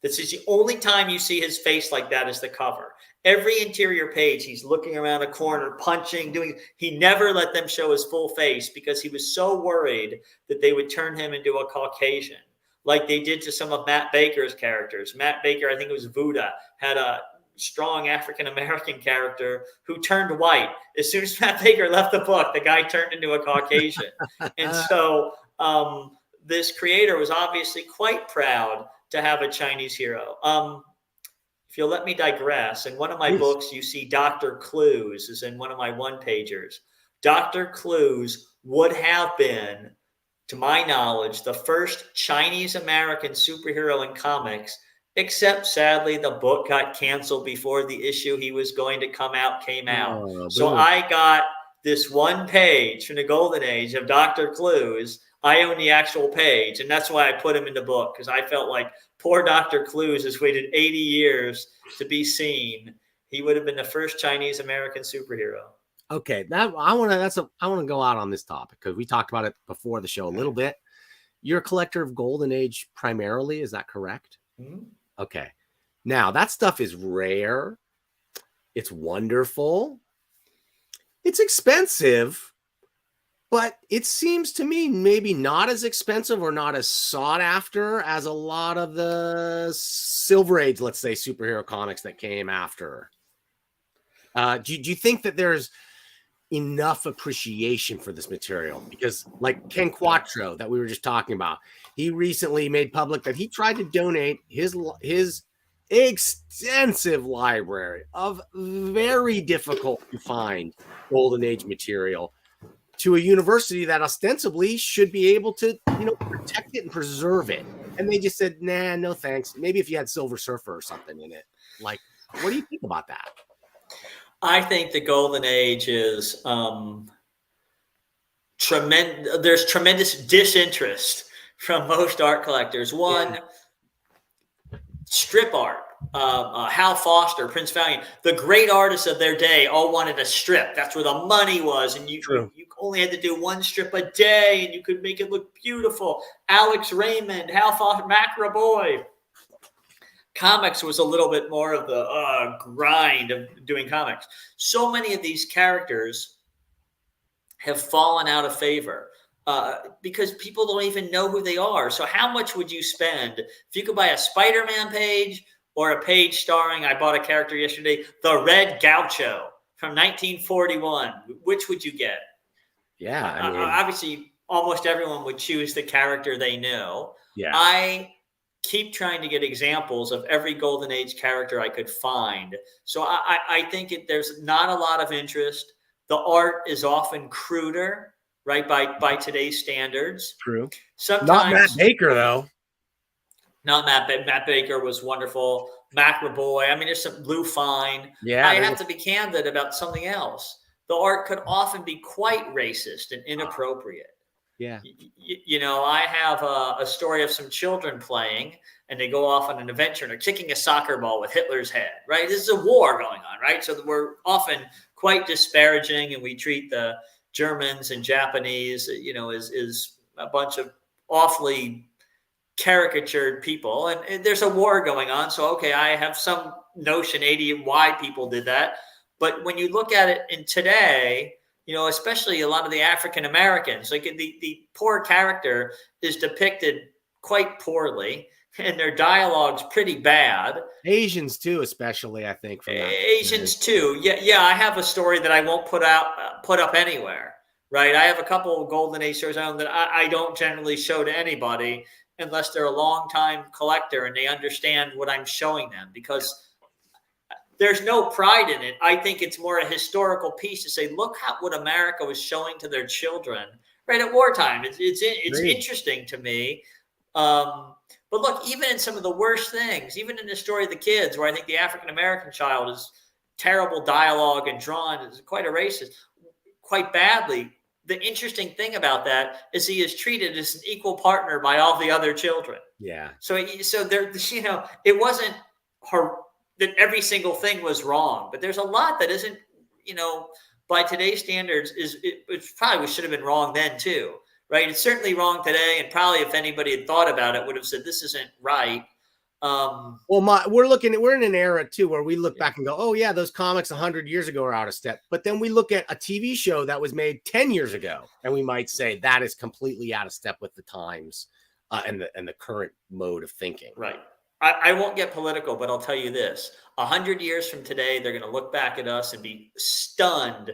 This is the only time you see his face like that is the cover. Every interior page, he's looking around a corner, punching, he never let them show his full face because he was so worried that they would turn him into a Caucasian, like they did to some of Matt Baker's characters. Matt Baker, I think it was Vuda, had a strong African-American character who turned white. As soon as Matt Baker left the book, the guy turned into a Caucasian. And so this creator was obviously quite proud to have a Chinese hero. If you'll let me digress, in one of my books, you see Dr. Clues is in one of my one-pagers. Dr. Clues would have been, to my knowledge, the first Chinese-American superhero in comics, except sadly the book got canceled before the issue he was going to come out came out. So I got this one page from the Golden Age of Dr. Clues. I own the actual page, and that's why I put him in the book, because I felt like poor Dr. Clues has waited 80 years to be seen. He would have been the first Chinese American superhero. Okay, I want to go out on this topic because we talked about it before the show a little bit. You're a collector of Golden Age primarily, is that correct? Mm-hmm. Okay. Now, that stuff is rare. It's wonderful. It's expensive. But it seems to me maybe not as expensive or not as sought after as a lot of the Silver Age, let's say, superhero comics that came after. Do you think that there's enough appreciation for this material? Because like Ken Quattro that we were just talking about, he recently made public that he tried to donate his extensive library of very difficult to find Golden Age material to a university that ostensibly should be able to, protect it and preserve it. And they just said, nah, no thanks. Maybe if you had Silver Surfer or something in it. Like, what do you think about that? I think the Golden Age is tremendous. There's tremendous disinterest from most art collectors. One, strip art. Hal Foster, Prince Valiant, the great artists of their day all wanted a strip. That's where the money was. And you only had to do one strip a day and you could make it look beautiful. Alex Raymond, Hal Foster, Macra Boy. Comics was a little bit more of the grind of doing comics. So many of these characters have fallen out of favor because people don't even know who they are. So how much would you spend if you could buy a Spider-Man page or a page starring, I bought a character yesterday, the Red Gaucho from 1941. Which would you get? Yeah. Obviously, almost everyone would choose the character they know. Yeah. I keep trying to get examples of every Golden Age character I could find. So I think there's not a lot of interest. The art is often cruder, right, by today's standards. True. Sometimes, not Matt Baker, though. Not Matt Baker was wonderful. Macra Boy. I mean, there's some Lou Fine. Yeah, I have to be candid about something else. The art could often be quite racist and inappropriate. Yeah. I have a story of some children playing, and they go off on an adventure, and they're kicking a soccer ball with Hitler's head, right? This is a war going on, right? So we're often quite disparaging, and we treat the Germans and Japanese, as a bunch of awfully caricatured people, and there's a war going on. So, okay, I have some notion why people did that. But when you look at it in today, especially a lot of the African Americans, like the poor character is depicted quite poorly, and their dialogue's pretty bad. Asians too, especially, I think. Asians too. Yeah. I have a story that I won't put up anywhere. Right. I have a couple of Golden Age stories that I don't generally show to anybody unless they're a longtime collector and they understand what I'm showing them, because there's no pride in it. I think it's more a historical piece to say, look what America was showing to their children right at wartime. It's interesting to me. But look, even in some of the worst things, even in the story of the kids, where I think the African-American child is terrible dialogue and drawn is quite a racist, quite badly. The interesting thing about that is he is treated as an equal partner by all the other children. Yeah. So there, it wasn't that every single thing was wrong, but there's a lot that isn't, by today's standards it probably should have been wrong then too. Right. It's certainly wrong today. And probably if anybody had thought about it would have said, this isn't right. We're in an era too, where we look back and go, oh yeah, those comics 100 years ago are out of step. But then we look at a TV show that was made 10 years ago and we might say that is completely out of step with the times and the current mode of thinking. Right. I won't get political, but I'll tell you this, 100 years from today, they're going to look back at us and be stunned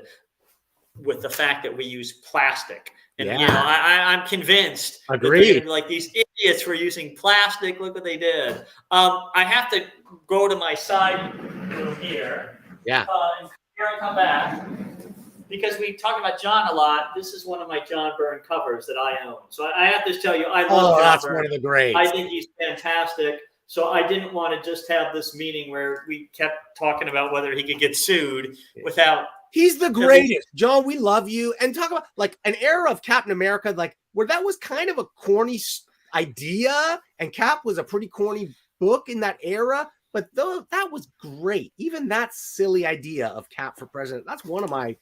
with the fact that we use plastic. And, I'm convinced. Agreed. Like these idiots were using plastic. Look what they did. I have to go to my side room here. Yeah. And here I come back. Because we talk about John a lot. This is one of my John Byrne covers that I own. So I have to tell you, I love John that's Byrne. One of the greats. I think he's fantastic. So I didn't want to just have this meeting where we kept talking about whether he could get sued without. He's the greatest. John, we love you. And talk about like an era of Captain America, like where that was kind of a corny idea. And Cap was a pretty corny book in that era. But though that was great. Even that silly idea of Cap for president, that's one of my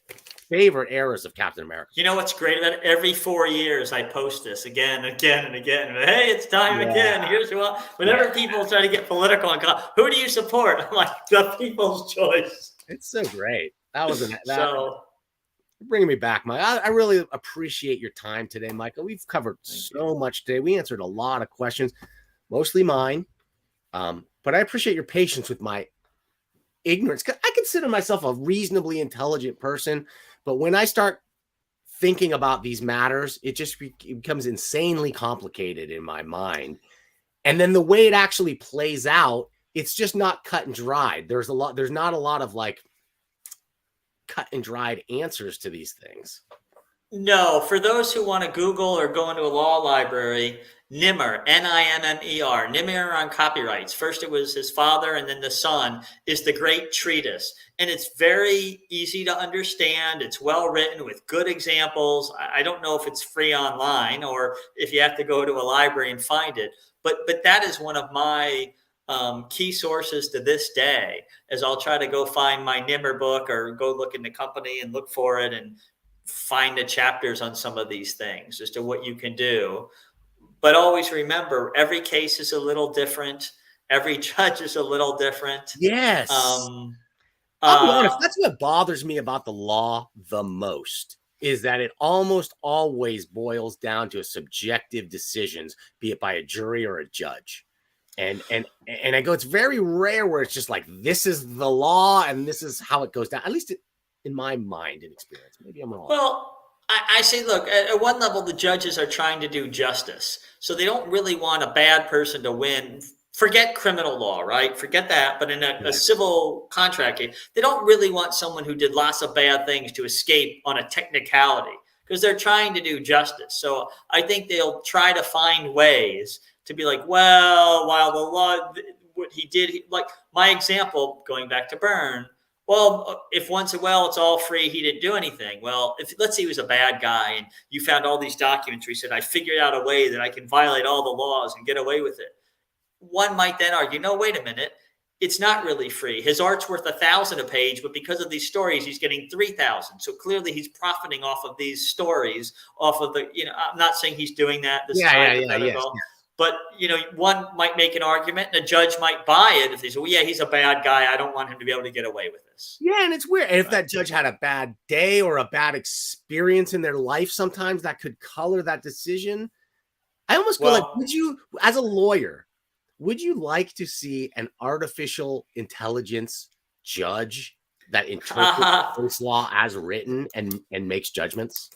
favorite eras of Captain America. You know what's great about it? Every 4 years I post this again and again and again. Hey, it's time again. Here's what. Whenever people try to get political and go, who do you support? I'm like, the people's choice. It's so great. That was bringing me back, Mike. I really appreciate your time today, Michael. We've covered so much today. We answered a lot of questions, mostly mine. But I appreciate your patience with my ignorance. I consider myself a reasonably intelligent person, but when I start thinking about these matters, it just becomes insanely complicated in my mind. And then the way it actually plays out, it's just not cut and dried. There's not a lot of like cut and dried answers to these things. No, for those who want to Google or go into a law library, Nimmer, N-I-M-M-E-R, Nimmer on copyrights. First it was his father and then the son, is the great treatise. And it's very easy to understand. It's well written with good examples. I don't know if it's free online or if you have to go to a library and find it. But that is one of my key sources to this day, as I'll try to go find my Nimmer book or go look in the company and look for it and find the chapters on some of these things as to what you can do. But always remember, every case is a little different. Every judge is a little different. Yes. I'll be honest, that's what bothers me about the law the most, is that it almost always boils down to a subjective decisions, be it by a jury or a judge. And I go, it's very rare where it's just like, this is the law and this is how it goes down. At least in my mind and experience. Maybe I'm wrong. Well, I say, look, at one level, the judges are trying to do justice. So they don't really want a bad person to win. Forget criminal law, right? Forget that. But in a civil contract case, they don't really want someone who did lots of bad things to escape on a technicality because they're trying to do justice. So I think they'll try to find ways to be like, well, while the law, what he did, like my example, going back to Byrne, well, if one said, well, it's all free, he didn't do anything. Well, if let's say he was a bad guy and you found all these documents where he said, I figured out a way that I can violate all the laws and get away with it. One might then argue, no, wait a minute. It's not really free. His art's worth 1,000 a page, but because of these stories, he's getting 3,000. So clearly he's profiting off of these stories, off of the, I'm not saying he's doing that. This is hypothetical. But, one might make an argument and a judge might buy it if they say, well, yeah, he's a bad guy. I don't want him to be able to get away with this. Yeah, and it's weird. And if that judge had a bad day or a bad experience in their life, sometimes that could color that decision. I almost feel like, would you, as a lawyer, would you like to see an artificial intelligence judge that interprets this law as written and makes judgments?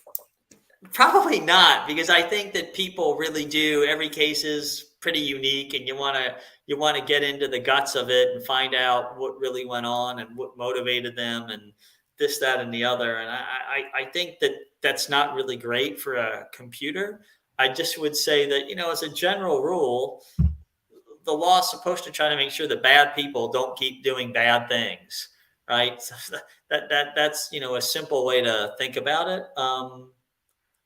Probably not, because I think that people really do. Every case is pretty unique, and you want to get into the guts of it and find out what really went on and what motivated them and this, that, and the other. And I think that that's not really great for a computer. I just would say that, as a general rule, the law is supposed to try to make sure that bad people don't keep doing bad things, right? So that's a simple way to think about it.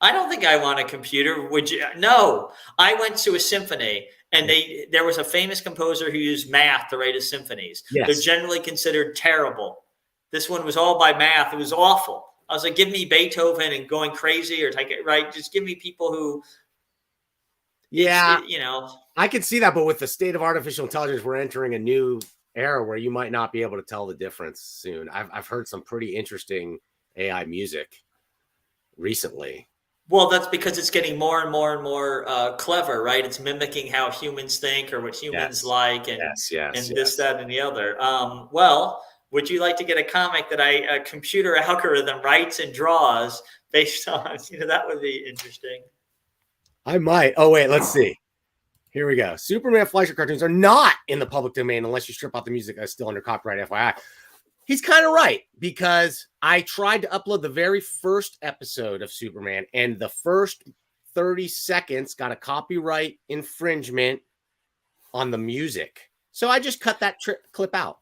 I don't think I want a computer. Would you? No, I went to a symphony, and there was a famous composer who used math to write his symphonies. Yes. They're generally considered terrible. This one was all by math. It was awful. I was like, give me Beethoven and going crazy, or take it right. Just give me people who, yeah, I can see that, but with the state of artificial intelligence, we're entering a new era where you might not be able to tell the difference soon. I've heard some pretty interesting AI music recently. Well, that's because it's getting more and more and more clever, right? It's mimicking how humans think or what humans like, and this, that, and the other. Well, would you like to get a comic that a computer algorithm writes and draws based on? That would be interesting. I might. Oh wait, let's see. Here we go. Superman Fleischer cartoons are not in the public domain unless you strip out the music that's still under copyright, FYI. He's kind of right, because I tried to upload the very first episode of Superman, and the first 30 seconds got a copyright infringement on the music. So I just cut that clip out.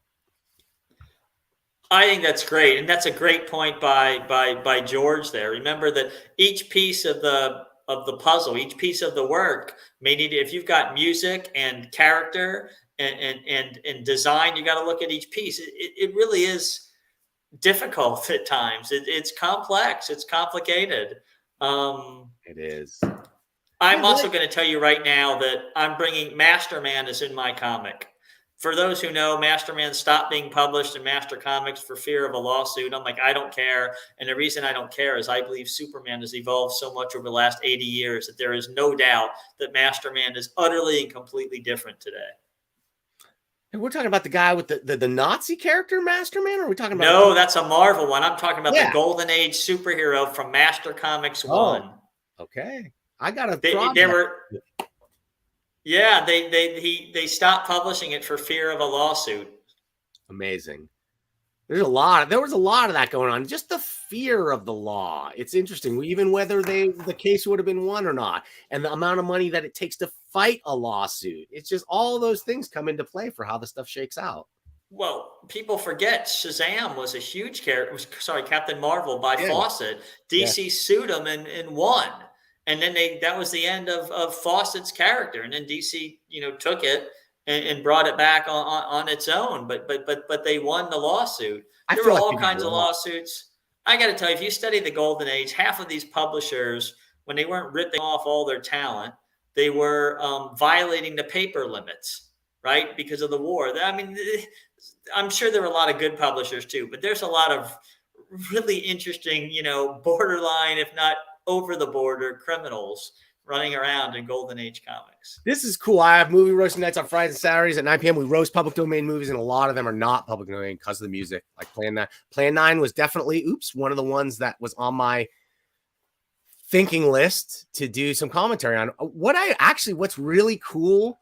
I think that's great, and that's a great point by George there. Remember that each piece of the puzzle, each piece of the work may need, if you've got music and character and design, you got to look at each piece. It really is difficult at times. It's complex. It's complicated. It is. I'm also going to tell you right now that I'm bringing Masterman is in my comic. For those who know, Masterman stopped being published in Master Comics for fear of a lawsuit. I'm like, I don't care. And the reason I don't care is I believe Superman has evolved so much over the last 80 years that there is no doubt that Masterman is utterly and completely different today. And we're talking about the guy with the Nazi character, Masterman, or are we talking about? No, that's a Marvel one. I'm talking about the Golden Age superhero from Master Comics 1. Okay. I got a they stopped publishing it for fear of a lawsuit. Amazing. There was a lot of that going on. Just the fear of the law. It's interesting. Even whether the case would have been won or not, and the amount of money that it takes to fight a lawsuit. It's just all of those things come into play for how the stuff shakes out. Well, people forget Shazam was a huge character. Captain Marvel by Fawcett. DC sued him and won. And then that was the end of Fawcett's character. And then DC, took it and brought it back on its own. But they won the lawsuit. There were all kinds of lawsuits. I got to tell you, if you study the Golden Age, half of these publishers, when they weren't ripping off all their talent, they were violating the paper limits, right? Because of the war. I mean, I'm sure there were a lot of good publishers too, but there's a lot of really interesting, borderline, if not over the border criminals running around in Golden Age comics. This is cool. I have movie roasting nights on Fridays and Saturdays at 9 p.m. We roast public domain movies, and a lot of them are not public domain because of the music. Like Plan 9. Plan 9 was definitely, one of the ones that was on my thinking list to do some commentary on. What's really cool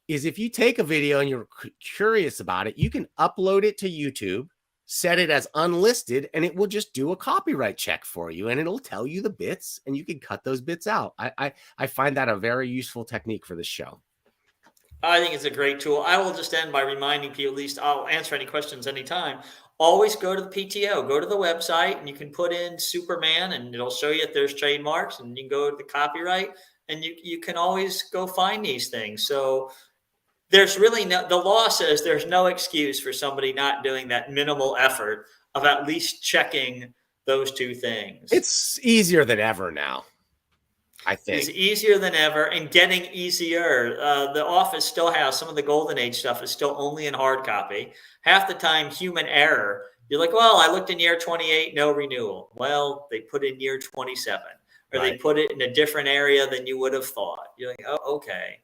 is if you take a video and you're curious about it, you can upload it to YouTube, set it as unlisted, and it will just do a copyright check for you, and it'll tell you the bits, and you can cut those bits out. I find that a very useful technique for this show. I think it's a great tool. I will just end by reminding people, at least I'll answer any questions anytime. Always go to the PTO, go to the website, and you can put in Superman, and it'll show you if there's trademarks, and you can go to the copyright, and you can always go find these things. So there's really the law says there's no excuse for somebody not doing that minimal effort of at least checking those two things. It's easier than ever now, I think. It's easier than ever and getting easier. The office still has some of the Golden Age stuff is still only in hard copy. Half the time, human error. You're like, well, I looked in year 28, no renewal. Well, they put in year 27, or they put it in a different area than you would have thought. You're like, oh, okay.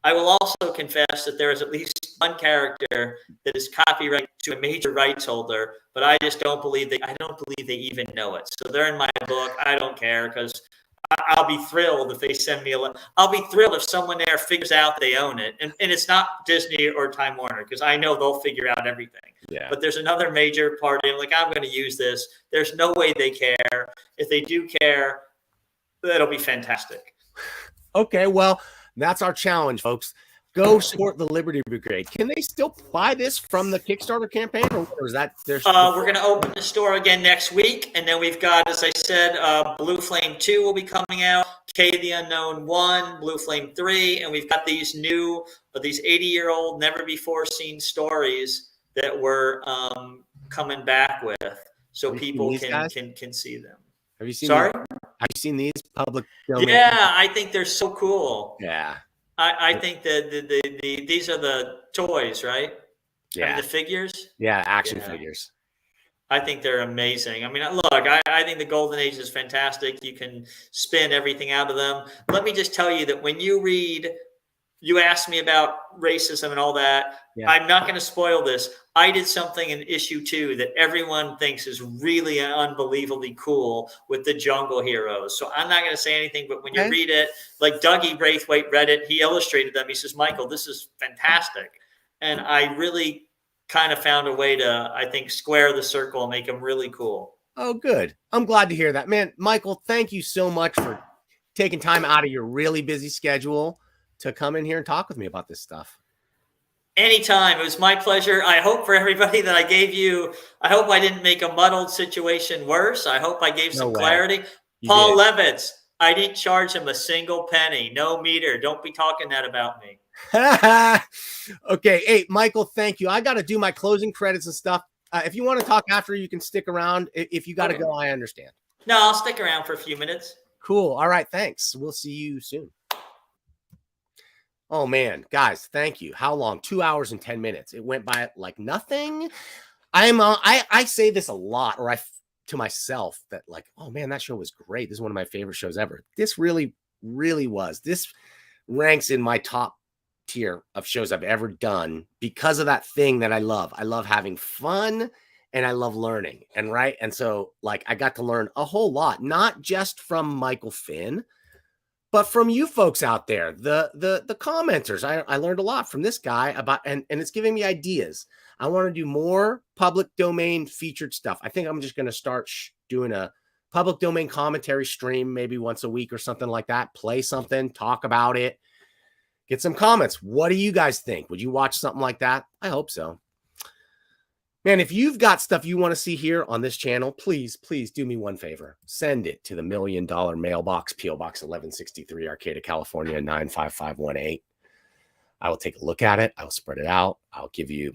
I will also confess that there is at least one character that is copyrighted to a major rights holder, but I just don't believe they even know it. So they're in my book. I don't care because I'll be thrilled if they send me I'll be thrilled if someone there figures out they own it. And it's not Disney or Time Warner, because I know they'll figure out everything. Yeah. But there's another major party. I'm like, I'm going to use this. There's no way they care. If they do care, that'll be fantastic. Okay, well, that's our challenge, folks. Go support the Liberty Brigade. Can they still buy this from the Kickstarter campaign, or is that there's? We're going to open the store again next week, and then we've got, as I said, Blue Flame 2 will be coming out, K the Unknown 1, Blue Flame 3, and we've got these 80-year-old, never before seen stories that we're coming back with, so people can see them. Have you seen? Sorry, have you seen these public domain? Yeah, I think they're so cool. Yeah. I think that these are the toys, right? Yeah. I mean, the figures. Yeah, action figures. I think they're amazing. I mean, look, I think the Golden Age is fantastic. You can spin everything out of them. Let me just tell you that when you read, you asked me about racism and all that. Yeah. I'm not going to spoil this. I did something in issue 2 that everyone thinks is really unbelievably cool with the Jungle Heroes. So I'm not going to say anything, but when you read it, like Dougie Braithwaite read it, he illustrated them. He says, Michael, this is fantastic. And I really kind of found a way to, I think, square the circle and make them really cool. Oh, good. I'm glad to hear that, man. Michael, thank you so much for taking time out of your really busy schedule to come in here and talk with me about this stuff. Anytime. It was my pleasure. I hope for everybody that I hope I didn't make a muddled situation worse. I hope I gave some clarity. Paul Levitz, I didn't charge him a single penny. No meter. Don't be talking that about me. Okay. Hey, Michael, thank you. I got to do my closing credits and stuff. If you want to talk after, you can stick around. If you got to go, I understand. No, I'll stick around for a few minutes. Cool. All right. Thanks. We'll see you soon. Oh, man, guys, thank you. How long? 2 hours and 10 minutes. It went by like nothing. I say this a lot, or to myself, that like, oh, man, that show was great. This is one of my favorite shows ever. This really, really was. This ranks in my top tier of shows I've ever done because of that thing that I love. I love having fun and I love learning. And so like I got to learn a whole lot, not just from Michael Finn, but from you folks out there, the commenters. I learned a lot from this guy about, and it's giving me ideas. I want to do more public domain featured stuff. I think I'm just going to start doing a public domain commentary stream maybe once a week or something like that. Play something, talk about it, get some comments. What do you guys think? Would you watch something like that? I hope so. Man, if you've got stuff you want to see here on this channel, please do me one favor. Send it to the $1 Million Mailbox, P.O. Box 1163, Arcata, California, 95518. I will take a look at it. I'll spread it out. I'll give you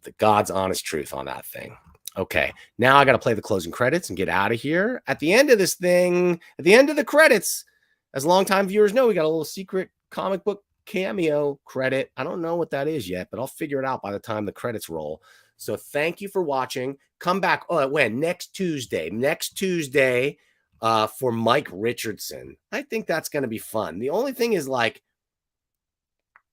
the God's honest truth on that thing. Okay, now I got to play the closing credits and get out of here. At the end of this thing, at the end of the credits, as longtime viewers know, we got a little secret comic book cameo credit. I don't know what that is yet, but I'll figure it out by the time the credits roll. So thank you for watching. Come back. Oh, when? Next Tuesday for Mike Richardson. I think that's going to be fun. The only thing is like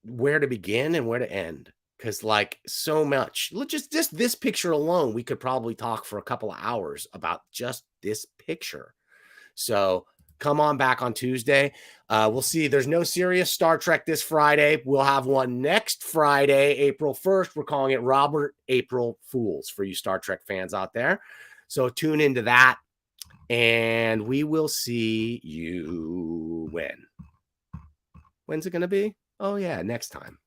where to begin and where to end. Because like so much, just this picture alone, we could probably talk for a couple of hours about just this picture. So come on back on Tuesday. We'll see. There's no serious Star Trek this Friday. We'll have one next Friday, April 1st. We're calling it Robert April Fools for you Star Trek fans out there. So tune into that. And we will see you when? When's it going to be? Oh, yeah, next time.